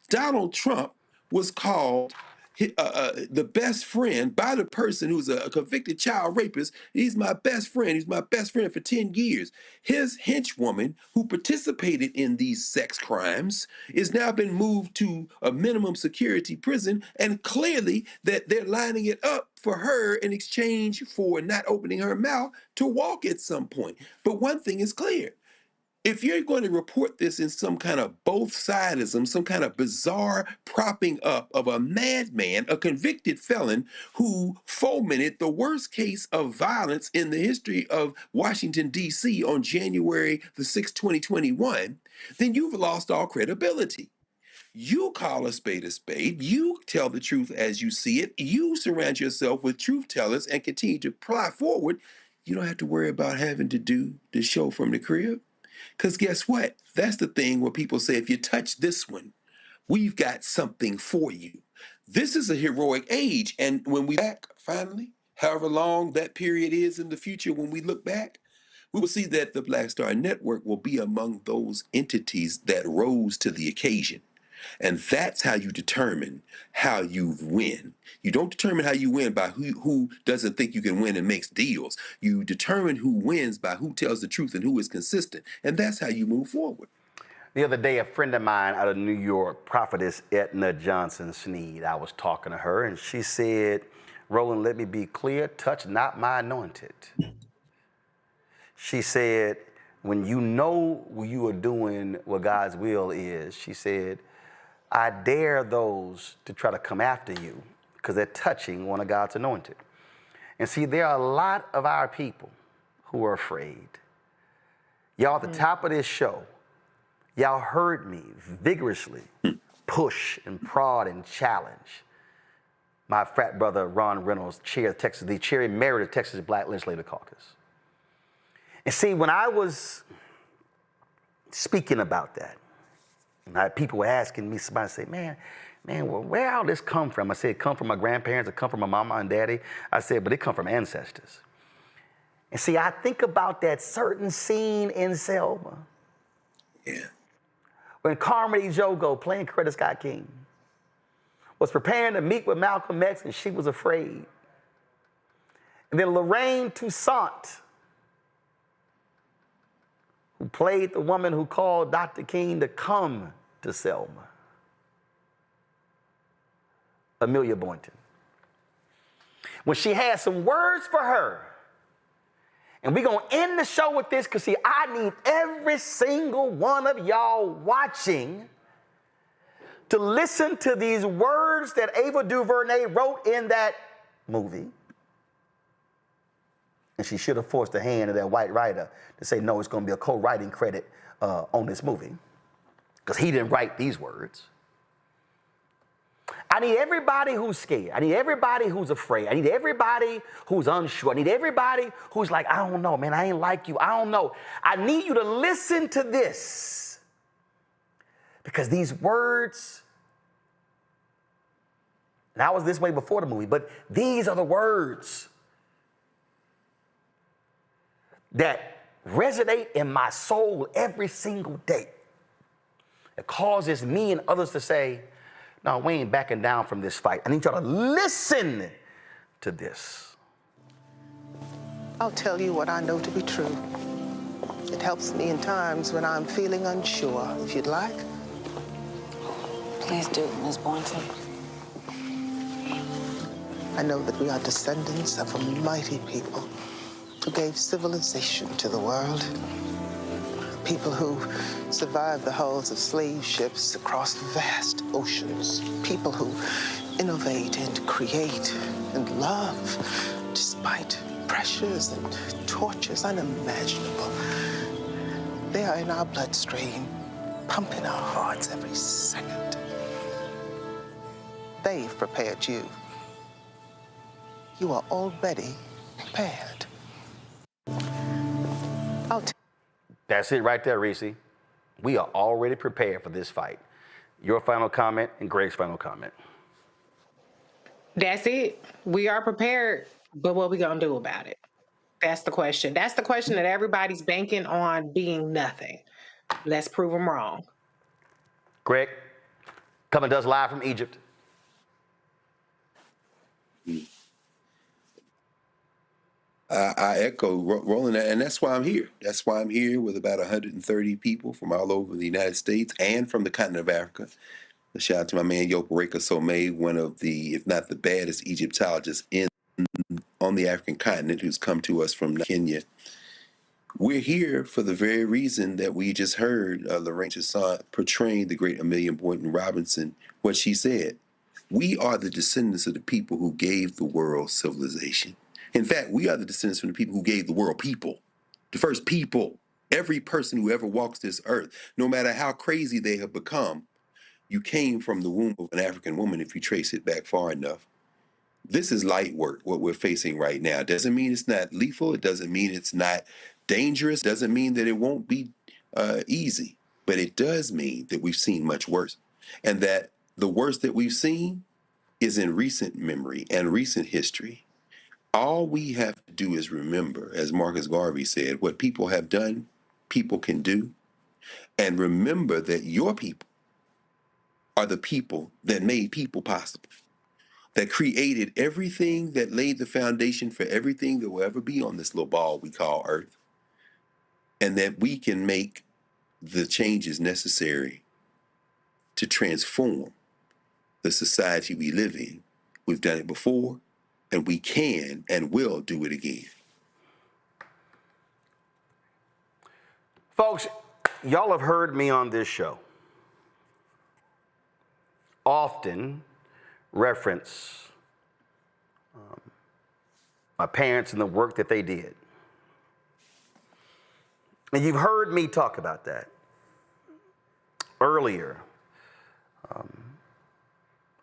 Donald Trump was called the best friend by the person who's a convicted child rapist. He's my best friend. He's my best friend for 10 years. His henchwoman, who participated in these sex crimes, is now been moved to a minimum security prison, and clearly that they're lining it up for her in exchange for not opening her mouth to walk at some point. But one thing is clear. If you're going to report this in some kind of both-sidism, some kind of bizarre propping up of a madman, a convicted felon who fomented the worst case of violence in the history of Washington, D.C. on January the 6th, 2021, then you've lost all credibility. You call a spade. You tell the truth as you see it. You surround yourself with truth tellers and continue to ply forward. You don't have to worry about having to do the show from the crib. Because guess what? That's the thing where people say, if you touch this one, we've got something for you. This is a heroic age. And when we back, finally, however long that period is in the future, when we look back, we will see that the Black Star Network will be among those entities that rose to the occasion. And that's how you determine how you win. You don't determine how you win by who doesn't think you can win and makes deals. You determine who wins by who tells the truth and who is consistent. And that's how you move forward. The other day, a friend of mine out of New York, prophetess Etna Johnson Sneed, I was talking to her, and she said, Roland, let me be clear, touch not my anointed. She said, when you know you are doing what God's will is, she said, I dare those to try to come after you because they're touching one of God's anointed. And see, there are a lot of our people who are afraid. Y'all, at the top of this show, y'all heard me vigorously push and prod and challenge my frat brother, Ron Reynolds, the chair emeritus of Texas Black Legislative Caucus. And see, when I was speaking about that, and people were asking me, somebody say, man, well, where all this come from? I said, it come from my grandparents, it come from my mama and daddy. I said, but it come from ancestors. And see, I think about that certain scene in Selma. Yeah. When Carmody Jogo, playing Coretta Scott King, was preparing to meet with Malcolm X and she was afraid. And then Lorraine Toussaint, who played the woman who called Dr. King to come to Selma. Amelia Boynton. When she had some words for her, and we're going to end the show with this because, see, I need every single one of y'all watching to listen to these words that Ava DuVernay wrote in that movie. And she should have forced the hand of that white writer to say, no, it's going to be a co-writing credit on this movie because he didn't write these words. I need everybody who's scared. I need everybody who's afraid. I need everybody who's unsure. I need everybody who's like, I don't know, man, I ain't like you. I don't know. I need you to listen to this because these words, and I was this way before the movie, but these are the words that resonate in my soul every single day. It causes me and others to say, no, we ain't backing down from this fight. I need y'all to listen to this. I'll tell you what I know to be true. It helps me in times when I'm feeling unsure, if you'd like. Please do, Ms. Boynton. I know that we are descendants of a mighty people who gave civilization to the world. People who survived the hulls of slave ships across vast oceans. People who innovate and create and love despite pressures and tortures unimaginable. They are in our bloodstream, pumping our hearts every second. They've prepared you. You are already prepared. That's it right there, Reese. We are already prepared for this fight. Your final comment and Greg's final comment. That's it. We are prepared, but what we gonna do about it? That's the question. That's the question that everybody's banking on being nothing. Let's prove them wrong. Greg, coming to us live from Egypt. I echo Roland, and that's why I'm here. That's why I'm here with about 130 people from all over the United States and from the continent of Africa. A shout out to my man Yopareka Somé, one of the, if not the baddest Egyptologists on the African continent, who's come to us from Kenya. We're here for the very reason that we just heard Lorraine Toussaint portraying the great Amelia Boynton Robinson, what she said. We are the descendants of the people who gave the world civilization. In fact, we are the descendants from the people who gave the world people, the first people. Every person who ever walks this earth, no matter how crazy they have become, you came from the womb of an African woman if you trace it back far enough. This is light work, what we're facing right now. It doesn't mean it's not lethal. It doesn't mean it's not dangerous. It doesn't mean that it won't be easy. But it does mean that we've seen much worse. And that the worst that we've seen is in recent memory and recent history. All we have to do is remember, as Marcus Garvey said, what people have done, people can do. And remember that your people are the people that made people possible, that created everything, that laid the foundation for everything that will ever be on this little ball we call Earth, and that we can make the changes necessary to transform the society we live in. We've done it before, and we can and will do it again. Folks, y'all have heard me on this show often reference my parents and the work that they did. And you've heard me talk about that. Earlier,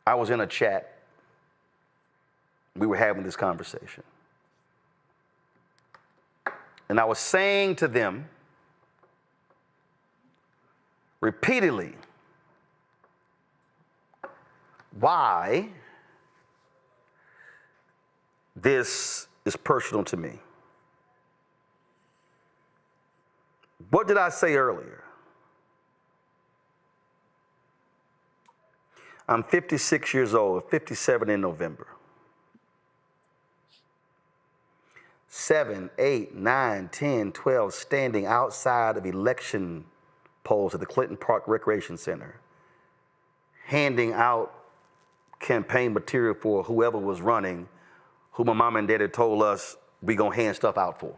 I was in a chat. We were having this conversation. And I was saying to them repeatedly why this is personal to me. What did I say earlier? I'm 56 years old, 57 in November. 7, 8, 9, 10, 12 standing outside of election polls at the Clinton Park Recreation Center, handing out campaign material for whoever was running, who my mom and dad had told us we gonna hand stuff out for.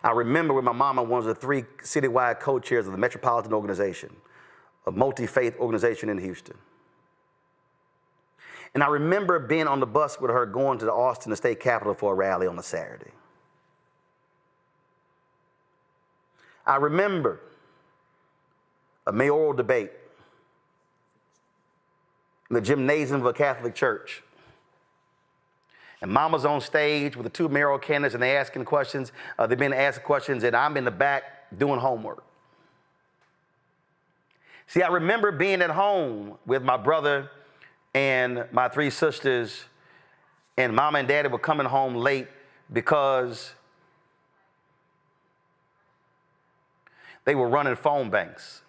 I remember when my mama was the 3 citywide co-chairs of the Metropolitan Organization, a multi-faith organization in Houston. And I remember being on the bus with her going to the Austin, the state capitol, for a rally on a Saturday. I remember a mayoral debate in the gymnasium of a Catholic church. And Mama's on stage with the 2 mayoral candidates, and they're asking questions. They've been asking questions, and I'm in the back doing homework. See, I remember being at home with my brother and my 3 sisters, and Mama and Daddy were coming home late because they were running phone banks.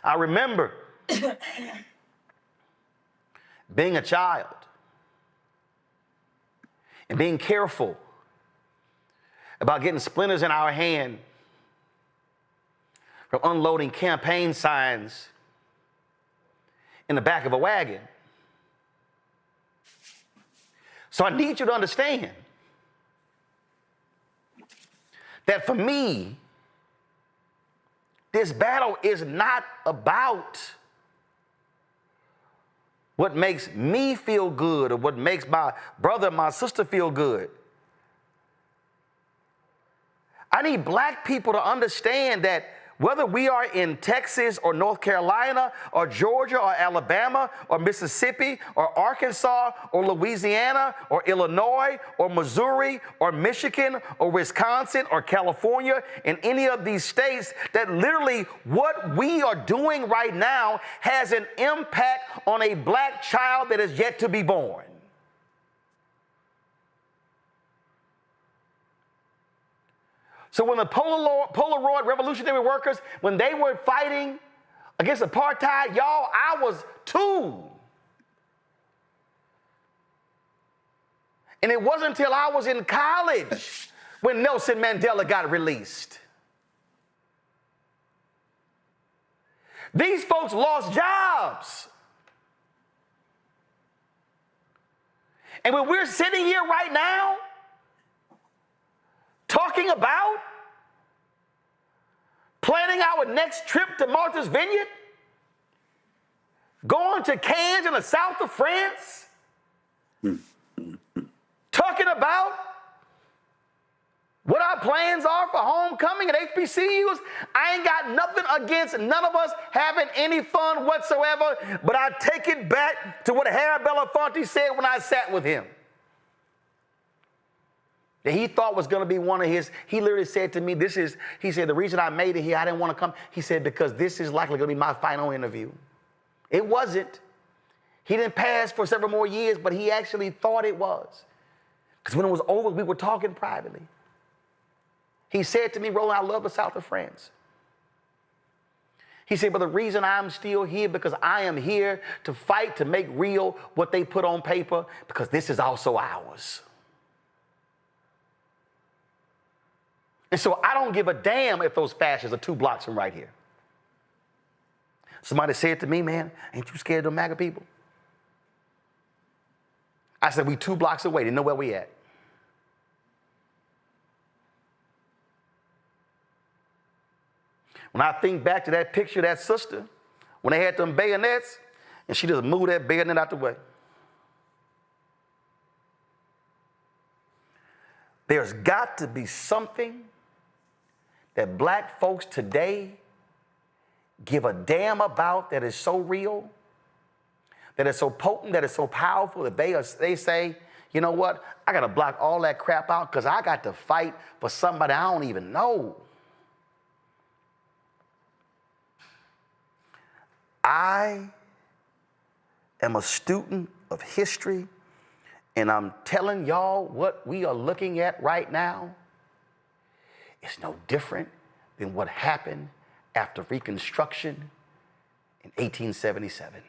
I remember being a child and being careful about getting splinters in our hand from unloading campaign signs in the back of a wagon. So I need you to understand that for me, this battle is not about what makes me feel good or what makes my brother and my sister feel good. I need black people to understand that whether we are in Texas or North Carolina or Georgia or Alabama or Mississippi or Arkansas or Louisiana or Illinois or Missouri or Michigan or Wisconsin or California, in any of these states, that literally what we are doing right now has an impact on a black child that is yet to be born. So when the Polaroid revolutionary workers, when they were fighting against apartheid, y'all, I was 2. And it wasn't until I was in college when Nelson Mandela got released. These folks lost jobs. And when we're sitting here right now, talking about planning our next trip to Martha's Vineyard, going to Cannes in the south of France, talking about what our plans are for homecoming at HBCUs. I ain't got nothing against none of us having any fun whatsoever, but I take it back to what Harry Belafonte said when I sat with him. That he thought was going to be one of his, he literally said to me, he said, the reason I made it here, I didn't want to come. He said, because this is likely going to be my final interview. It wasn't. He didn't pass for several more years, but he actually thought it was. Because when it was over, we were talking privately. He said to me, Roland, I love the south of France. He said, but the reason I'm still here, because I am here to fight to make real what they put on paper, because this is also ours. And so I don't give a damn if those fascists are 2 blocks from right here. Somebody said to me, man, ain't you scared of the MAGA people? I said, we 2 blocks away. They know where we at. When I think back to that picture of that sister, when they had them bayonets, and she just moved that bayonet out the way. There's got to be something that black folks today give a damn about that is so real, that is so potent, that is so powerful, that they say, you know what, I got to block all that crap out because I got to fight for somebody I don't even know. I am a student of history, and I'm telling y'all what we are looking at right now is no different than what happened after Reconstruction in 1877.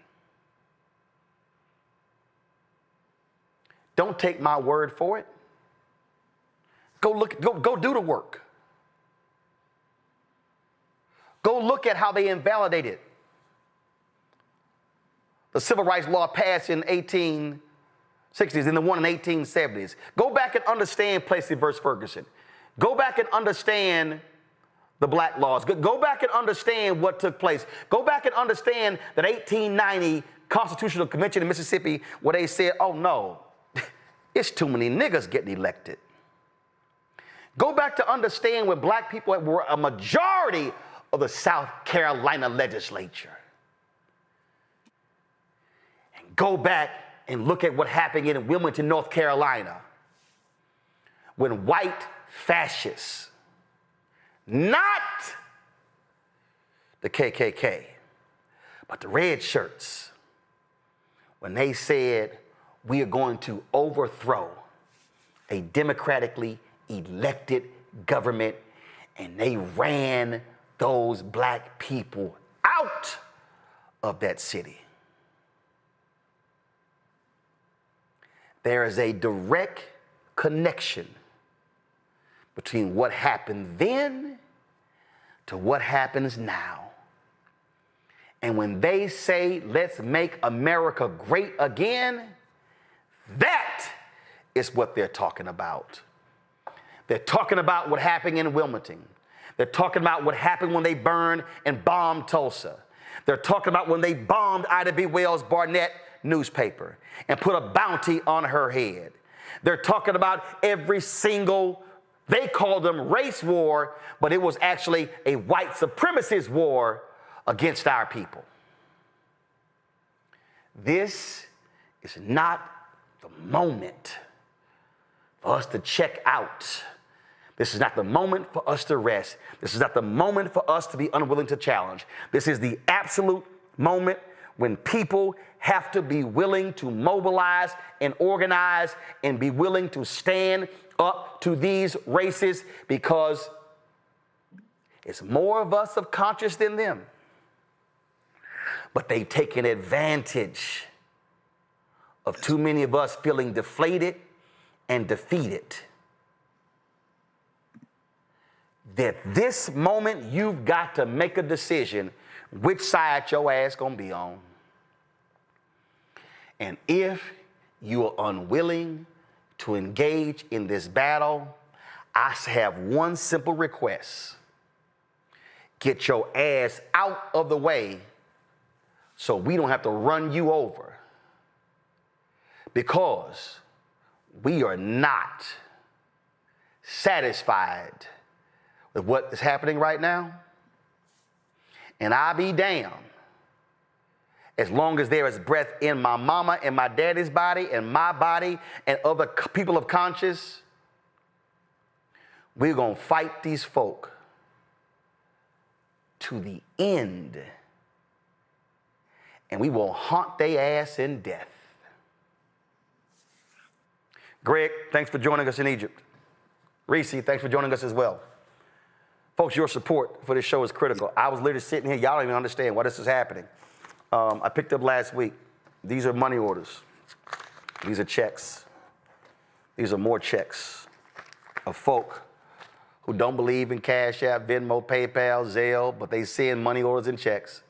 Don't take my word for it. Go do the work. Go look at how they invalidated the civil rights law passed in 1860s and the one in 1870s. Go back and understand Plessy versus Ferguson. Go back and understand the black laws. Go back and understand what took place. Go back and understand that 1890 Constitutional Convention in Mississippi where they said, oh no, it's too many niggas getting elected. Go back to understand when black people were a majority of the South Carolina legislature. And go back and look at what happened in Wilmington, North Carolina, when white fascists, not the KKK, but the red shirts, when they said, we are going to overthrow a democratically elected government, and they ran those black people out of that city. There is a direct connection between what happened then to what happens now. And when they say, let's make America great again, that is what they're talking about. They're talking about what happened in Wilmington. They're talking about what happened when they burned and bombed Tulsa. They're talking about when they bombed Ida B. Wells Barnett newspaper and put a bounty on her head. They're talking about every single, they call them race war, but it was actually a white supremacist war against our people. This is not the moment for us to check out. This is not the moment for us to rest. This is not the moment for us to be unwilling to challenge. This is the absolute moment when people have to be willing to mobilize and organize and be willing to stand up to these races, because it's more of us of conscious than them. But they've taken advantage of too many of us feeling deflated and defeated. That this moment you've got to make a decision which side your ass gonna be on. And if you are unwilling to engage in this battle, I have one simple request. Get your ass out of the way so we don't have to run you over. Because we are not satisfied with what is happening right now. And I'll be damned as long as there is breath in my mama and my daddy's body and my body and other people of conscience, we're going to fight these folk to the end. And we will haunt their ass in death. Greg, thanks for joining us in Egypt. Reese, thanks for joining us as well. Folks, your support for this show is critical. I was literally sitting here, y'all don't even understand why this is happening. I picked up last week. These are money orders. These are checks. These are more checks of folk who don't believe in Cash App, Venmo, PayPal, Zelle, but they send money orders and checks.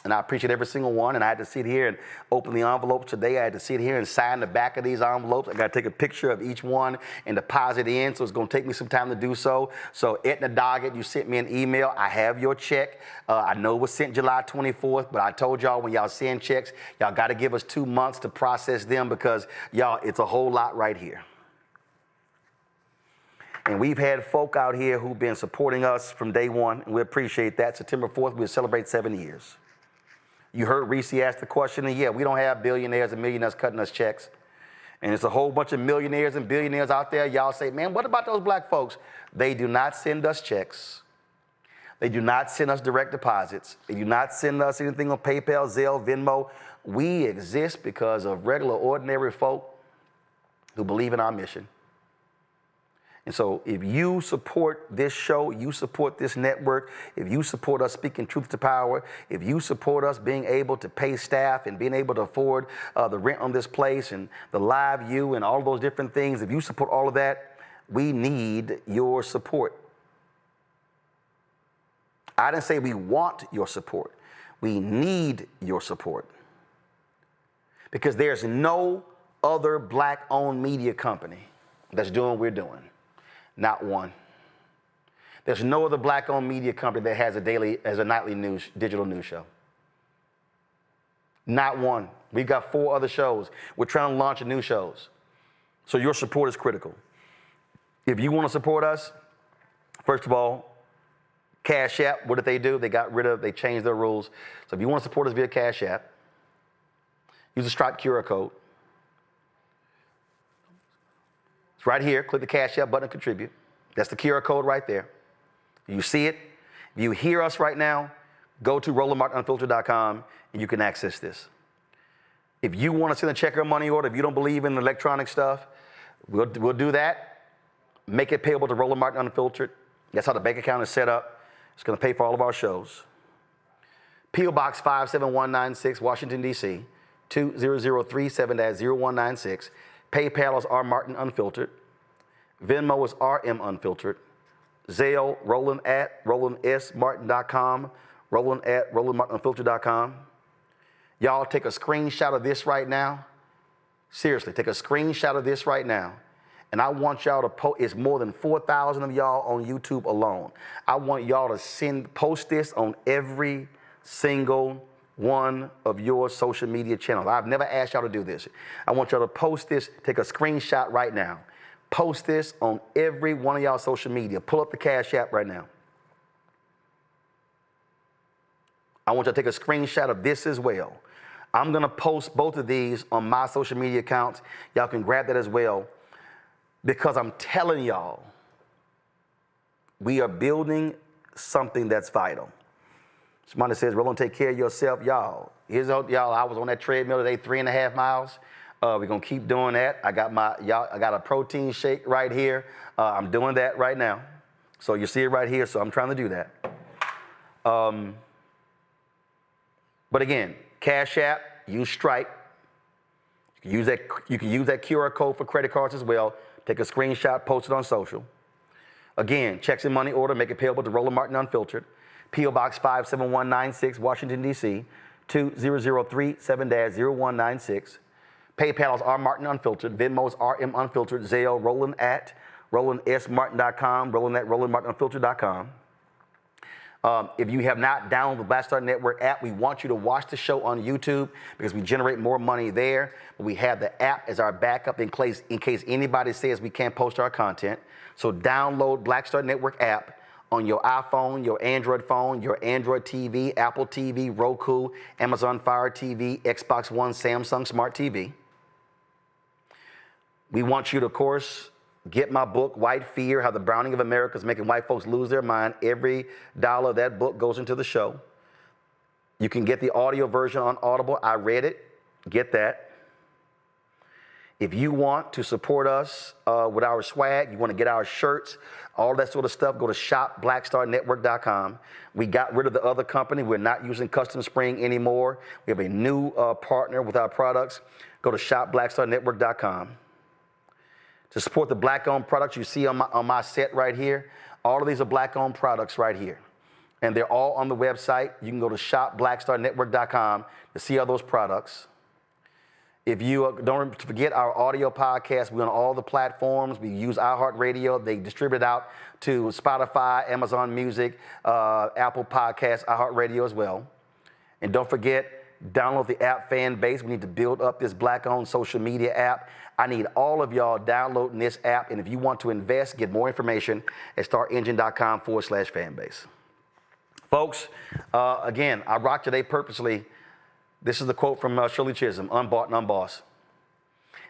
and I appreciate every single one. And I had to sit here and open the envelopes today. I had to sit here and sign the back of these envelopes. I got to take a picture of each one and deposit in, so it's going to take me some time to do so. So Etna Doggett, you sent me an email. I have your check. I know it was sent July 24th, but I told y'all when y'all send checks, y'all got to give us 2 months to process them because, y'all, it's a whole lot right here. And we've had folk out here who've been supporting us from day one, and we appreciate that. September 4th, we'll celebrate 7 years. You heard Reese ask the question, and yeah, we don't have billionaires and millionaires cutting us checks. And it's a whole bunch of millionaires and billionaires out there. Y'all say, man, what about those black folks? They do not send us checks. They do not send us direct deposits. They do not send us anything on PayPal, Zelle, Venmo. We exist because of regular, ordinary folk who believe in our mission. And so if you support this show, you support this network, if you support us speaking truth to power, if you support us being able to pay staff and being able to afford the rent on this place and the live view and all those different things, if you support all of that, we need your support. I didn't say we want your support. We need your support. Because there's no other black-owned media company that's doing what we're doing. Not one. There's no other black-owned media company that has a nightly digital news show. Not one. We've got 4 other shows. We're trying to launch new shows. So your support is critical. If you want to support us, first of all, Cash App, what did they do? They changed their rules. So if you want to support us via Cash App, use the Stripe QR code. It's right here. Click the Cash App button and contribute. That's the QR code right there. You see it. If you hear us right now, go to RolandMartinUnfiltered.com and you can access this. If you want to send a check or money order, if you don't believe in electronic stuff, we'll do that. Make it payable to Roland Martin Unfiltered. That's how the bank account is set up. It's going to pay for all of our shows. P.O. Box 57196, Washington, D.C., 20037-0196. PayPal is R Martin Unfiltered. Venmo is RM Unfiltered. Zelle, Roland at RolandSMartin.com. Roland at RolandMartinUnfiltered.com. Y'all take a screenshot of this right now. Seriously, take a screenshot of this right now. And I want y'all to post, it's more than 4,000 of y'all on YouTube alone. I want y'all to post this on every single one of your social media channels. I've never asked y'all to do this. I want y'all to post this, take a screenshot right now. Post this on every one of y'all social media. Pull up the Cash App right now. I want y'all to take a screenshot of this as well. I'm gonna post both of these on my social media accounts. Y'all can grab that as well. Because I'm telling y'all, we are building something that's vital. Somebody says, Roland, take care of yourself. Y'all, I was on that treadmill today, 3.5 miles. We're going to keep doing that. I got a protein shake right here. I'm doing that right now. So you see it right here, so I'm trying to do that. But again, Cash App, use Stripe. You can use that QR code for credit cards as well. Take a screenshot, post it on social. Again, checks and money order, make it payable to Roland Martin Unfiltered. P.O. Box 57196, Washington, D.C., 20037-0196. PayPal is R Martin Unfiltered. Venmo is RM Unfiltered. Zelle, Roland at RolandSMartin.com. Roland at RolandMartinUnfiltered.com. If you have not downloaded the Black Star Network app, we want you to watch the show on YouTube because we generate more money there. But we have the app as our backup in case anybody says we can't post our content. So download Black Star Network app on your iPhone, your Android phone, your Android TV, Apple TV, Roku, Amazon Fire TV, Xbox One, Samsung Smart TV. We want you to, of course, get my book, White Fear, How the Browning of America is Making White Folks Lose Their Mind. Every dollar of that book goes into the show. You can get the audio version on Audible. I read it. Get that. If you want to support us with our swag, you want to get our shirts, all that sort of stuff, go to shopblackstarnetwork.com. We got rid of the other company. We're not using Custom Spring anymore. We have a new partner with our products. Go to shopblackstarnetwork.com. To support the black-owned products you see on my set right here, all of these are black-owned products right here. And they're all on the website. You can go to shopblackstarnetwork.com to see all those products. If you don't forget our audio podcast, we're on all the platforms. We use iHeartRadio. They distribute it out to Spotify, Amazon Music, Apple Podcasts, iHeartRadio as well. And don't forget, download the app Fanbase. We need to build up this Black-owned social media app. I need all of y'all downloading this app. And if you want to invest, get more information at startengine.com/Fanbase. Folks, again, I rock today purposely. This is the quote from Shirley Chisholm, unbought and unbossed.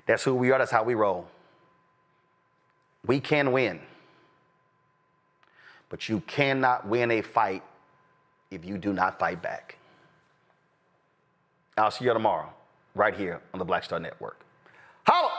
That's who we are. That's how we roll. We can win, but you cannot win a fight if you do not fight back. I'll see you tomorrow, right here on the Black Star Network. Holla!